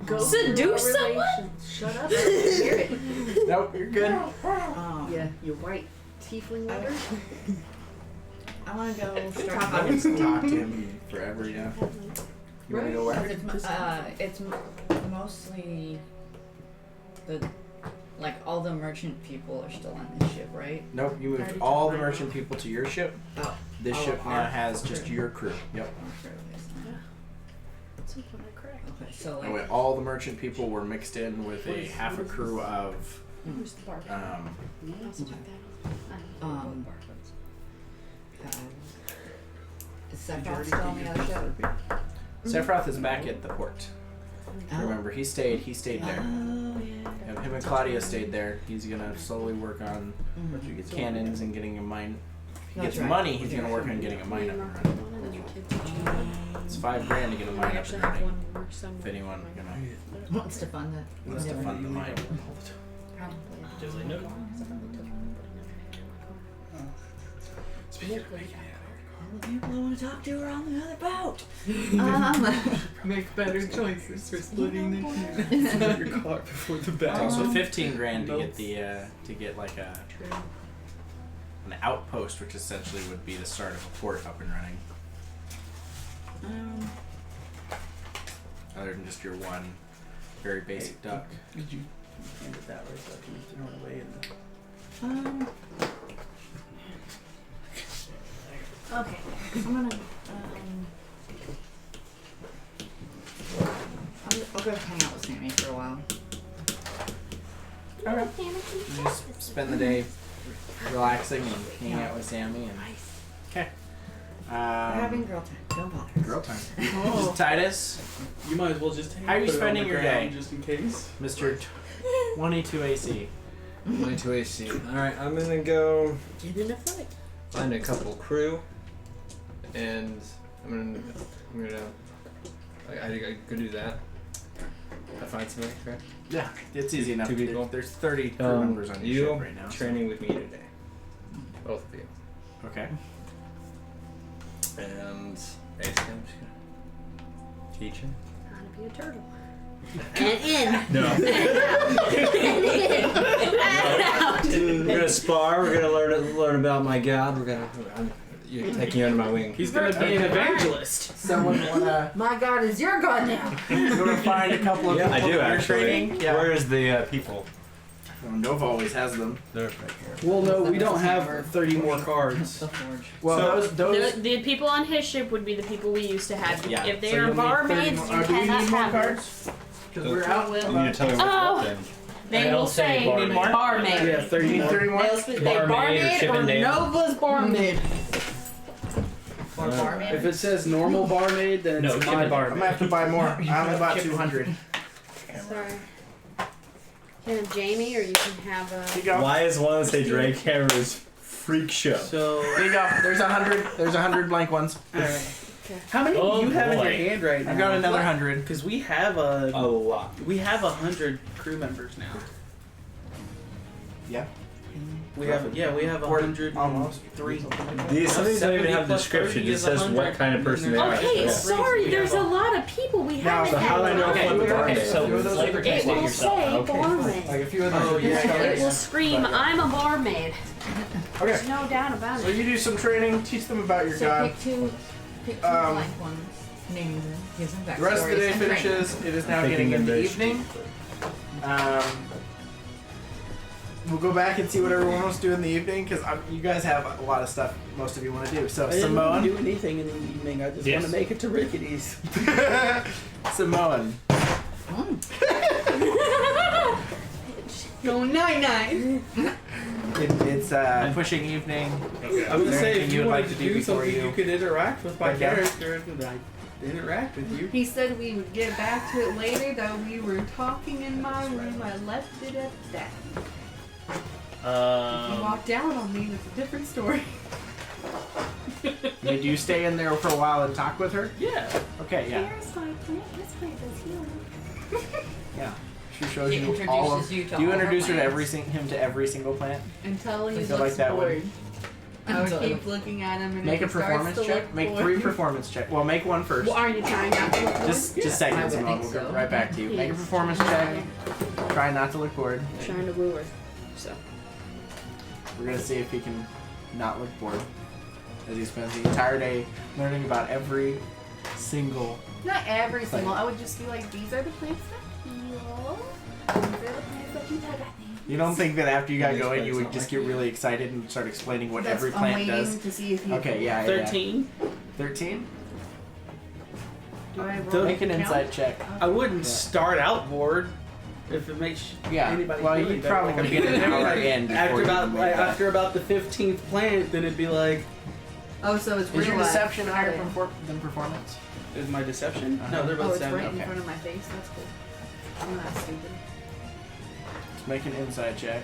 go Seduce through a someone? relation- Shut up. I didn't hear it. Nope, you're good. Yeah, you white tiefling lover. I want to go I start haven't talked to him forever, yeah. You want to go where? it's mostly the all the merchant people are still on this ship, right? Nope, you moved Already all took the mine merchant people to your ship. Oh. This Oh, ship now our has just crew. your crew. Yep. Some point I correct. Okay, so And when all the merchant people were mixed in with a half a crew of Where's the bar? um, I'll check that out. is Sephiroth still on the other ship? Sephiroth is back at the port. Remember, he stayed there. Oh, yeah. Yep, him and Claudia stayed there. He's gonna slowly work on Mhm. cannons and getting a mine. If he That's gets right. money, he's gonna work on getting a mine up and running. It's $5,000 to get a mine up and running. If anyone Wants to fund it. wants to fund the mine. Duly noted. All the people I want to talk to are on the other boat. Make better choices for splitting the Your car before the It's battle. also $15,000 to get the to get like an outpost, which essentially would be the start of a port up and running. Other than just your one very basic duck. Did you hand it that way so I can throw it away in the... Okay, I'm gonna. I'll go hang out with Sammy for a while. You just spend the day relaxing and hanging out with Sammy and okay. We're having girl time. Don't bother. Girl time. Titus, You might as well just take How are you put it on spending the your ground day? just in case. Mr. 22 AC. 22 AC. Alright, I'm gonna go Get in a fight. find a couple crew, and I'm gonna I go do that. I find somebody, correct? Yeah, it's easy enough. Two people. There's 30 crew members on your You ship right now. so- training with me today. Both of you. Okay. And basically I'm just gonna teach him. How to be a turtle. And in. No. We're gonna spar. We're gonna learn about my god. You're taking you under my wing. He's gonna be an evangelist. Someone wanna My God is your God now. find a couple of Yeah, people I do that are actually. training? Yeah. Where's the people? Well, Nova always has them. They're right here. Well, no, we don't have 30 more cards. Well, those. The people on his ship would be the people we used to have. Yeah. If they So are you'll need 30 barmaids, more- you do we cannot need more have them. cards? Because we're out. You need to tell me what's Oh. what then. They It'll will say say barmaid. barmaid. Yeah, 30 You need more. 30 more? They Barmaid or barmaid or Chippendale. Nova's barmaid. Or barmaid. If it says normal barmaid, then No, it's my Chippendale. I'm barmaid. gonna have to buy more. I only bought 200. Sorry. You can have Jamie, or you can have Here a. you go. Why is one say Drake Hammer's freak show? So, There you go. There's 100. There's 100 blank ones. alright. How many Oh, do you have in boy. your hand right now? I've got another 100. Because we have A lot. 100 crew members now. Yeah. We have 103. Almost. These some of these don't even 70 have plus descriptions. 30 It is says 100, what kind of person they and are. then Okay, Yeah. sorry, there's a lot of people we haven't so how do I had. know on. what the Okay, barmaid so Few of those flavor are- taste It it will yourself. say Okay. barmaid. Like a few of those. Oh, are yeah, It yeah. will scream, I'm a barmaid. Okay. There's no doubt about So it. you do some training, teach them about your So god. pick two blank ones. Name them. Give them The rest of the backstories day and training. finishes. It is now Thinking getting them into very evening. strategically. We'll go back and see what everyone wants to do in the evening because you guys have a lot of stuff most of you want to do. So I didn't Samoan, do anything in the evening. I just Yes. want to make it to Rickety's. Samoan. Go 9-9. It's pushing evening. I was Is gonna there say, anything if you you would wanted like to to do do before something, you- you could interact with my Back down? character, and I interact with you. He said we would get back to it later, though we were talking in my room. I left it at that. If you walk down on me, it's a different story. Did you stay in there for a while and talk with her? Yeah. Okay, yeah. Here's my plant. This plant does healing. Yeah. She shows He you all introduces of. you to Do you all her introduce plants. him to every single plant? Until he I looks feel like that would- bored. I would Until- keep looking at him and Make a if he starts performance to check. look Make bored- 3 performance check. Well, make one first. Well, are you trying not to look bored? Just I seconds, would Simone. think We'll go so. right back to you. Make a Yes. performance check. Try not to look bored. Trying to woo her. So. We're gonna see if he can not look bored as he spends the entire day learning about every single. Not every single. I would just be like, these are the plants that heal. These are the plants that do that. You don't think that after you got These going, you plants would don't just like get really excited and start explaining what That's- every I'm plant waiting does? to see if he. Okay, yeah. 13. 13. Do I roll Don't Make an count? insight check. I wouldn't Yeah. start out bored if it makes Yeah. anybody Well, feel any you'd better. probably Like, get an I'm- hour in before after you about can make that. after about the 15th plant, then it'd be like, Oh, so it's Is your real life. deception Got higher it. than performance? is my deception? Uh-huh. No, they're Oh, both it's 7. right in Okay. front of my face. That's cool. I'm not stupid. Let's make an insight check.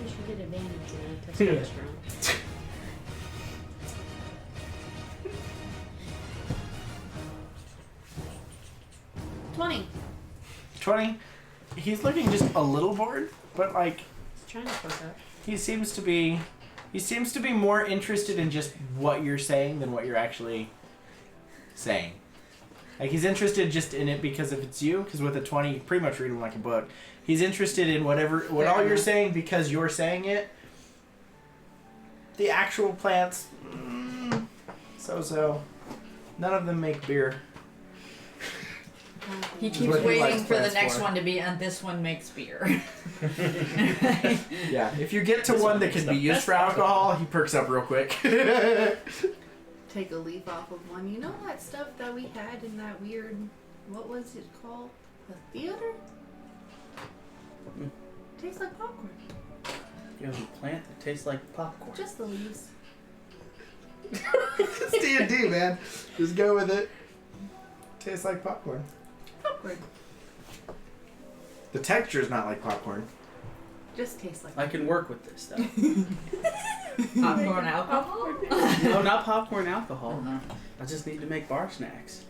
You should get advantage in a testosterone. 20. 20. He's looking just a little bored, but like Trying to fuck up. he seems to be more interested in just what you're saying than what you're actually saying. Like he's interested just in it because if it's you, because with a 20 you pretty much read him like a book. He's interested in what all you're saying because you're saying it. The actual plants, so. None of them make beer. He Is keeps what he waiting likes for the plants next for. one to be, and this one makes beer. Yeah, if you get to This one one that makes can the be used best for alcohol, he perks up real quick. Take a leaf off of one. You know that stuff that we had in that weird, what was it called? The theater? Tastes like popcorn. You have a plant that tastes like popcorn. Just the leaves. It's D&D, man. Just go with it. Tastes like popcorn. Popcorn. The texture is not like popcorn. Just tastes like. I can work with this stuff. Popcorn alcohol? No, not popcorn alcohol. Uh-huh. I just need to make bar snacks.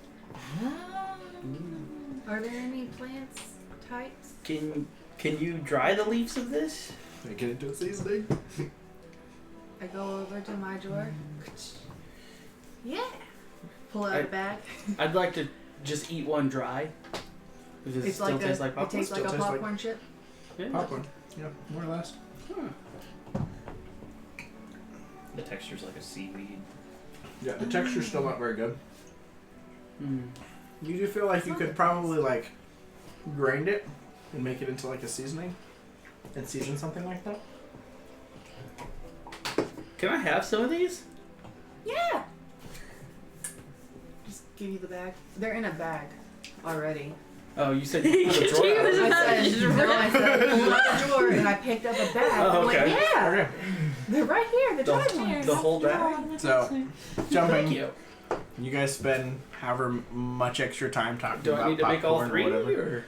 Are there any plants types? Can you dry the leaves of this? Make it into a seasoning. I go over to my drawer. Yeah. Pull out a bag. I'd like to just eat one dry. Does it It's still like taste a. like It popcorn? tastes like a Still tastes like- popcorn chip. Yeah. Popcorn. Yeah, more or less. Huh. The texture's like a seaweed. Yeah, the texture's still not very good. Hmm. You do feel like you could probably like grind it and make it into like a seasoning and season something like that. Can I have some of these? Yeah. Just give you the bag. They're in a bag already. Oh, you said you put a drawer out. I said, no, I said, pull out the drawer, and I picked up a bag. Oh, I'm like, okay. yeah, Okay. they're right here. The dry ones. The whole bag? So, Thank jumping, you. you guys spend however much extra time talking Do about I need to make all popcorn three? or whatever. Or?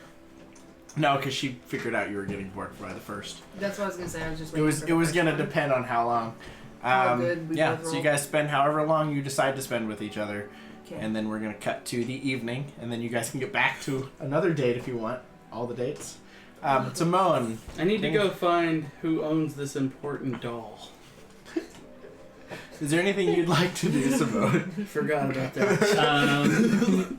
No, because she figured out you were getting bored by the first. That's what I was gonna say. I was just. It was gonna depend on how long. How good we yeah, both so you roll. guys spend however long you decide to spend with each other, Okay. and then we're gonna cut to the evening, and then you guys can get back to another date if you want. All the dates. Samoan, I need to go find who owns this important doll. is there anything you'd like to do, Samoan? Forgot about that.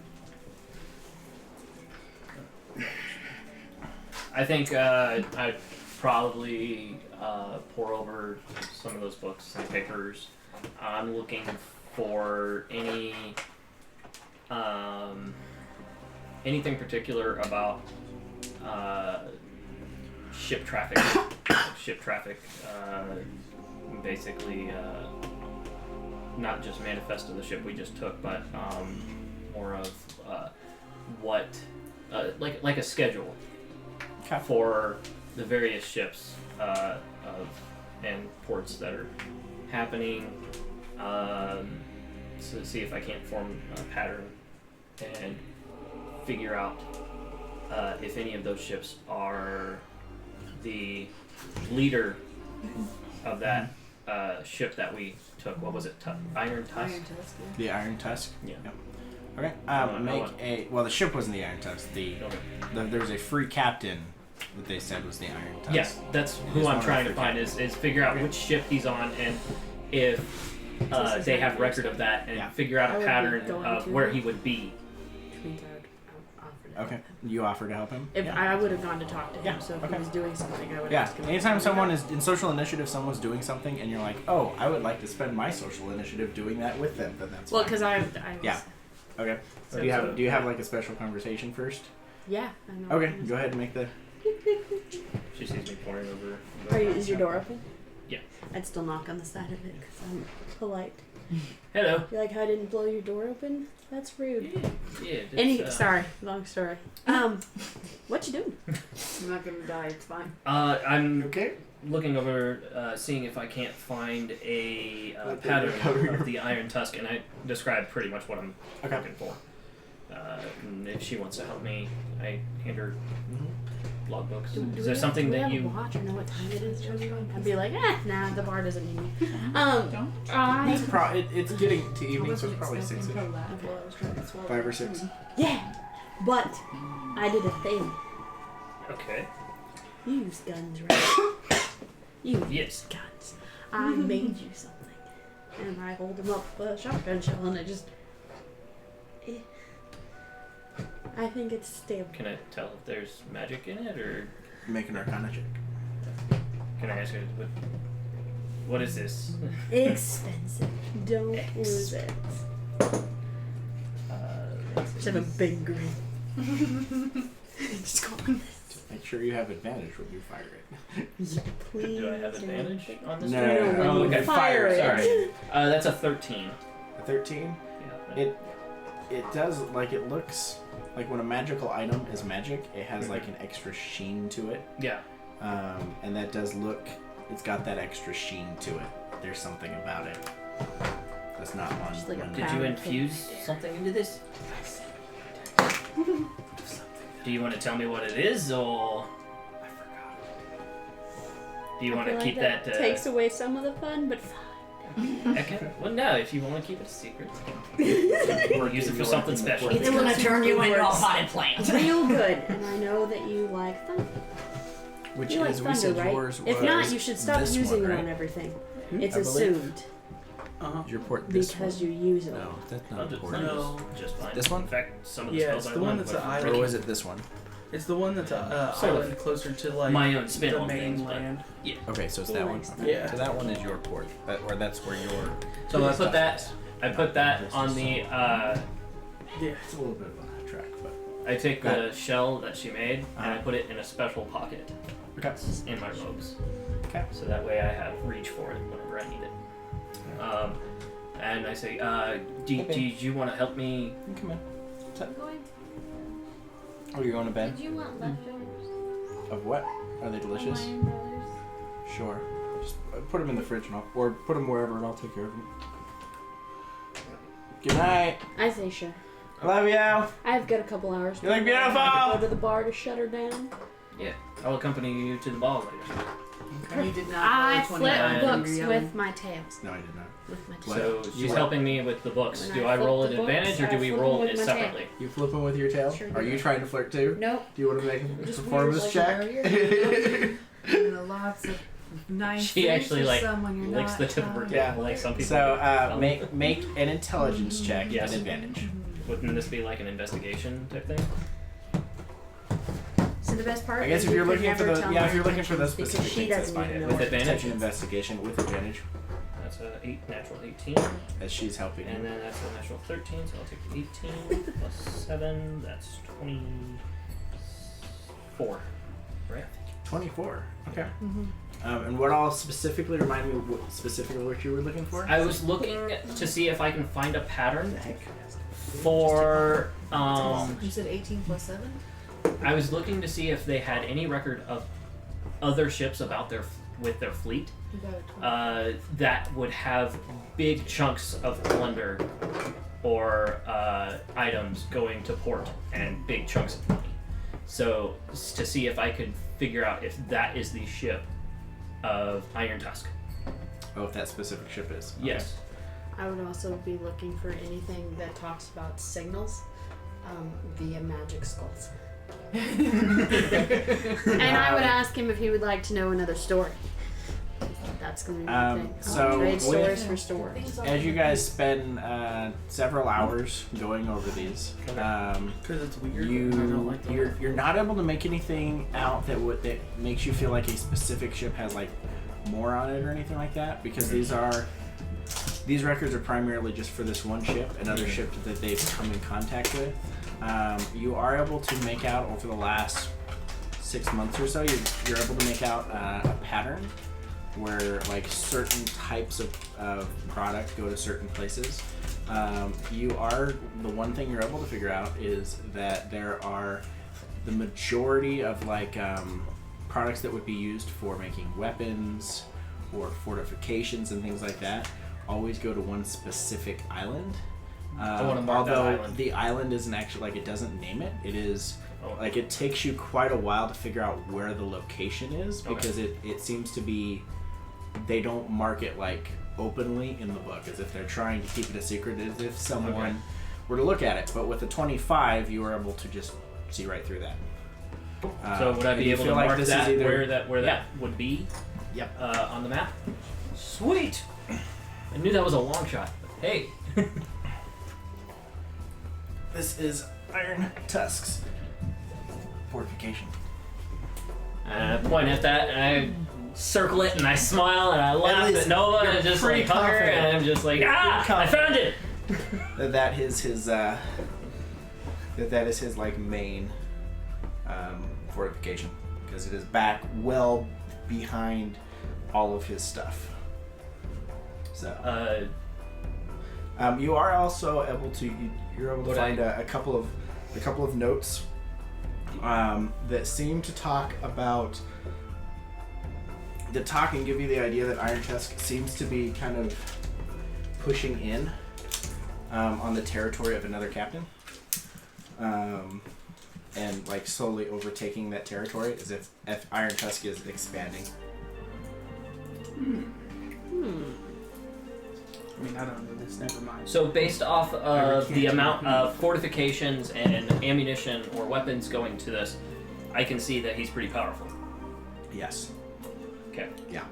I think I'd probably pour over some of those books and papers. I'm looking for anything particular about ship traffic. Basically, not just manifest of the ship we just took, but more of what, like a schedule for the various ships and ports that are happening. So see if I can't form a pattern and figure out if any of those ships are the leader of that ship that we took. What was it? Iron Tusk? Iron Tusk, yeah. The Iron Tusk. Yeah. Yep. Okay. Well, the ship wasn't the Iron Tusk. There was a free captain that they said was the Iron Tusk. Yes, that's who Just I'm one trying to free find captain. is figure out which ship he's on and if they have record of that and Yeah. figure out I a would be pattern going of to- where he would be. Which means I would offer to Okay. You offer to help him. If I would have gone to talk to him, Yeah, so if okay. he was doing something, I would Yeah. ask him. Anytime someone is in social initiative, someone's doing something, and you're like, "Oh, I would like to spend my social initiative doing that with them," then that's Well, fine. because I was, Yeah. Okay. So Do you have like a special conversation first? Yeah, I know. Okay. Go ahead and make the. She sees me pouring over. Is your door open? Yeah. I'd still knock on the side of it because I'm polite. Hello. You're like, I didn't blow your door open? That's rude. Yeah. Sorry, long story. What you doing? I'm not gonna die. It's fine. I'm Okay. looking over, seeing if I can't find a Like pattern cover of the Iron Tusk, and I describe pretty much what I'm Okay. looking for. And if she wants to help me, I hand her logbooks. Do Is we there something do we that have you? a watch or know what time it is? I'd be like, nah, the bar doesn't need me. It's getting to evening, so it's probably 6ish. Well, I was trying to swallow 5 or it. 6. Yeah, but I did a thing. Okay. You use guns, right? You Yes. use guns. I made you something, and I hold them up with a shotgun shell, and I just. I think it's stable. Can I tell if there's magic in it, or Make an Arcana check. can I ask her what is this? Expensive. Don't lose it. Just have a big grin. Just go on this. Make sure you have advantage when you fire it. Please. Do I have advantage on this? No, one? no, when Oh, you okay. fire it. Sorry. That's a 13. A 13. Yeah. It does like it looks like when a magical item is magic, it has like an extra sheen to it. Yeah. And that does look. It's got that extra sheen to it. There's something about it. That's not one. Just like a one- Did you infuse something into this? Do you want to tell me what it is, or I forgot. do you I want to feel keep like that? takes away some of the fun, but fine. Okay. Well, no. If you want to keep it a secret, or use it for something special. It's gonna turn you into a potted plant. Real good, and I know that you like thunder. Which You like is, we thunder, said right? yours was If not, you should stop this using one, it right? on everything. Hmm? It's I believe. assumed Your port this because one. you use it. No, that's not Thunder, important. No. just fine. This one? In fact, some of the Yeah, spells it's I the one learned that's was an from island. Or Ricky. was it this one? It's the one that's Sort of. island closer to like My own spin the on things, but- mainland. Okay, so it's He that one. likes that. Okay. Yeah. So that one is your port, or that's where your. So I put that. I put that on the. Yeah. It's a little bit of a track, but. I take the shell that she made and I Uh-huh. put it in a special pocket Okay. in my robes. Okay. So that way I have reach for it whenever I need it. And I say, do you want to help me? You come in. I'm going. Oh, you're going to bed? Did you want leftovers? Of what? Are they delicious? Hawaiian brothers. Sure. Just put them in the fridge, or put them wherever, and I'll take care of them. Good night. I say sure. I love you. I've got a couple hours. You look before I have to beautiful! Go to the bar to shut her down. I'll accompany you to the ball later. You did not I roll a 29 flip when books you were with young. my tails. No, I did not. With my tails. What? So You she's what? helping me with the books. When Do I I flip roll the at books, advantage or I do we flip roll them it with my tail. separately? You flipping with your tail? Sure Are do. you trying to flirt too? Nope. Do you want to make a Just performance weird, check? And the lots of nice She things actually for like someone you're licks not the tip of her trying. Yeah. tail like some people. So do. make an intelligence check Yes. at advantage. Wouldn't this be like an investigation type thing? So the best part I guess is if you you're could looking for never the tell yeah, my if you're looking for the intentions specific because she things, that's doesn't fine. even know With what advantage? Attention investigation with advantage That's a natural 18, as she's helping and you. then that's a natural 13. So I'll take the 18 plus 7. That's 24. Right. 24. Okay. Mm-hmm. And what all specifically remind me of what specifically what you were looking for? I was looking to see if I can find a pattern for. You said 18 plus 7? I was looking to see if they had any record of other ships about with their fleet You got a 20. that would have big chunks of plunder or items going to port and big chunks of money. So to see if I could figure out if that is the ship of Iron Tusk. Oh, if that specific ship is. Okay. Yes. I would also be looking for anything that talks about signals via magic skulls. And I would ask him if he would like to know another story. That's going to be my thing. so Trade with- stories for stories. As you guys spend several hours going over these, Because it's weird. I don't like the you're not able to make anything out that makes you feel like a specific ship has like more on it or anything like that, because these records are primarily just for this one ship and other ships that they've come in contact with. You are able to make out over the last 6 months or so, you're able to make out a pattern where like certain types of product go to certain places. The one thing you're able to figure out is that there are the majority of like products that would be used for making weapons or fortifications and things like that always go to one specific island. I wanna mark that although island. the island isn't actually like, it doesn't name it. It is Oh. like, it takes you quite a while to figure out where the location is, Okay. because it seems to be, they don't mark it like openly in the book, as if they're trying to keep it a secret, as if someone were to look at it. But with the 25, you were able to just see right through that. So would I and be you able to feel like mark this that is either, where that would be? Yep. On the map. Sweet. I knew that was a long shot. But hey. This is Iron Tusk's fortification. And I point at that and I circle it and I smile and I laugh least at Nova and I you're just pretty like hug her confident. and I'm just like, You're I pretty found it. That is his that is his like main fortification, because it is back well behind all of his stuff. So you are also able to you're able to Would find a couple of notes that seem to talk about and give you the idea that Iron Tusk seems to be kind of pushing in on the territory of another captain. and like slowly overtaking that territory as if Iron Tusk is expanding. I mean, I don't know this. Never mind. So based off of the amount of fortifications and ammunition or weapons going to this, I can see that he's pretty powerful. Yes. Okay. Yeah.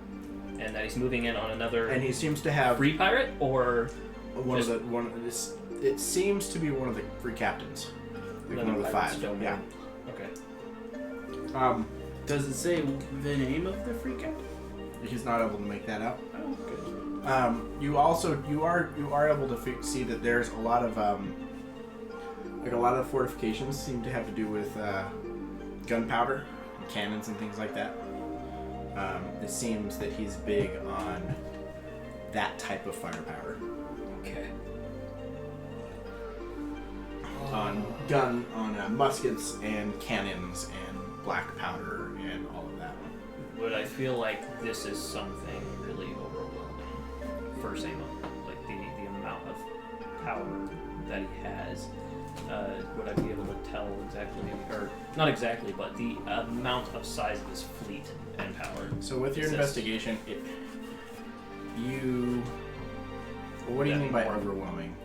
And that he's moving in on another. And he seems to have free pirate or it seems to be one of the free captains. Like one of the 5. Yeah. Okay. Does it say the name of the free captain? He's not able to make that out. Oh, good. You are able to see that there's a lot of like a lot of fortifications seem to have to do with gunpowder, and cannons, and things like that. It seems that he's big on that type of firepower. Okay. On muskets and cannons and black powder and all of that. Would I feel like this is something really overwhelming for Samo? Like the amount of power that he has. Would I be able to tell exactly, or not exactly, but the amount of size of his fleet and power? So with your investigation, what do you mean by overwhelming?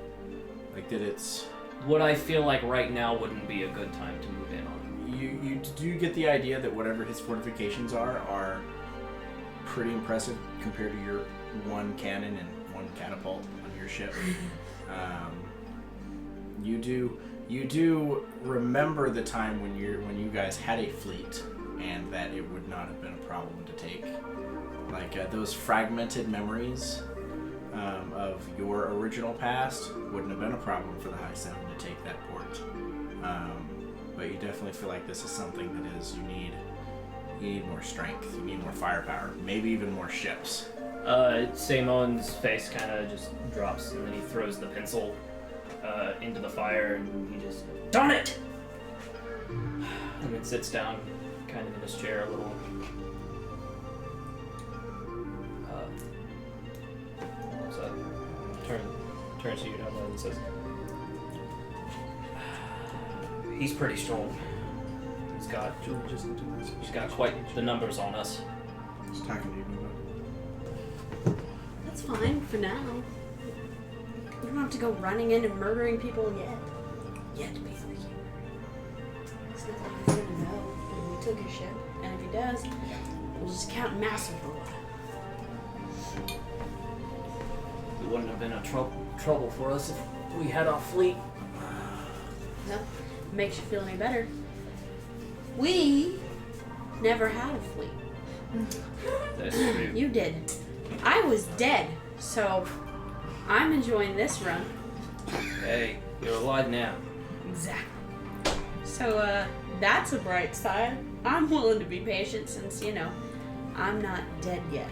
Like that it's... What I feel like right now wouldn't be a good time to move in on. You get the idea that whatever his fortifications are pretty impressive compared to your 1 cannon and 1 catapult on your ship. You do remember the time when you guys had a fleet, and that it would not have been a problem to take. Like those fragmented memories of your original past wouldn't have been a problem for the High Seven to take that port. But you definitely feel like this is something that is you need more strength, you need more firepower, maybe even more ships. Samon's face kind of just drops, and then he throws the pencil into the fire, and he just, darn it! And then sits down, kind of in his chair a little. Turns to you down low and says, he's pretty strong. He's got quite the numbers on us. He's talking to you. That's fine for now. We don't have to go running in and murdering people yet. Yet, basically. It's not like he's gonna know when we took his ship. And if he does, we'll just count massive for a while. It wouldn't have been a trouble for us if we had our fleet. No, makes you feel any better. We never had a fleet. That's true. You did. I was dead, so I'm enjoying this run. Hey, you're alive now. Exactly. So, that's a bright side. I'm willing to be patient since, I'm not dead yet.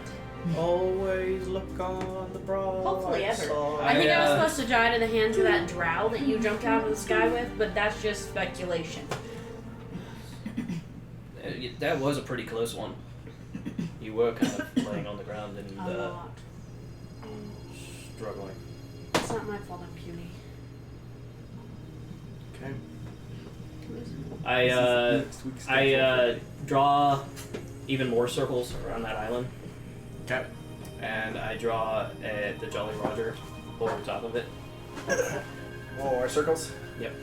Always look on the broad Hopefully ever. side. I think I was supposed to die to the hands of that drow that you jumped out of the sky with, but that's just speculation. That was a pretty close one. You were kind of laying on the ground and A lot. struggling. It's not my fault I'm puny. Okay. I draw even more circles around that island. Okay. And I draw the Jolly Roger over the top of it. More circles? Yep.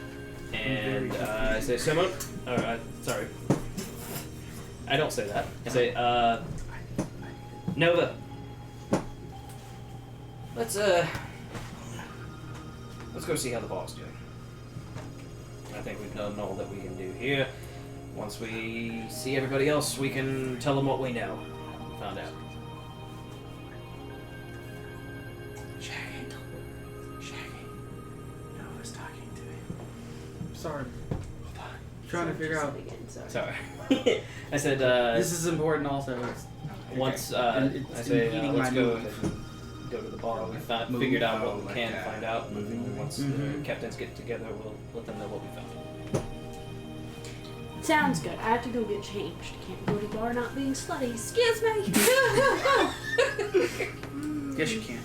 And I say, Simon, sorry. I don't say that. I say, Nova. Let's go see how the ball's doing. I think we've done all that we can do here. Once we see everybody else, we can tell them what we know. Found out. Shaggy. Nova's talking to me. Sorry. Trying to figure out. Sorry. I said, this is important also. Once I I say, let's go to the bar. We figured out what we can find out, and once the captains get together, we'll let them know what we found. Sounds good. I have to go get changed. Can't go to the bar not being slutty. Excuse me. Yes, you can.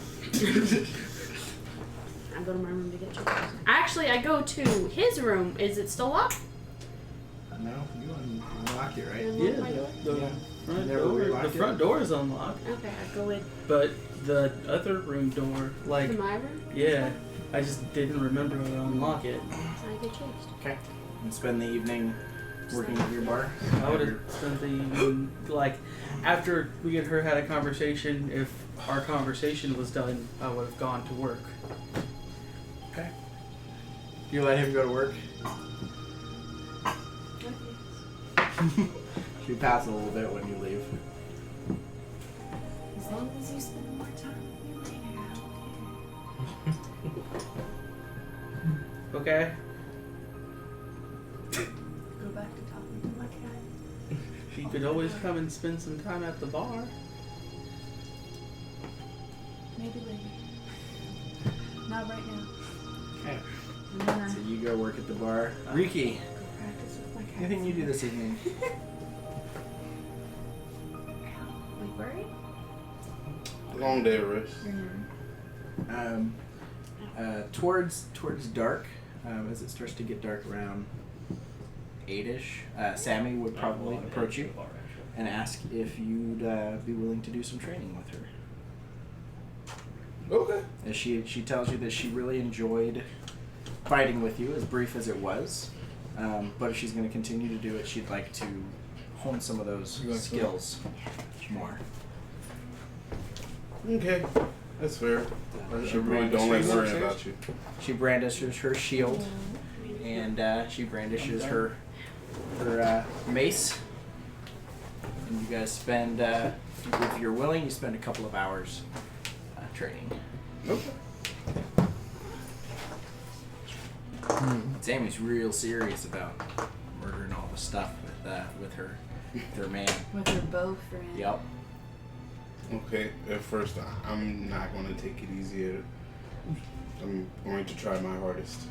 I'm going to my room to get changed. Actually, I go to his room. Is it still up? No, you unlock it, right? Yeah, the Yeah. front Never door. relocked The it? front door is unlocked, Okay, I go in but the other room door, like, to my room. yeah, I just didn't remember to unlock it. I get changed. Okay. And spend the evening working at your bar. I would have spent the evening, like, after we and her had a conversation, if our conversation was done, I would have gone to work. Okay. You let him go to work. You pass a little bit when you leave. As long as you spend more time with me later, Okay? Go back to talking to my cat. She could always come and spend some time at the bar. Maybe later. Not right now. Okay. I'm gonna So you go work at the bar. Riki, practice with my cat. anything you do this evening? Like where are you? Long day of rest. Towards dark, as it starts to get dark around 8-ish, Sammy would probably approach you and ask if you'd be willing to do some training with her. Okay. As she tells you that she really enjoyed fighting with you, as brief as it was, but if she's going to continue to do it, she'd like to hone some of those skills more. Okay. That's fair. I She really don't like worrying about you. She brandishes her shield, and she brandishes her mace. And you guys spend, if you're willing, you spend a couple of hours training. Okay. Sammy's real serious about murdering all the stuff with her man. With her bow friend. Yep. Okay. At first, I'm not going to take it easy. I'm going to try my hardest.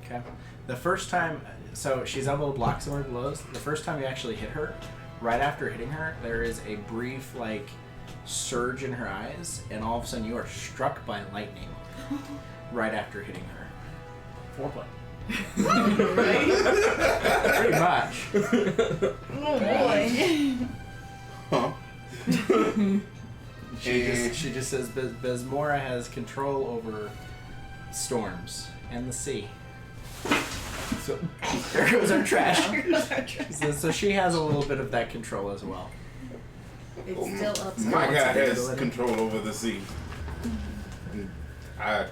Okay. The first time, so she's able to block some of her blows. The first time you actually hit her, right after hitting her, there is a brief surge in her eyes, and all of a sudden you are struck by lightning right after hitting her. Foreplay. Pretty much. Oh boy. Huh? She just says Besmora has control over storms and the sea. So there goes our trash. So she has a little bit of that control as well. It's still up. My guy has control over the sea. And I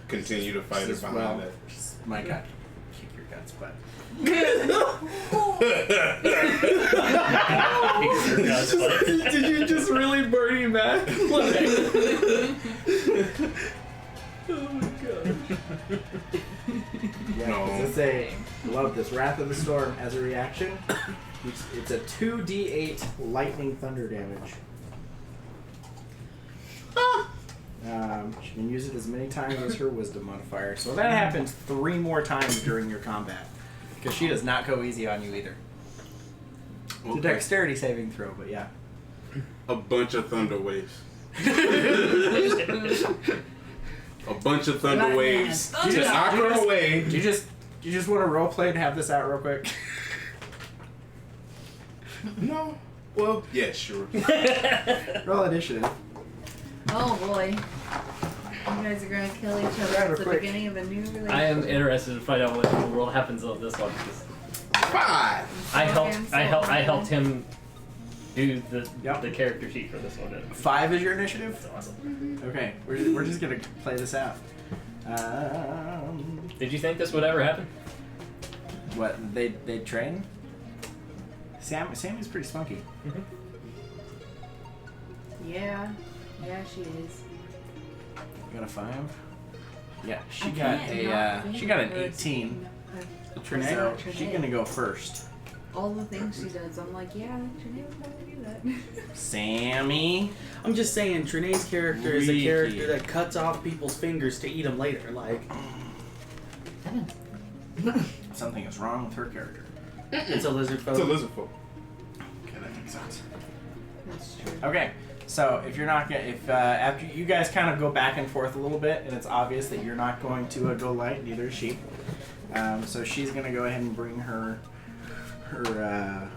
continue to fight her behind that. My God, kick your guts, but. Did you just really burn him back? Oh my god. Yeah, No. it's a love this Wrath of the Storm as a reaction. It's a 2d8 lightning thunder damage. She can use it as many times as her wisdom modifier. So that happens 3 more times during your combat. Because she does not go easy on you either. It's a Okay. dexterity saving throw, but yeah. A bunch of thunder waves. A bunch of thunder Lightning waves. has To knock her away. Do you just want to roleplay and have this out real quick? No. Well, yeah, sure. Roll initiative. Oh boy. You guys are gonna kill each other Rather at the quick. beginning of a new relationship. I am interested to find out what in the world happens on this one. Because 5. I helped him do the Yep. the character sheet for this one. And 5 is your initiative? it's awesome. Okay, we're just gonna play this out. Did you think this would ever happen? What they train? Sammy's pretty spunky. Yeah. Yeah, she is. Got a 5. Yeah, she I got can't a not she think got of an her as 18. being Trinae? So Trinae. she's gonna go first. all the things she does, I'm like, yeah, Trinae would probably do that. Sammy. I'm just saying, Trinae's character is a Riki. character that cuts off people's fingers to eat them later. Like, Something is wrong with her character. it's a lizard folk. It's a lizard folk. Okay, that makes sense. That's true. Okay, so if you're not gonna, after you guys kind of go back and forth a little bit, and it's obvious that you're not going to go light, neither is she. So she's gonna go ahead and bring her her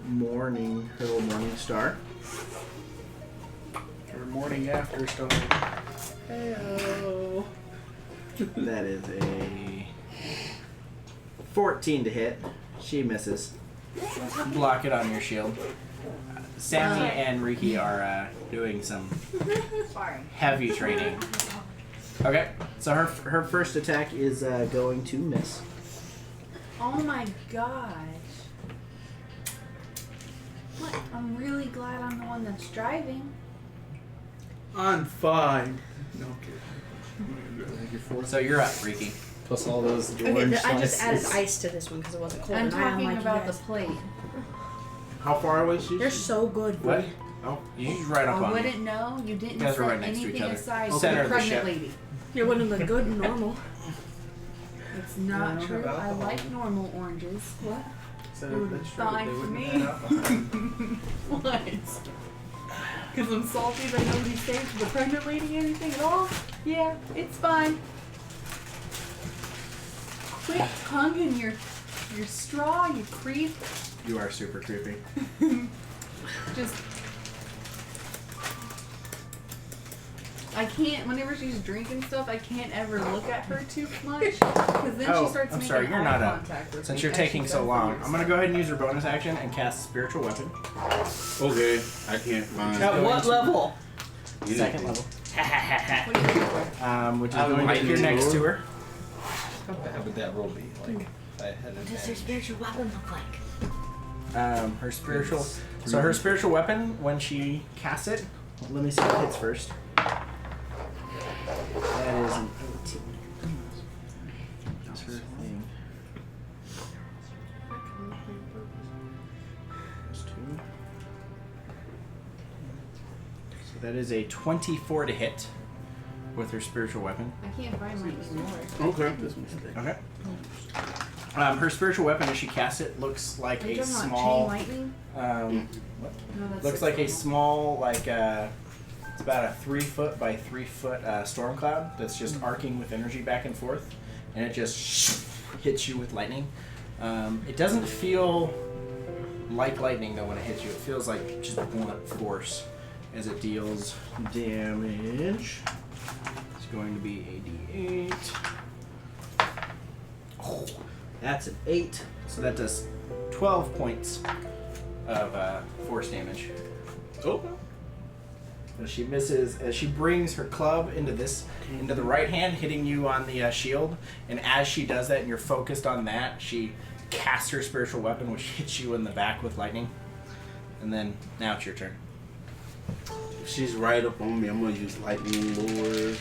little morning star. Her morning after star. Heyo. That is a 14 to hit. She misses. Block it on your shield. Sammy and Riki are doing some heavy training. Okay, so her first attack is going to miss. Oh my gosh. What? I'm really glad I'm the one that's driving. I'm fine. No kidding. So you're up, Riki. Plus all those Okay, orange I just added slices. ice to this one because it wasn't cold. I'm and I'm talking like, about yes. the plate. How far away is she? You're so good. What? Bree. Oh, She's right up I on you. wouldn't know. You didn't You guys were set right next to each anything other. aside Center for of the the pregnant ship. lady. You wouldn't look good and normal. It's not don't true. have I alcohol. like normal oranges. What? So It would be that's true. fine They for wouldn't me. have alcohol. What? Because I'm salty that nobody saved the pregnant lady anything at all? Yeah, it's fine. Quit hugging your straw, you creep. You are super creepy. Just. I can't, whenever she's drinking stuff, I can't ever look at her too much. Because then Oh, she starts I'm making sorry, you're eye not up. contact with Since me you're as taking she so does long, weird I'm gonna stuff. go ahead and use your bonus action and cast Spiritual Weapon. okay. I can't find. At what level? Second level. What are you looking for? Which is I going to like be your it. next to her. How would that roll be? Like, if I had an What does her advantage? spiritual weapon look like? Her spiritual. So her spiritual weapon, when she casts it, let me see what hits first. That is an 18. That's her thing. There's 2. So that is a 24 to hit with her spiritual weapon. I can't find my anymore. Okay. Okay. Her spiritual weapon, as she casts it, looks like Are you a talking about small. chain lightning? No, that's Looks like a small, like it's about a 3 foot by 3 foot storm cloud that's just arcing with energy back and forth, and it just hits you with lightning. It doesn't feel like lightning though when it hits you. It feels like just blunt force as it deals damage. It's going to be a D8. Oh, that's an 8, so that does 12 points of force damage. Oh. As she misses, as she brings her club into the right hand, hitting you on the shield, and as she does that and you're focused on that, she casts her spiritual weapon, which hits you in the back with lightning. And then, now it's your turn. If she's right up on me, I'm gonna use lightning lure.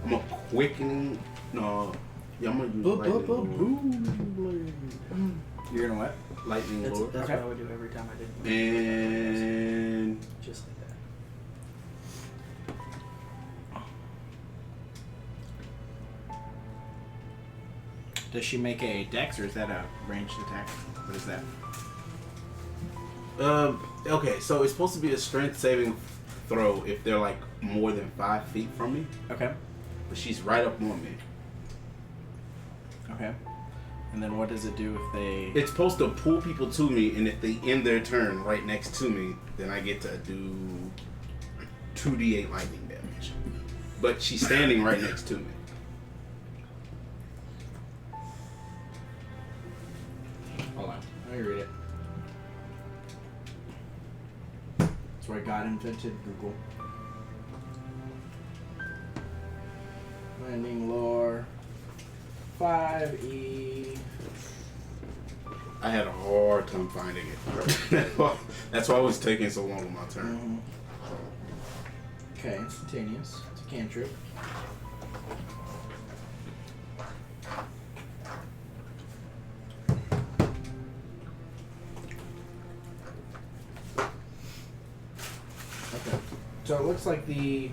I'm gonna quicken. No. Yeah, I'm gonna use lightning lure. You're gonna what? Lightning That's lure. what Okay. I would do every time I did. And Just like that. Does she make a dex, or is that a ranged attack? What is that? okay, so it's supposed to be a strength saving throw if they're like more than 5 feet from me, Okay. but she's right up on me. Okay. And then what does it do if they... It's supposed to pull people to me, and if they end their turn right next to me, then I get to do 2d8 lightning damage. But she's standing right next to me. Hold on. Let me read it. That's why God invented Google. Landing lore. 5e. I had a hard time finding it. That's why it was taking so long on my turn. Okay, instantaneous. It's a cantrip. Okay. So it looks like the...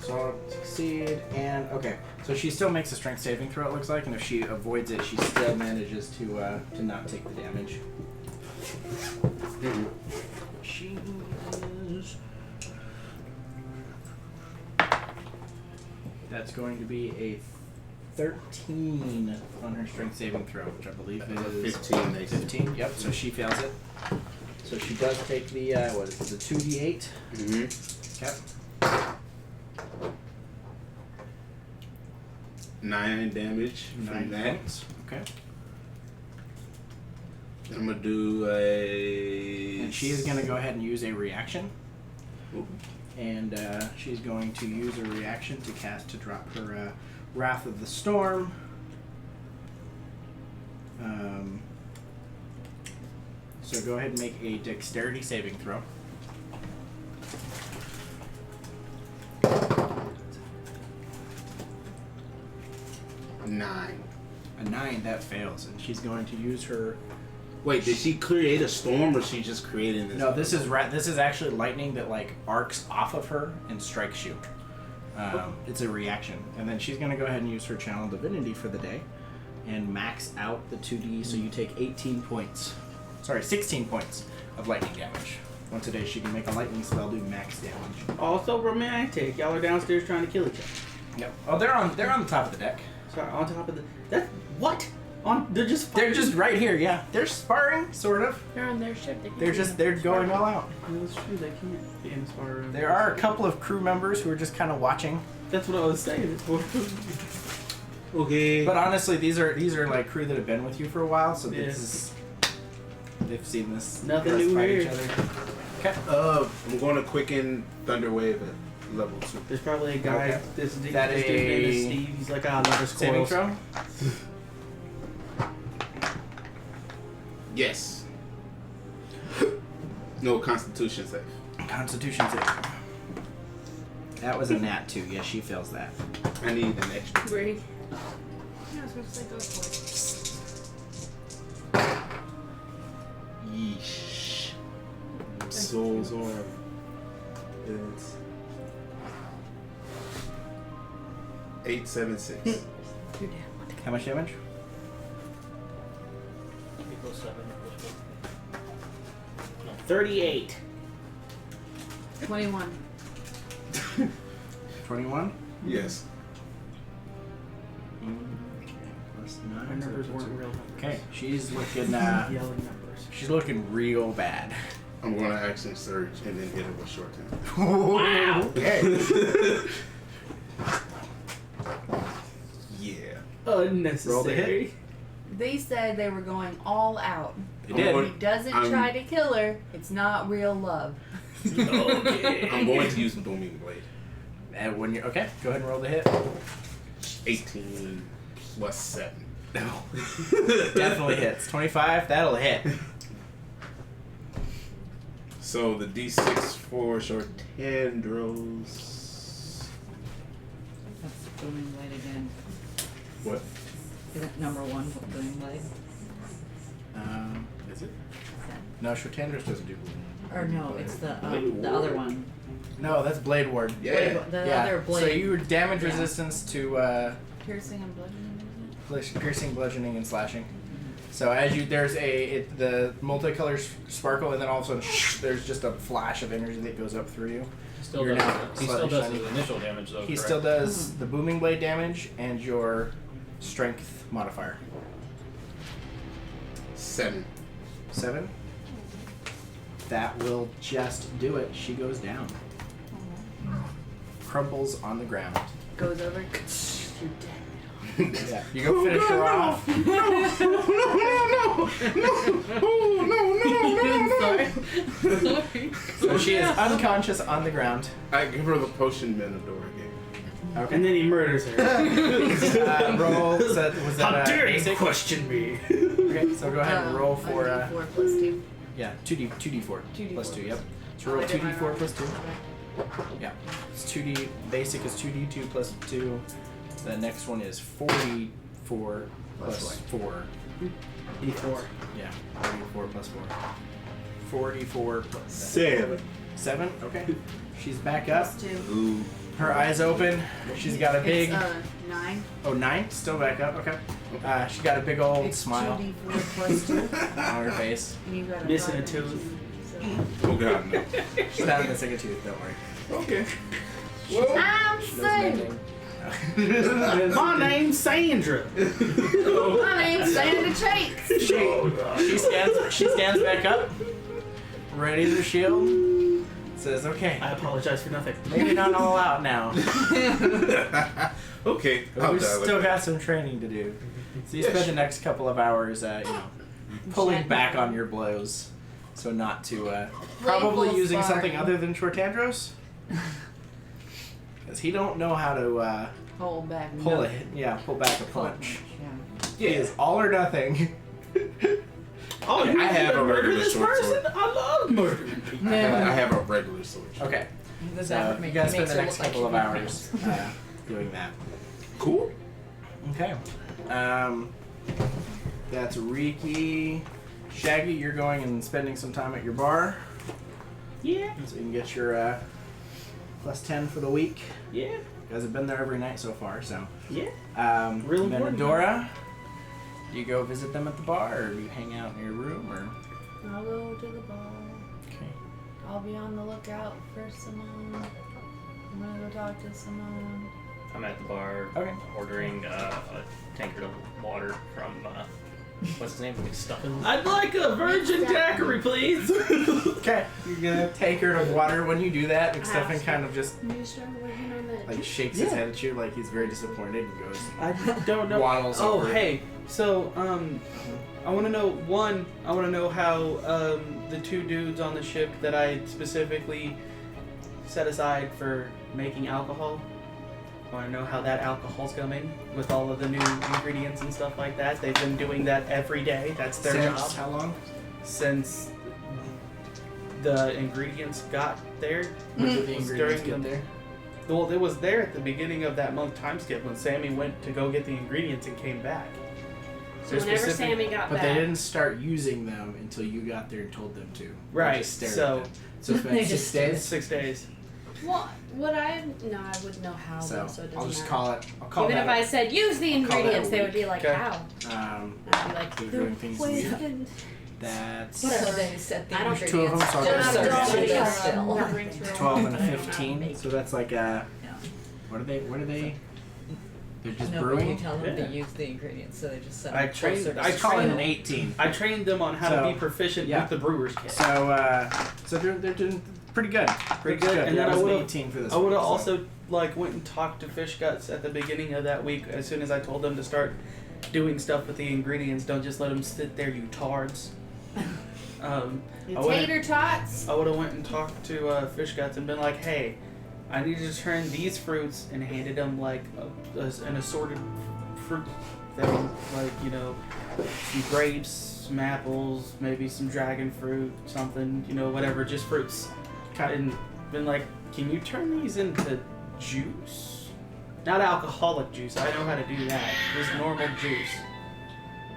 So succeed and... Okay. So she still makes a strength saving throw, it looks like, and if she avoids it, she still manages to not take the damage. She is... That's going to be a 13 on her strength saving throw, which I believe is 15. They said. 15. Yep. So she fails it. So she does take the what is it? The 2d8. Mm-hmm. Okay. 9 damage 9 from that. points. Okay. I'm gonna do a. And she is going to go ahead and use a reaction. Ooh. And she's going to use a reaction to drop her Wrath of the Storm. So go ahead and make a dexterity saving throw. Nine. A 9, that fails, and she's going to use her. Wait, did she create a storm or she just created this? No, this is actually lightning that like arcs off of her and strikes you. It's a reaction, and then she's going to go ahead and use her Channel Divinity for the day, and max out the 2d. So you take 16 points of lightning damage. Once a day, she can make a lightning spell do max damage. Also romantic. Y'all are downstairs trying to kill each other. Yep. Oh, they're on the top of the deck. Sorry, on top of the. That what? They're just. They're just right here. Yeah, they're sparring, sort of. They're on their ship. They can They're going all out. That's true. They can't be in the spar room. There are a couple of crew members who are just kind of watching. That's what I was saying. Okay. But honestly, these are like crew that have been with you for a while, so Yeah. this is they've seen this. Nothing us new fight here. each other. Okay. I'm going to quicken Thunder Wave at level 2. There's probably a guy. Okay. This dude That name is a Steve. He's like, I love his Saving coils. throw. Yes. No Constitution save. Constitution save. That was a nat 2. Yes, she fails that. I need an extra. Brady. Yeah, I was going to say go for it. Yeesh. Souls are. It's 876. How much damage? Equals 7. 38. 21. 21. Yes. Plus My 9. numbers weren't real numbers. Okay, she's looking. Yelling numbers. She's looking real bad. I'm going to action surge and then hit it with short time. Wow. Okay. Yeah. Unnecessary. Roll the hit. They said they were going all out. They I'm did. going- If he doesn't I'm- try to kill her, it's not real love. Okay. I'm going to use Booming Blade. And when you're okay, go ahead and roll the hit. 18 plus 7. No. Definitely hits. 25. That'll hit. So the D6 for short tendrils. That's booming blade again. What? Is it number 1 booming blade? Is it? No, Shortanders doesn't do blue. Or no, it's the Blade other Ward. one. No, that's Blade Ward. Yeah. The other blade. So you damage Yeah. resistance to Piercing and bludgeoning, piercing, bludgeoning, and slashing. So as you there's the multicolor sparkle, and then all of a sudden there's just a flash of energy that goes up through you. Still You're does, now he still slightly does shiny. his initial damage though. He correct? still does the booming blade damage and your strength modifier. 7. 7. That will just do it. She goes down. Crumples on the ground. goes over. Yeah. You go finish her off. So she is unconscious on the ground. I give her the potion Menador again. Okay. And then he murders her. Roll. Was that How dare you basic? question me? Okay, so go ahead and roll for 4 plus 2. yeah, 2d4 2d4 plus 2. Yep. So Oh, roll I did mine 2d4 wrong. plus 2. Yeah. It's 2d. Basic is 2d2 plus 2. The next one is 44 plus 4. D4. Yeah. 44 plus 4. 44 plus 7. 7. Okay. She's back up. Plus 2. Ooh. Her eyes open. She's got a big. It's 9. Oh, 9? Still back up. Okay. She got a big old It's smile 2d4 plus 2. on her face. And you've got Missing a 5 and tooth. 2, Oh god, no. She's not missing a tooth. Don't worry. Okay. I'm She doesn't have safe. anything. My name's Sandra. My name's Sandra Chase. She stands back up, readies her shield, says, "Okay, I apologize for nothing. maybe not all out now. Okay, We've still got some training to do." So you spend the next couple of hours, pulling back on your blows, so not to probably Playful using something sparring. other than Shortandros, because he don't know how to Hold back. pull back a punch. Yeah. He is all or nothing. Oh, I have a regular this short person? sword. I love murdering people. I have a regular sword. Okay, Does so that you make guys spend makes the her next look like couple of she hours doing that. Cool. Okay. That's Riki. Shaggy, you're going and spending some time at your bar. Yeah. So you can get your plus 10 for the week. Yeah. You guys have been there every night so far, so. Yeah. And Real then important. Adora, do you go visit them at the bar, or do you hang out in your room, or? I'll go to the bar. Okay. I'll be on the lookout for Simone. I'm gonna go talk to Simone. I'm at the bar Okay. ordering a tankard of water from what's his name? Stuffin. I'd like a virgin daiquiri, please. Okay. You're gonna take her to water. When you do that, McStuffin kind of just You start working on that. like shakes his head at you, like he's very disappointed, and goes. I don't know. Waddles Oh, over. hey. So, I want to know I want to know how the two dudes on the ship that I specifically set aside for making alcohol. I want to know how that alcohol's coming with all of the new ingredients and stuff like that. They've been doing that every day. That's their Since job. how long? Since the ingredients got there. When did the ingredients during get there? Well, it was there at the beginning of that month time skip when Sammy went to go get the ingredients and came back. So They're whenever specific- Sammy got But back, they didn't start using them until you got there and told them to. They Right, just stared so- at them. So it's been They 6 just stared. days. 6 days. well, would I? No, I wouldn't know how. So though, so it doesn't I'll just matter. call it. I'll call Even that. if I said use the I'll call that a ingredients, they would week. be like, Okay. how? Um, I'd be like, They're the doing things way weird. you that's So they set the I don't- There's 2 of them, ingredients. so I'll Just go don't to make Still. us Still. wandering through 12 and a them. 15. So that's like what are they? They're just No, but brewing. you tell them Yeah. to use the ingredients, so they just set I them trained- closer to I Call it trained- an 18. I trained them on how So, to be proficient yeah. with the brewer's kit. So they're doing pretty good. Pretty good. And Yeah, then it I was an would've- 18 for this. I would week, have so. also went and talked to Fish Guts at the beginning of that week as soon as I told them to start doing stuff with the ingredients. Don't just let them sit there, you tards. I would've- Tater tots. I would have went and talked to Fish Guts and been like, hey, I need you to turn these fruits, and handed them like an assorted fruit thing, like, you know, some grapes, some apples, maybe some dragon fruit, something, you know, whatever, just fruits. And been like, can you turn these into juice? Not alcoholic juice, I know how to do that. Just normal juice.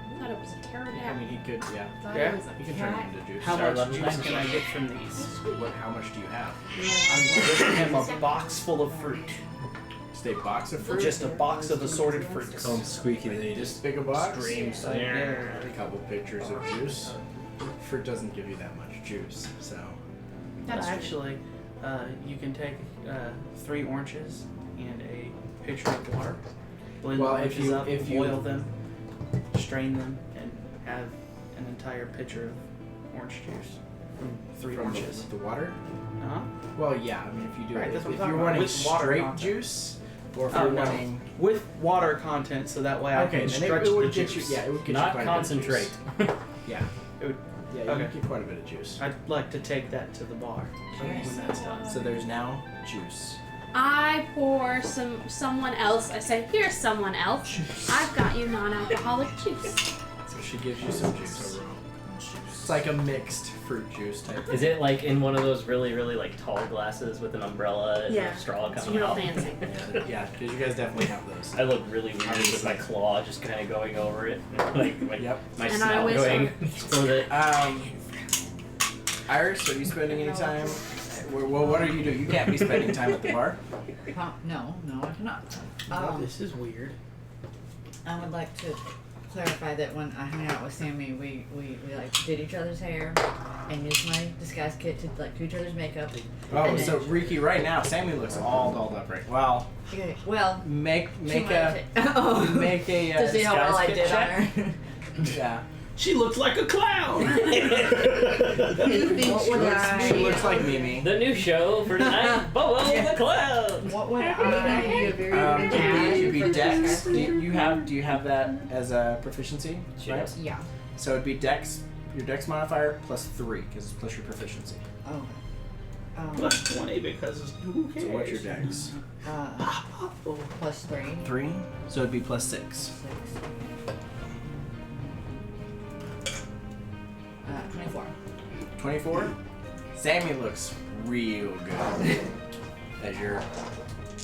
I thought it was a I pterodactyl. mean, he could, yeah. Thought Yeah? it was a He can turn cat. it into juice. How Sorry, much level juice 9. can I get from these? How much do you have? I'm giving him a box full of fruit. Just a box of fruit? Just a box of assorted fruits. Call him Squeaky, and then he Just just pick a box? screams. Right there. A couple pictures of juice. Fruit doesn't give you that much juice, so. That's true. Actually, you can take 3 oranges and a pitcher of water, blend Well, the if oranges you- up, if you- boil them, strain them, and have an entire pitcher of orange juice from 3 From oranges. the water? Uh-huh. Well, yeah, I mean, if you do Right, it, that's what if I'm you're talking about, wanting with water straight content. juice, or if Oh, you're no. wanting. With water content, so that way I Okay, can then stretch it would the get juice. you. Yeah, it would get you Not quite concentrate. A bit of juice. Yeah. It would- Yeah, okay. you get quite a bit of juice. I'd like to take that to the bar when that's done. So there's now juice. I pour someone else. I say, here's someone else. I've got you non-alcoholic juice. So she gives you some juice. It's like a mixed fruit juice type. Is it like in one of those really, really like tall glasses with an umbrella and Yeah, a straw it's coming real out? fancy. Yeah, because you guys definitely have those. I look really weird with my claw just kind of going over it, like Yep. my And I snout whistle. going so that Iris, are you spending any time? Well, what are you doing? You can't be spending time at the bar. No, I cannot. This is weird. I would like to clarify that when I hung out with Sammy, we like did each other's hair and used my disguise kit to like do each other's makeup. Oh, And so then- Riki, right now, Sammy looks all dolled up right. Well, Okay, well, make she a might oh, make a to see how well I disguise did kit on check. her. Yeah. She looks like a clown. What would I? She looks like Mimi. The new show for tonight, Bobo the Clown. What would Be a I? very It'd be for the Dex. disguise Do you have that as a proficiency? She Right. does. Yeah. So it'd be Dex. Your Dex modifier plus 3 because it's plus your proficiency. Oh. Plus 20 because who cares? So what's your Dex? Plus 3. 3. So it'd be plus 6. 6. 24. 24. Sammy looks real good as you're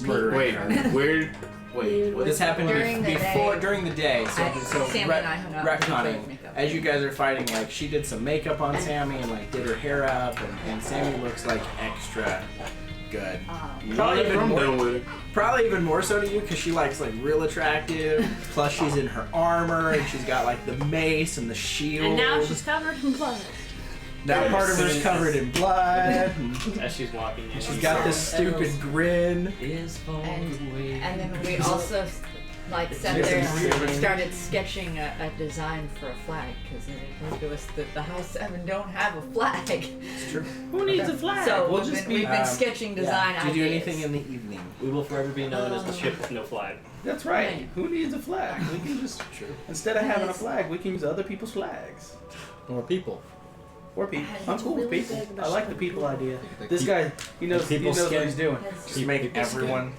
murdering Wait, her. where? Wait, what? This happened During the before day. during the day. So, Sammy and I hung out and did retconning. makeup. As you guys are fighting, like she did some makeup on Sammy and like did her hair up, and Sammy looks like extra good. Probably even I'm more. done with it. Probably even more so to you because she likes like real attractive. Plus she's in her armor and she's got like the mace and the shield. And now she's covered in blood. Now part of her's covered in blood. And As she's walking in, she's got this stupid grin. Is And then we also like sat there and started sketching a design for a flag because it occurred to us that the House 7 don't have a flag. It's true. Who needs a flag? So we'll we've just been, be. we've been sketching design Do you do ideas. anything in the evening? We will forever be known as the ship with no flag. That's right. Who needs a flag? We can just instead of having a flag, we can use other people's flags. More people. Or people. Had I'm to cool with really people. beg I like the people idea. This guy, he knows people what skin. he's doing. Just make everyone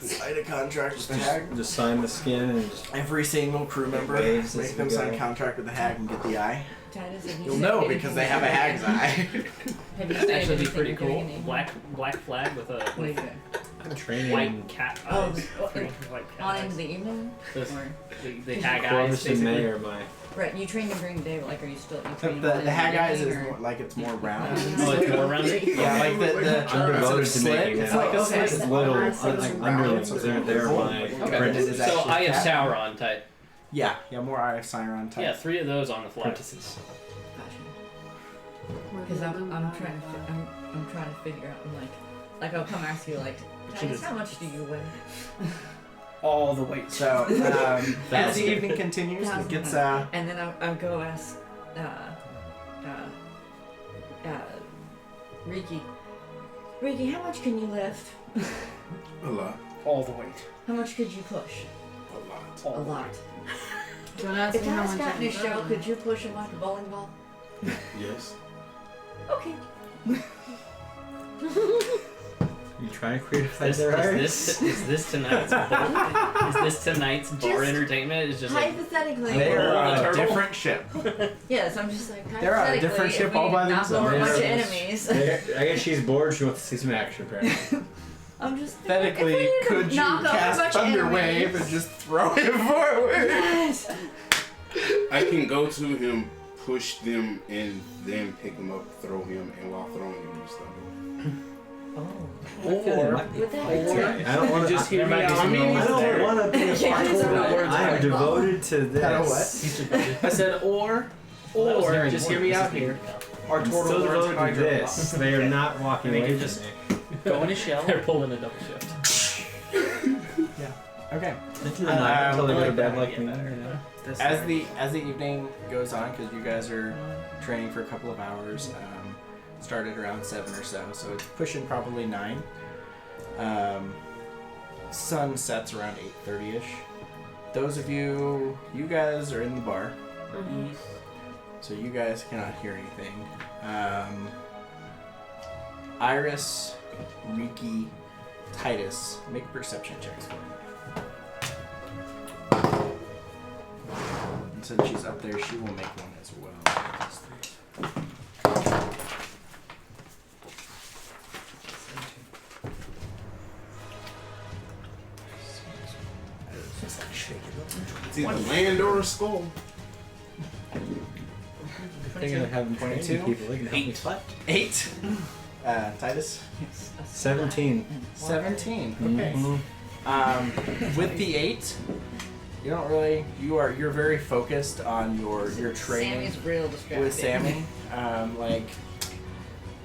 sign a contract with the hag. Just sign the skin and just Every single crew member waves as make we them sign go. a contract with the hag and get the eye. Titus, have you You'll said know anything because they have a hag's doing- eye. Have you That'd said actually be anything pretty doing cool. any- Black flag with a What are you doing? I'm training. white cat Oh, eyes. Pretty white cat On eyes. into the evening? Those- Or, the hag eyes, Corvus and May basically. are my. Brett, you trained during the day, like, are you still you The, training the, on the hag in the eyes is evening, or- more, like it's more round. Oh, it's more rounded? Yeah, like the I'm devoted to slit. making It's that. like a Okay. slit. Little Nice. like underlings. They're my Okay. apprentices. Is that So just Eye of cat? Sauron type. Yeah, more Eye of Sauron type. Yeah, 3 of those on the flag. Apprentices. Because I'm trying to I'm trying to figure out. I'm like I'll come ask you like, Titus, how much do you weigh? All the weight. So as the evening continues, it gets And then I'll go ask Riki. Riki, how much can you lift? A lot. All the weight. How much could you push? A lot. All A the lot. weight. Don't ask If me how Titus much got I in his can show, throw. could you push him like a bowling ball? Yes. Okay. You trying to create a fight Is there, this tonight's bar? Is this tonight's bar Just entertainment? Is just like Hypothetically. they're on a Turtle. different ship. Yes, I'm just like They're on a hypothetically, different if ship we all by knock over a bunch of themselves. enemies. I guess she's bored. She wants to see some action, apparently. I'm just thinking, if we Hypothetically, need to could you knock over a cast bunch of Thunder Wave enemies- and just throw him forward? Yes. I can go to him, push them, and then pick him up, throw him, and while throwing him, use thunder. Or Would that be good? I don't want to just hear me out. I don't want to be a Yeah, part of it's it. alright. I am devoted to this. Kinda what? I said or just hear me out here. Our I'm turtle still learns devoted to hydro this. They are not walking They away can from just- me. Go in a shell. they're pulling a double shift. Okay. Until they go to bed like me. That's As the evening goes on, because you guys are training for a couple of hours, started around 7 or so it's pushing probably 9. Sun sets around 8:30ish. Those of you guys are in the bar, so you guys cannot hear anything. Iris, Riki, Titus, make perception checks for me. And since she's up there, she will make one as well. It's either land or a skull. Thinking of having 22 people. They can help me fight. 8. Titus? 17. 17. Okay. With the 8, You don't really. You're very focused on your training Sammy's real distracted. with Sammy.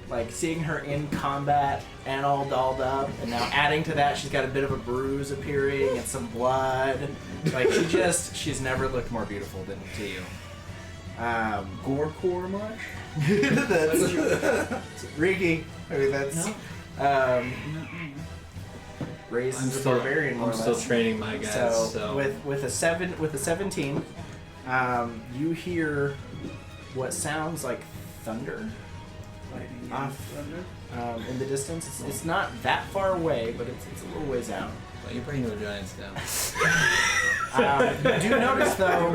Like seeing her in combat and all dolled up, and now adding to that, she's got a bit of a bruise appearing and some blood. Like she's never looked more beautiful than to you. Gore much? That's Riki. I mean that's raises the barbarian more I'm or still less. training my guys. So, with a 17, you hear what sounds like thunder off in the distance. It's not that far away, but it's a little ways out. well, you bring no giants down. You do notice though,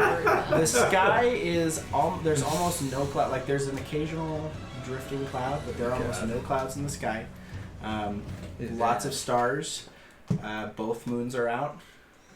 the sky is there's almost no cloud. Like there's an occasional drifting cloud, but there are almost no clouds in the sky. Lots of stars. Both moons are out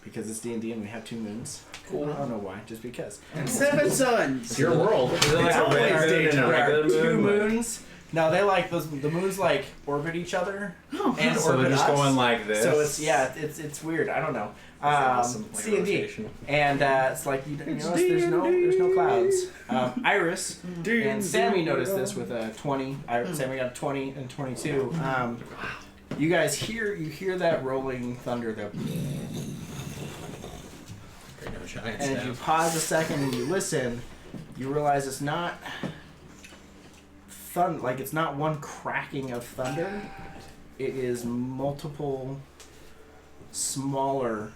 because it's D&D and we have 2 moons. Cool. I don't know why, just because. And 7 suns. It's your world. Is it like a always red moon and a regular moon? 2 moons. No, they like the moons like orbit each other and So orbit they're just us. going like this. So it's weird. I don't know. Awesome. Like C&D. rotation. And it's like you notice there's no clouds. Iris and Sammy noticed this with a 20. Sammy got a 20 and 22. You guys hear that rolling thunder though. Bring no giants And if you pause a second and you listen, you realize it's not like it's not one cracking of thunder. It is multiple smaller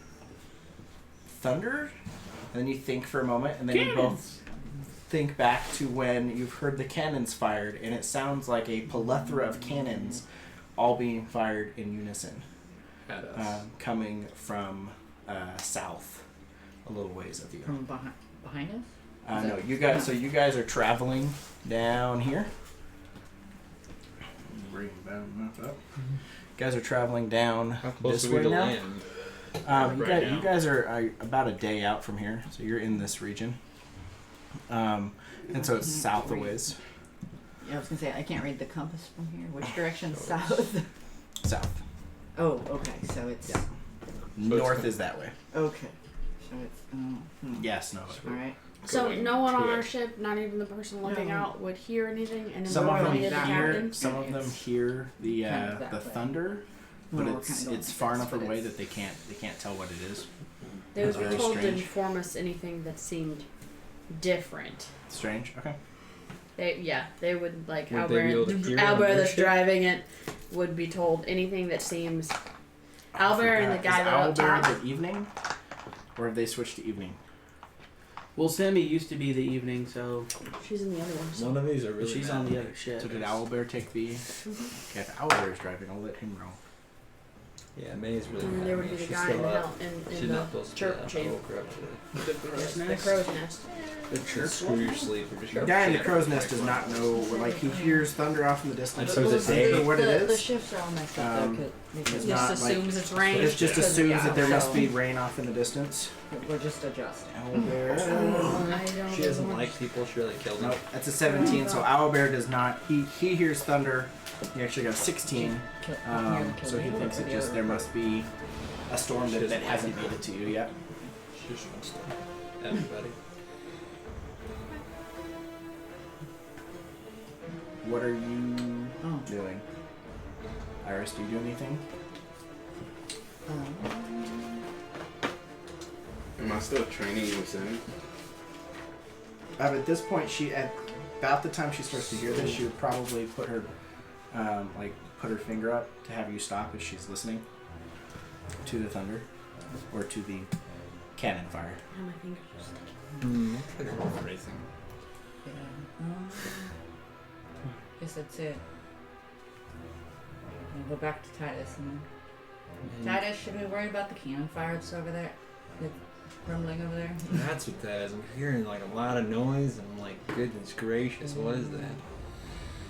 thunder. And then you think for a moment, and then you both think back to when you've heard the cannons fired, and it sounds like a plethora of cannons all being fired in unison, coming from south, a little ways of you. From behind us? No, you guys. So you guys are traveling down here. Bring that map up. You guys are traveling down How close this are we way to now. land? You guys are about a day out from here, so you're in this region. And so it's south a ways. Yeah, I was gonna say I can't read the compass from here. Which direction? South. South. Oh, okay. So it's North is that way. okay. So it's Yes, no. all right. So Going no one on to our it. ship, not even the person looking No. out, would hear anything, and Some of them only the hear. captain. Some of them hear the Kind of that way. thunder, but Well, we're it's kinda going it's far enough but away it's- that they can't tell what it is. They would That's be very told to strange. inform us anything that seemed different. Strange. Okay. They would like Would they be able to hear it on Albert their that's ship? driving it would be told anything that seems. Albert and the guy Is that up Owlbear top. the evening, or have they switched to evening? Well, Sammy used to be the evening, so She's in the other one. None of these are really. she's on the other ship. So did Owlbear take the? Okay, if Owlbear is driving, I'll let him roll. Yeah, May's really. And mad there at would me. be the She's guy still in the up. hell in She's the not supposed to chirp be chamber. up. I woke her up today. The crow's The nest. crow's nest. The church Screw your sleep. Or just The guy in the crow's nest does not know. Like he hears thunder off in the distance. So is it day? Unsure what it The is. shifts are all messed up though, because it's Just not assumes it's rain. It just because- assumes yeah. that there must so- be rain off in the distance. we're just adjusting. Owlbear. I don't She doesn't know. like people. She really killed them. Nope, that's a 17. So Owlbear does not. He hears thunder. He actually got a 16. So he thinks it just there must be a storm that hasn't made it to you yet. She just wants to. Everybody. What are you doing? Iris, do you do anything? Am I still training with Sammy? At this point, at about the time she starts to hear this, she would probably put her put her finger up to have you stop if she's listening to the thunder or to the cannon fire. Oh, my fingers. Looks like a roll for racing. Guess that's it. We'll go back to Titus and then. Titus, should we worry about the cannon fire that's over there? The rumbling over there? That's what that is. I'm hearing like a lot of noise, and I'm like, goodness gracious, what is that?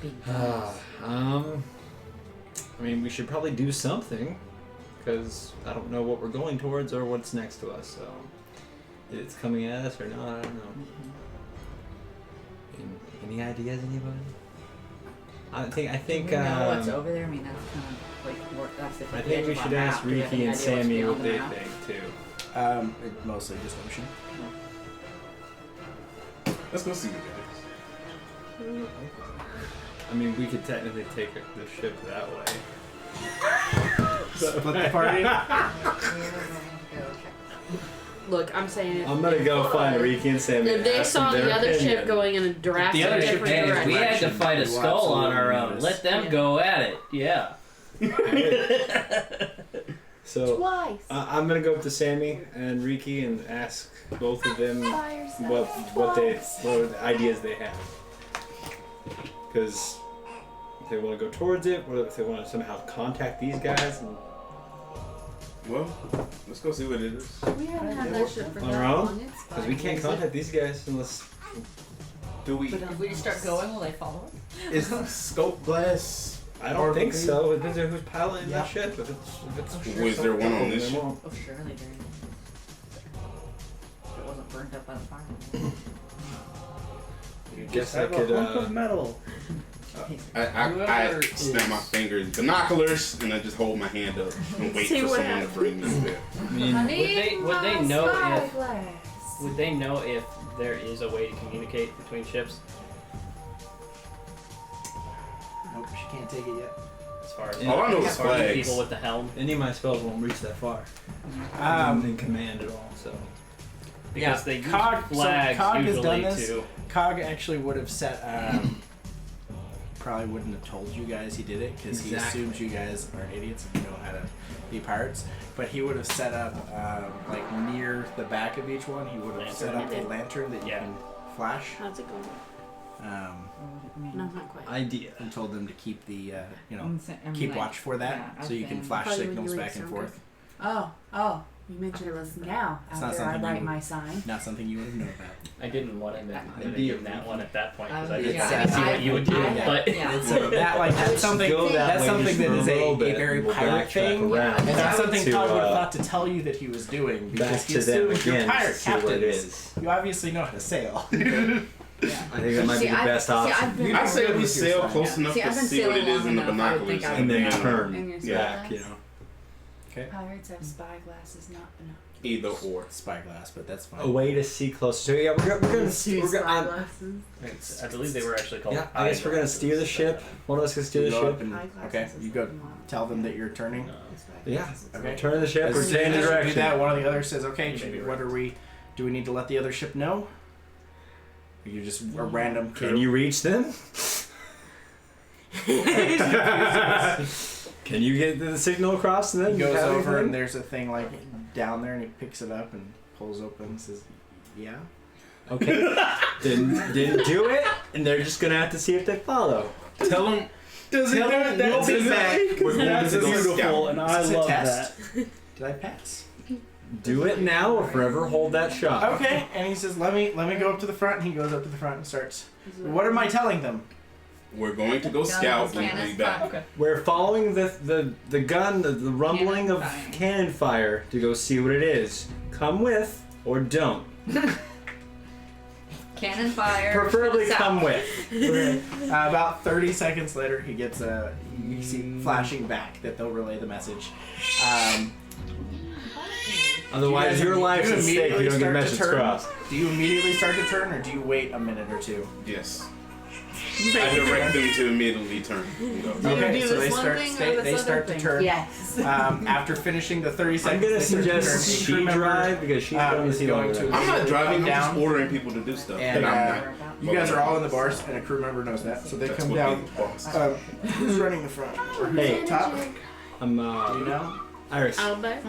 Big guns. I mean, we should probably do something, because I don't know what we're going towards or what's next to us. So, if it's coming at us or not, I don't know. Any ideas, anybody? I think. Do we know what's over there? I mean, that's kind of like that's the I think we should ask Riki and Sammy what they think too. Mostly just ocean. Let's go see what it is. I mean, we could technically take the ship that way. Split the party. Look, I'm saying. I'm gonna go find Riki and Sammy. If they ask saw them the their other opinion. ship going in a drastic other ship different came, Hey, direction. we had to direction, fight a you skull on our absolutely own. notice. Let them Yeah. go at it. Yeah. So Twice. I'm gonna go up to Sammy and Riki and ask both of them Fire what ideas they have. Because if they want to go towards it, or if they want to somehow contact these guys and Well, let's go see what it is. We haven't had that shit for On that our own? long. It's because we fine. can't contact these guys unless Do we? But, If we just start going, will they follow us? Is scope glass? I don't think so. It depends on who's piloting Yeah. that ship. If it's Was there one on this they ship? won't. Oh, surely there is. If it wasn't burnt up by the fire. Guess I Have a could. hunk of metal. I snap my fingers, binoculars, and I just hold my hand up and wait See for what someone to bring me there. I mean, Would they know if Spyglass. would they know if there is a way to communicate between ships Nope, she can't take it yet. as far as All I know is as far as the flags. people with the helm? any of my spells won't reach that far. In command at all. So Because they use Cog, flags so Cog has usually done this. to. Cog actually would have set. Probably wouldn't have told you guys he did it because he assumes you guys aren't idiots and know how to be pirates. But he would have set up like near the back of each one. He would have set up a lantern that you Yeah. can flash. How's it going? No, not quite. idea. And told them to keep the I'm keep like, watch for that yeah, so you can okay. flash Probably signals when you back and read forth. Oh, you mentioned this now It's not after I something write you- my sign. Not something you would have known about. I didn't want to Idea. give that one at that point because I Yeah. didn't see what you would do. Yeah. But Yeah. So that's something. Go that That's way something just that for is a little a bit, very and we'll pirate backtrack thing. around And that's something to, Todd would have thought to tell you that he was doing back because he to them assumes you're again to pirate see what it captains. is. You obviously know how to sail. I think that might be the best option. I say we sail close enough See, to I've been see what it sailing is in the long enough, I would think binoculars, I And then Yeah. turn And your back, you spyglass. know. Okay. Pirates have spyglasses, not binoculars. either or. Spyglass, but that's fine. A way to see closer. So yeah, we're gonna Spyglasses. I believe they were actually called. yeah. I guess we're gonna steer the ship. One of us can steer the You go up ship. and- okay, you go tell them that you're turning. Yeah. Okay. Turn the ship or As soon change as you do direction. that, one of the others says, "Okay, You may be what are we? Do we need to let the other ship know? Or you just a random Can you reach them? Can you get the signal across to them? He goes Have over anything? and there's a thing like down there, and he picks it up and pulls open and says, "Yeah." Okay. didn't do it, and they're just gonna have to see if they follow. Tell them. Does Tell them We'll be back. We're going That's to go beautiful, scout. and I Is this a love test? that. Did I pass? Do it now or forever hold that shot. Okay, and he says, "Let me go up to the front." And he goes up to the front and starts. What am I telling them? We're going to go scout. We'll be back. Okay. We're following the gun, the rumbling Cannon of fire. cannon fire to go see what it is. Come with or don't. Cannon fire. Preferably south. come with. About 30 seconds later, he gets a. You see flashing back that they'll relay the message. Otherwise, Do you your guys- life's do at you stake. You immediately don't get start to message turn? crossed. Do you immediately start to turn, or do you wait a minute or two? Yes. I direct them to immediately turn. and go. Do you Okay, do so this they one start. thing or They this start other to thing? turn. Yes. After finishing the 30 I'm seconds, gonna they start to turn. suggest Each she crew member, drive because she's going to is see going longer. to- than I'm not driving. I'm just Down. ordering people to do stuff. And But I'm not. you guys are all in the bars, and a crew member knows that, so they That's come what down. the boss. Who's running the front? Or who's Hey. up top? I'm Do you know? Iris. Albert?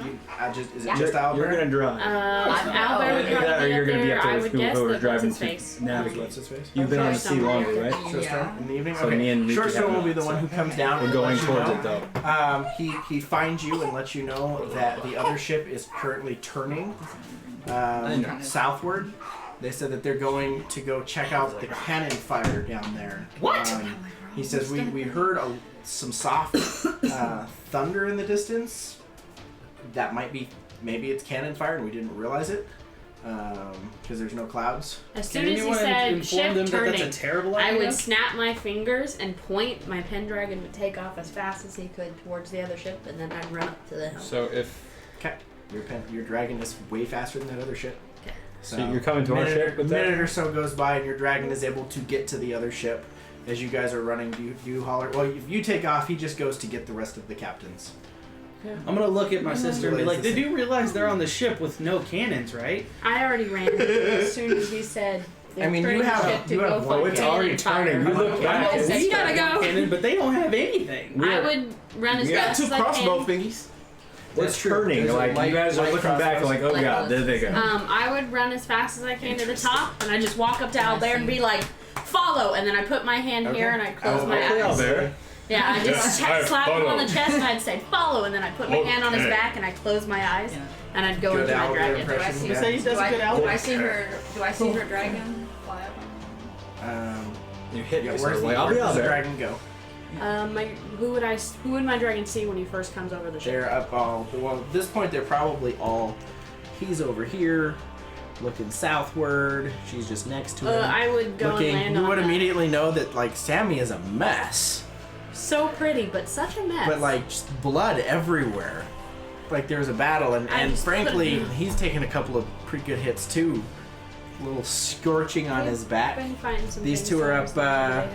Is it just Albert? You're gonna drive. Albert would Either that or probably you're be gonna up be there. up I there would with guess whoever's that driving what's his face. to navigate. What's his face? You've been on the sea Short longer, right? Short Yeah. Storm in the evening? So Okay. me and Ricky Short Storm have will be that, the one so who comes down. We're and going lets you towards know. it though. He finds you and lets you know that the other ship is currently turning know. southward. They said that they're going to go check out the cannon fire down there. What? He says we heard some soft thunder in the distance. That might be, maybe it's cannon fire and we didn't realize it because there's no clouds. As Can soon as he anyone said inform ship them that turning, that's a terrible I idea? would snap my fingers and point. My Pendragon would take off as fast as he could towards the other ship, and then I'd run up to the helm. So if Your dragon is way faster than that other ship. Okay. So you're coming to our ship with a that? minute or so goes by, and your dragon is able to get to the other ship. As you guys are running, do you holler? Well, if you take off, he just goes to get the rest of the captains. I'm gonna look at my sister and be like, "Did you realize they're on the ship with no cannons, right?" I already ran as soon as he said. I mean, you have one. It's already turning. You look back. You gotta go. Cannon, but they don't have anything. I would run as We got fast 2 as I crossbow can. thingies. What's turning? Like you guys are looking back, like, oh god, there they go. I would run as fast as I can to the top, and I just walk up to Albert and be like, "Follow!" And then I put my hand here and I close my eyes. Albert. Yeah, I just slap him on the chest and I'd say, "Follow!" And then I put my hand on his Okay. back and I close my eyes and I'd go Good into my Albert dragon. impression. Do I see- You say he does a good Do Albert. I see her? Do I see her dragon fly up? You hit Yeah, me, where's so the, like, I'll where be does out the there. dragon go? Who would my dragon see when he first comes over the ship? They're up all. Well, at this point, they're probably all. He's over here, looking southward. She's just next to him. I would go looking. and land You on would that. immediately know that like Sammy is a mess, So pretty, but such a mess. but like just blood everywhere. Like there's a battle, and I just frankly, couldn't- he's taken a couple of pretty good hits too. A little scorching on his back. Been finding some These things two are there, up, so they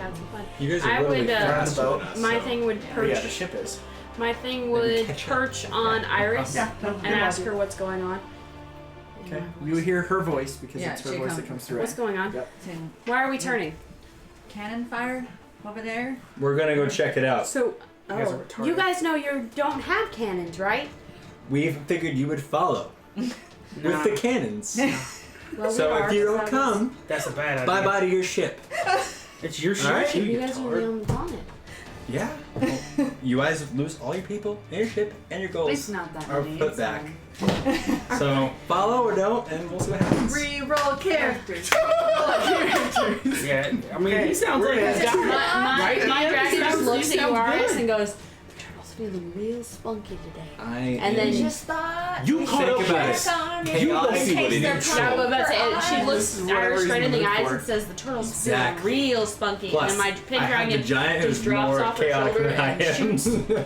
have some fun. You guys are I really would, fast round with us, My so- thing would Oh, perch. yeah, the ship is. My thing Maybe would catch perch on Iris Yeah, and ask her what's going on. Okay. You hear her voice because Yeah, it's her she voice comes- that comes through. What's going on? Yep. Why are we turning? Cannon fire over there. We're gonna go check it out. So, guys are oh, retarded. you guys know you don't have cannons, right? We figured you would follow with the cannons. Well, So we are, if you don't because come, That's a bad idea. bye bye to your ship. It's your ship. Alright. You guys are the only on it. Yeah. You guys lose all your people, and your ship, and your It's goals not that are many. put it's back. fine. So follow or don't, and we'll see what happens. Reroll characters. Yeah, I mean, he sounds like he's got My dragon just looks at you, Iris, good. and goes, "The turtle's feeling real spunky today." And And then Just thought. You caught Think up about with it. us. Hey, You guys, don't see what it Taste is. their Yeah, I was about to say, she This looks is what Iris he's straight in the moving eyes for. and says, "The turtle's Exactly. feeling real spunky." Plus, and my pin I have dragon the giant just who's drops more off her chaotic shoulder than I and am. shoots and starts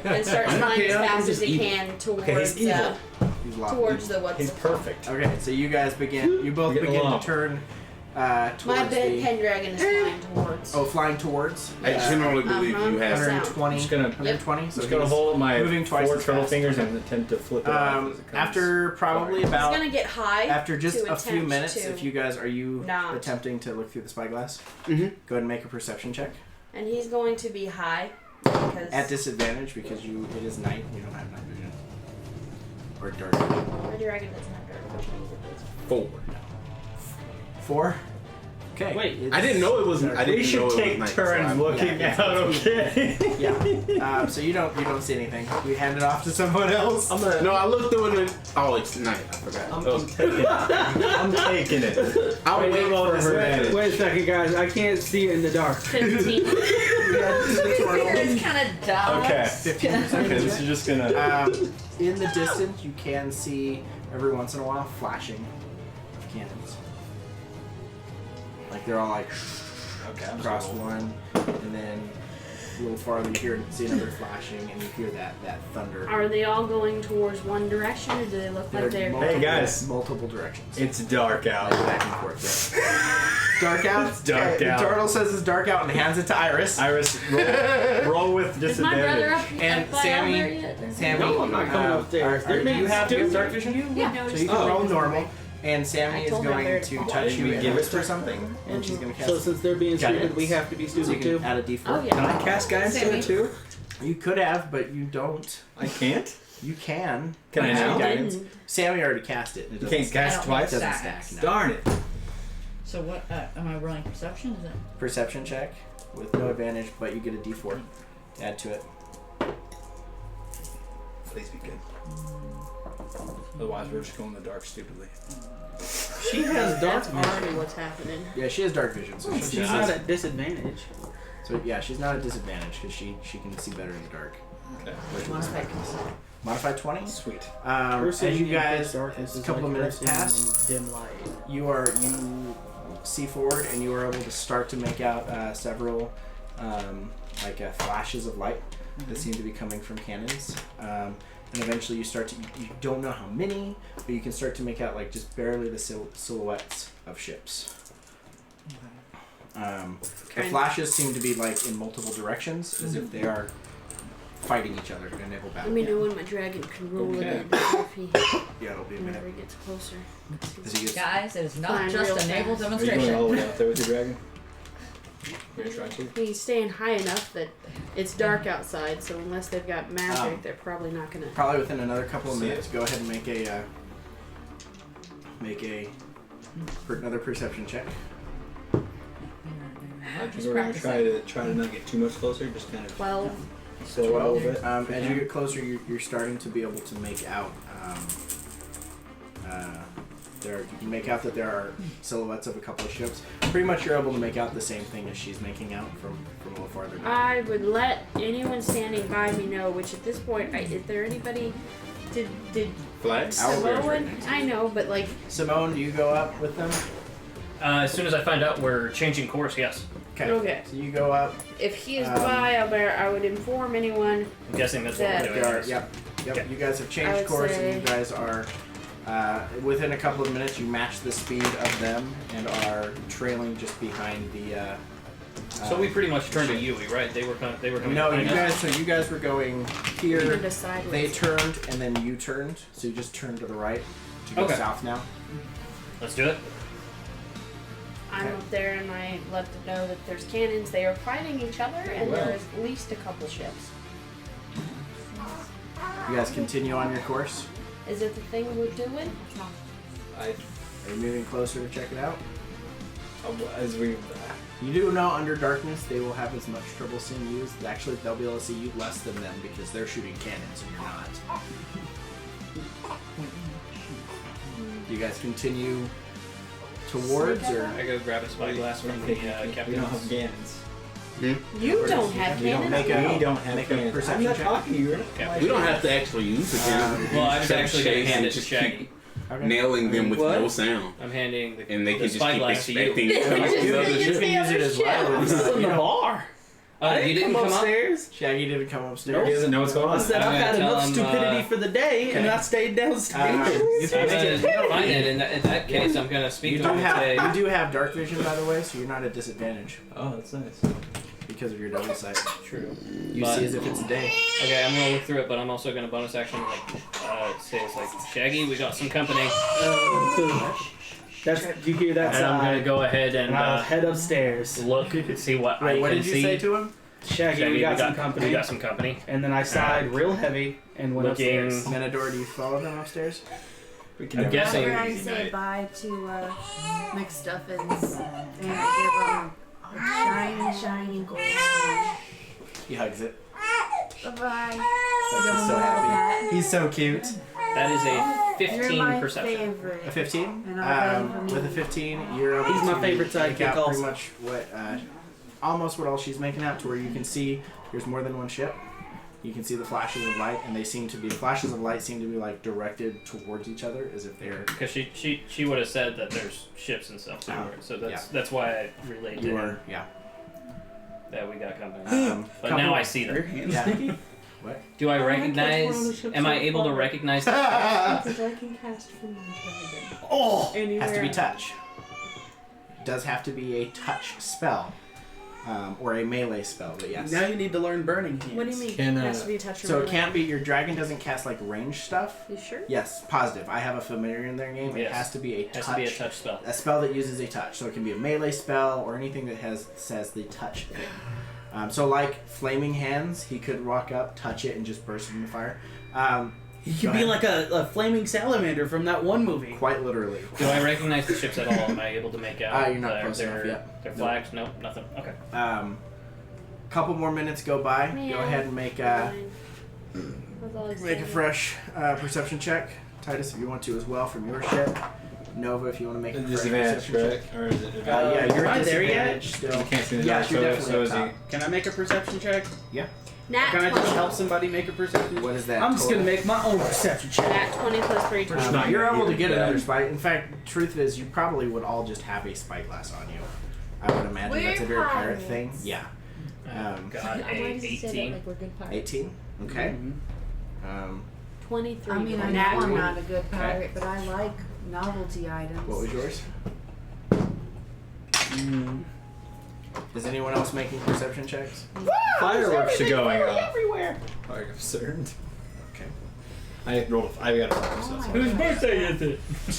I'm not flying as chaotic, fast I'm as just he evil. can towards Okay, he's evil. He's locked. towards the what's He's perfect. Okay, so you guys begin. You both We're getting begin along. to turn towards my the. pen dragon is flying towards. Oh, flying towards. I generally believe you have. 120. I'm just gonna, 120. So just gonna he's hold my moving twice 4 as turtle fast. fingers and attempt to flip it off as it comes. After probably He's about gonna get high. after just to a few attempt minutes, to if you guys are you not. attempting to look through the spyglass, Mhm. go ahead and make a perception check And he's going to be high because at disadvantage because it is night. You don't have night vision or dark. my dragon doesn't have dark vision either. 4. 4. Okay. Wait, I didn't know it was. I didn't We should know it take was night, so turns I'm- looking yeah, out, okay? Yeah. So you don't see anything. You hand it off to someone else. No, I looked through it and oh, it's night. I forgot. I'm taking it. I'll wait for for her. advantage. Wait a second, guys. I can't see it in the dark. 15. It's kind of dumb. Okay. 15%. Okay, this is just gonna. In the distance, you can see every once in a while flashing of cannons. Like they're all like Okay, across one, and then a little farther you hear see another flashing, and you hear that thunder. Are they all going towards one direction, or do they look like they're? multiple, Hey, guys. multiple directions. It's dark out. Like back and forth. Yeah. Dark out. It's dark Okay, out. The turtle says it's dark out and hands it to Iris. Iris, roll with Is my brother disadvantage. up, And up by Sammy- Albert yet? Sammy, No, I'm not coming upstairs. Do you have dark vision? You would know So he's you can falling roll this normal, way. and Sammy I is told her going there to to touch fall. you We and give it whisper to- something, and she's going to cast. So since they're being Guidance. stupid, we have to be So you stupid can too. add a d4. Oh Can yeah. I cast guidance to it too? You could have, but you don't. I can't? You can. Can I Cast now? Guidance. Didn't. Sammy already cast it. You can't I cast don't twice? Doesn't stack. stack. No. Darn it. So what? Am I rolling perception? Is it? Perception check with no advantage, but you get a d4 to add to it. Please be good. Otherwise, we're just going in the dark stupidly. She has dark That's vision. already what's happening. Yeah, she has dark vision, so She's not at disadvantage. she's not at disadvantage because she can see better in the dark. Okay. Modified 20. Sweet. As you guys, darkness a is couple like of minutes cursing pass, dim light. you see forward and you are able to start to make out several flashes of light that seem to be coming from cannons. and eventually you start to. You don't know how many, but you can start to make out like just barely the silhouettes of ships. The flashes seem to be like in multiple directions, as if they are fighting each other in a naval battle. Let me know when my dragon can roll it in if he, Yeah, it'll be a minute. whenever he gets closer. As he gets, Guys, it is not Flying just real a naval fast. Are you going all the demonstration. way out there with your dragon? You're gonna try to? He's staying high enough that it's dark outside, so unless they've got magic, Um, they're probably not gonna. probably within another couple of See minutes, go ahead and make another perception check. We're gonna try to not get too much closer, just kind of 12. slow it a little bit. As you get closer, you're starting to be able to make out. You can make out that there are silhouettes of a couple of ships. Pretty much, you're able to make out the same thing as she's making out from a little farther down. I would let anyone standing by me know. Which at this point, is there anybody? Did Flags? Samoan? I know, but like Simone, do you go up with them? As soon as I find out we're changing course, yes. Okay. So you go up. if he is by, I would inform anyone. I'm guessing that's what That- we're There doing. are, yep. Okay. You guys have I changed would course, say- and you guys are within a couple of minutes. You match the speed of them and are trailing just behind the. So we pretty much turned to Yui, right? They were coming. No, behind you us. guys. So you guys were going here. Turned to sideways. They turned, and then you turned. So you just turned to the right to go Okay. south now. Let's do it. I'm Okay. up there and I let them know that there's cannons. They are fighting each other, and Well. there's at least a couple ships. You guys continue on your course. Is it the thing we're doing? Are you moving closer to check it out? As we You do know under darkness they will have as much trouble seeing you. Actually, they'll be able to see you less than them because they're shooting cannons and you're not. Do you guys continue towards, or I go grab a spyglass from the we don't captain. have cannons. You don't have we don't cannons. make a We don't have make a cannons. I'm perception not check? talking to you. Okay. We don't have to actually use the cannon. Well, I was Just actually going to chase hand and it to just Shaggy. keep Okay. nailing them with What? no sound. I'm handing the, And they the can just keep spyglass to you. expecting to come Just to the other think it's ship. the use it other as well. ship. This is in the bar. You didn't come up? upstairs. Shaggy didn't come He upstairs. doesn't know what's going I on. said I'm I've gonna had tell enough him, stupidity for the day, and okay. I stayed downstairs. You I'm gonna find it. In that case, I'm gonna speak You to do him and say, have you do have dark vision, by the way, so you're not at disadvantage Oh, that's nice. because of your double sight. true. You But- see as if it's day. Okay, I'm gonna look through it, but I'm also gonna bonus action say it's like Shaggy, we got some company, That's you hear that and I'm gonna side, go ahead and and I'll head upstairs. look and see what I Wait, what can did you see. say to him? Shaggy, Shaggy, we got some company. We got some company. And then I sighed real heavy and went Looking- upstairs. Menador, do you follow them upstairs? We can I'm never guessing- have Whenever I easy say night. bye to McStuffins, and I give him a shiny, shiny gold. He hugs it. Bye-bye. He's so happy. He's so cute. That is a You're 15 my perception. favorite. A 15? And I'll go for With a me. 15, you're able He's my to favorite make sidekick out also. pretty much what, almost what all she's making out to where you can see there's more than one ship. You can see the flashes of light, and they seem to be, the flashes of light seem to be like directed towards each other as if they're, Because she would have said that there's ships and stuff too, Oh, so that's why I relayed to you him are, yeah. that we got company. But couple- now I see Your them. hands Yeah. sticky? Do I catch one of the recognize? ships Am I on able to fire. recognize? the Because I can cast from my dragon. Oh! Anywhere. Has to be touch. It does have to be a touch spell. Or a melee spell, but yes. Now you need to learn burning hands. What do you mean? Can, It has to be a touch. So it can't be, your dragon doesn't cast like range stuff. You sure? Yes, positive. I have a familiar in their game. It Yes. has to be a Has touch. to be a touch spell. A spell that uses a touch. So it can be a melee spell or anything that says the touch thing. So like Flaming Hands, he could walk up, touch it, and just burst into fire. He Go could be ahead. like a flaming salamander from that one movie. Quite literally. Do I recognize the ships at all? Am I able to make out? You're not close their, enough yet. Their Nope. flags? Nope, nothing. Okay. Couple more minutes go by. Man. Go ahead and make Fine. That's all I make a say. fresh perception check. Titus, if you want to as well from your ship. Nova, if you want to make a fresh Disadvantage, perception check. correct? Or is it Yeah, you're Am I at there yet? disadvantage still. You can't see the Yeah, dark, you're so definitely is up he. top. Can I make a perception check? Nat Can I 20. just help somebody make a perception check? What is that? I'm just gonna total? make my own perception check. Nat 20 plus 3 20. not You're gonna able to get get it another bad. spy. In fact, truth is, you probably would all just have a spyglass on you. I would imagine We're that's a very pirate pirates. thing. Yeah. Got a Why does he say that 18. like we're good pirates? 18. Okay. Mhm. 20. 23. I mean, I know I'm not a good pirate, but I like novelty items. What was yours? Is anyone else making perception checks? Fireworks are going off. everywhere. Are you concerned? Okay. I rolled. I got a 5. Oh my Whose God. birthday is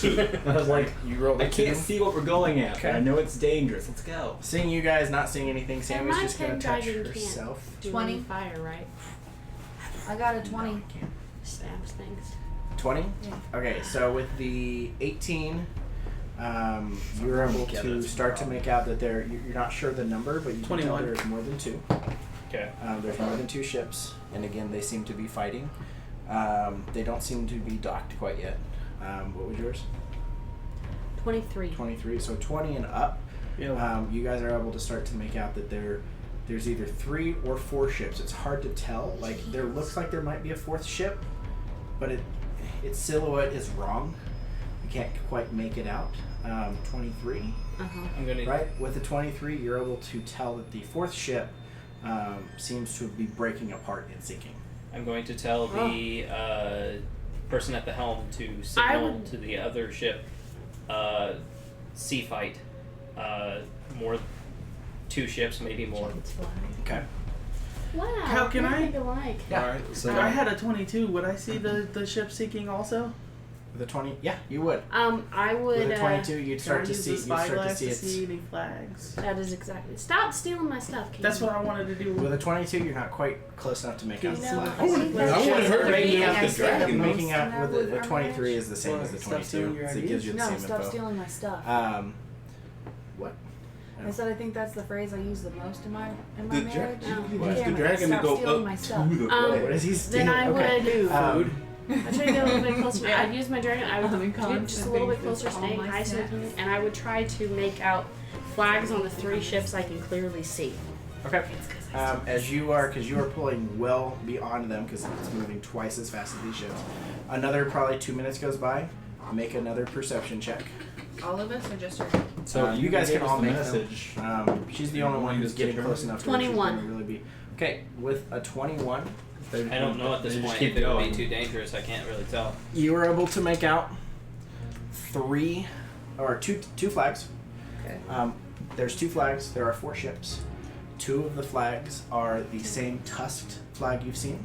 it? I was like, You rolled I a can't 2. see what we're going at. Okay. But I know it's dangerous. Let's go. Seeing you guys not seeing anything, Sammy's my just gonna 10 touch dragon can't. herself. Do 20. any fire, right? I got a 20. Stabs things. 20? Yeah. Okay, so with the 18, you're able to start to make out that you're not sure the number, but you can tell 21. there's more than 2. Okay. There's more than 2 ships, and again, they seem to be fighting. They don't seem to be docked quite yet. What was yours? 23. 23. So 20 and up, Yeah. you guys are able to start to make out that there's either 3 or 4 ships. It's hard to tell. Like, there looks like there might be a 4th ship, but its silhouette is wrong. You can't quite make it out. 23. I'm gonna. Right? With the 23, you're able to tell that the 4th ship seems to be breaking apart and sinking. I'm going to tell the person at the helm to signal to the other ship, sea fight, more, 2 ships, maybe more. Okay. Wow. How can I- think alike? Yeah. Alright, If so I had a 22, would I see the ship sinking also? With the 20, yeah, you would. I would. With a 22, you'd Can start I to use see. the You'd spyglass start to see to its. see any flags? That is exactly. Stop stealing my stuff, Kate. That's what I wanted to do. With a 22, you're not quite close enough to make out the No, flag. I think that's I wanna just hurt the making way out I the said dragon. it. Making out Most with the of 23 is the same Well, as the stop 22, stealing your so it ideas. gives you the No, same stop info. stealing my stuff. What? I said I think that's the phrase I use the most in my The marriage. dragon What? the Cameron, dragon to stop go stealing up my to stuff. the What is he Then stealing? I Okay. would. I try to get a little bit closer. Yeah. I'd use my dragon. I would get just a little bit closer, staying All my high, so I snacks. can, and I would try to make out flags on the 3 ships I can clearly see. Okay. Because you are pulling well beyond them because it's moving twice as fast as these ships. Another probably 2 minutes goes by. Make another perception check. All of us or just her? so you guys gave can us all the make message. them. She's the only one who's getting close enough to where she's 21. gonna really be. Okay, with a 21, I don't know at this They just point keep if it would going. be too dangerous. I can't really tell. you were able to make out 3 or two flags. Okay. There's 2 flags. There are 4 ships. 2 of the flags are the same tusked flag you've seen.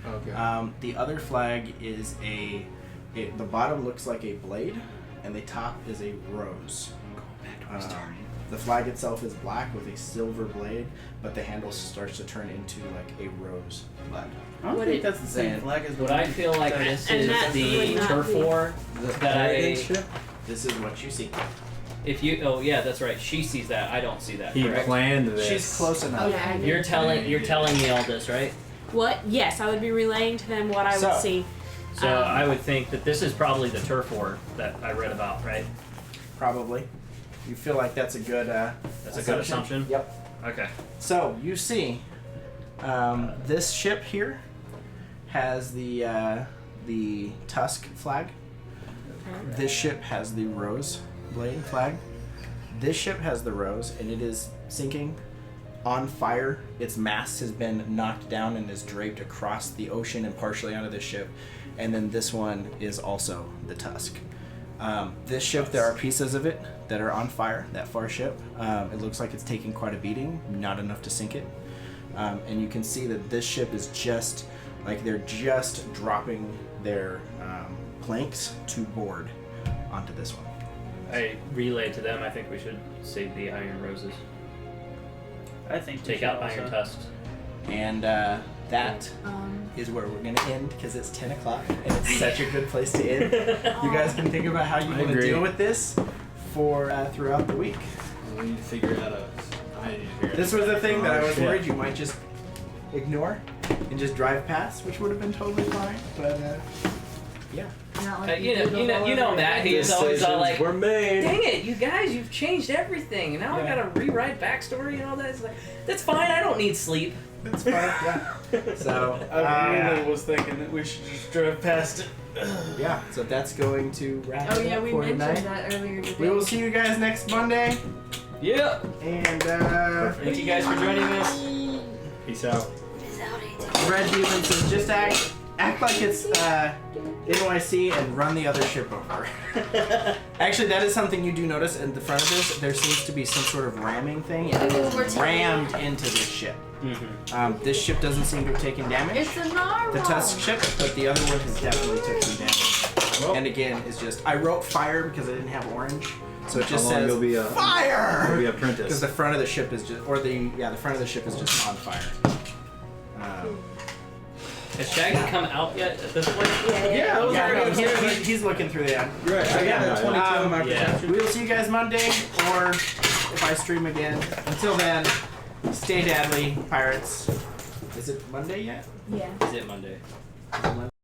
Okay. The other flag is the bottom looks like a blade, and the top is a rose. The flag itself is black with a silver blade, but the handle starts to turn into like a rose flag. I don't Would think it- that's the same then- flag as the What I one feel like that- this And is that the would not turf be- war the that I. dragon ship? This is what you see. If you, oh yeah, that's right. She sees that. I don't see that. He Correct. planned this. She's close enough. Okay. You're telling me all this, right? What? Yes, I would be relaying to them what I So- would see. So I would think that this is probably the turf war that I read about, right? Probably. You feel like that's a good. That's a good assumption. Yep. Okay. So you see, this ship here has the tusk flag. This ship has the rose blade flag. This ship has the rose, and it is sinking, on fire. Its mast has been knocked down and is draped across the ocean and partially onto the ship. And then this one is also the tusk. This ship, there are pieces of it that are on fire, that far ship. It looks like it's taking quite a beating, not enough to sink it. And you can see that this ship is just, like they're just dropping their planks to board onto this one. I relay to them. I think we should save the iron roses. I think we Take should out also. iron tusks. And that is where we're going to end because it's 10 o'clock and it's such a good place to end. You guys can think about how you I want to agree. deal with this for throughout the week. We need to figure out I need to figure This out was a thing that I was ship. worried you might just ignore and just drive past, which would have been totally fine. But yeah, Not like You know Matt. He is always all like, We're made. "Dang it, you guys! You've changed everything, and now I gotta rewrite backstory and all that." It's like, that's fine. I don't need sleep. that's fine. Yeah. So I really was thinking that we should just drive past it. yeah, so that's going to wrap Oh it yeah, up we for mentioned tonight. that earlier today. We will see you guys next Monday, Yeah. and Thank you guys for joining us. Peace out. Red Demon says just act like it's NYC and run the other ship over. Actually, that is something you do notice in the front of this. There seems to be some sort of ramming thing, and it is rammed into this ship. This ship doesn't seem to have taken damage. It's a narwhal. The Tusk ship, but the other one has definitely took some damage. Well, And again, it's just I wrote fire because I didn't have orange, so it just How long says you'll be fire. You'll be Because apprentice. the front of the ship is just, the front of the ship is just on fire. Has Shaggy come out yet at this point? Yeah, I was Yeah, already no, here. he's looking through that. Right, I got a 22 on my Yeah. perception. We will see you guys Monday, or if I stream again. Until then, stay deadly, pirates. Is it Monday yet? Yeah. Is it Monday? Is it Monday?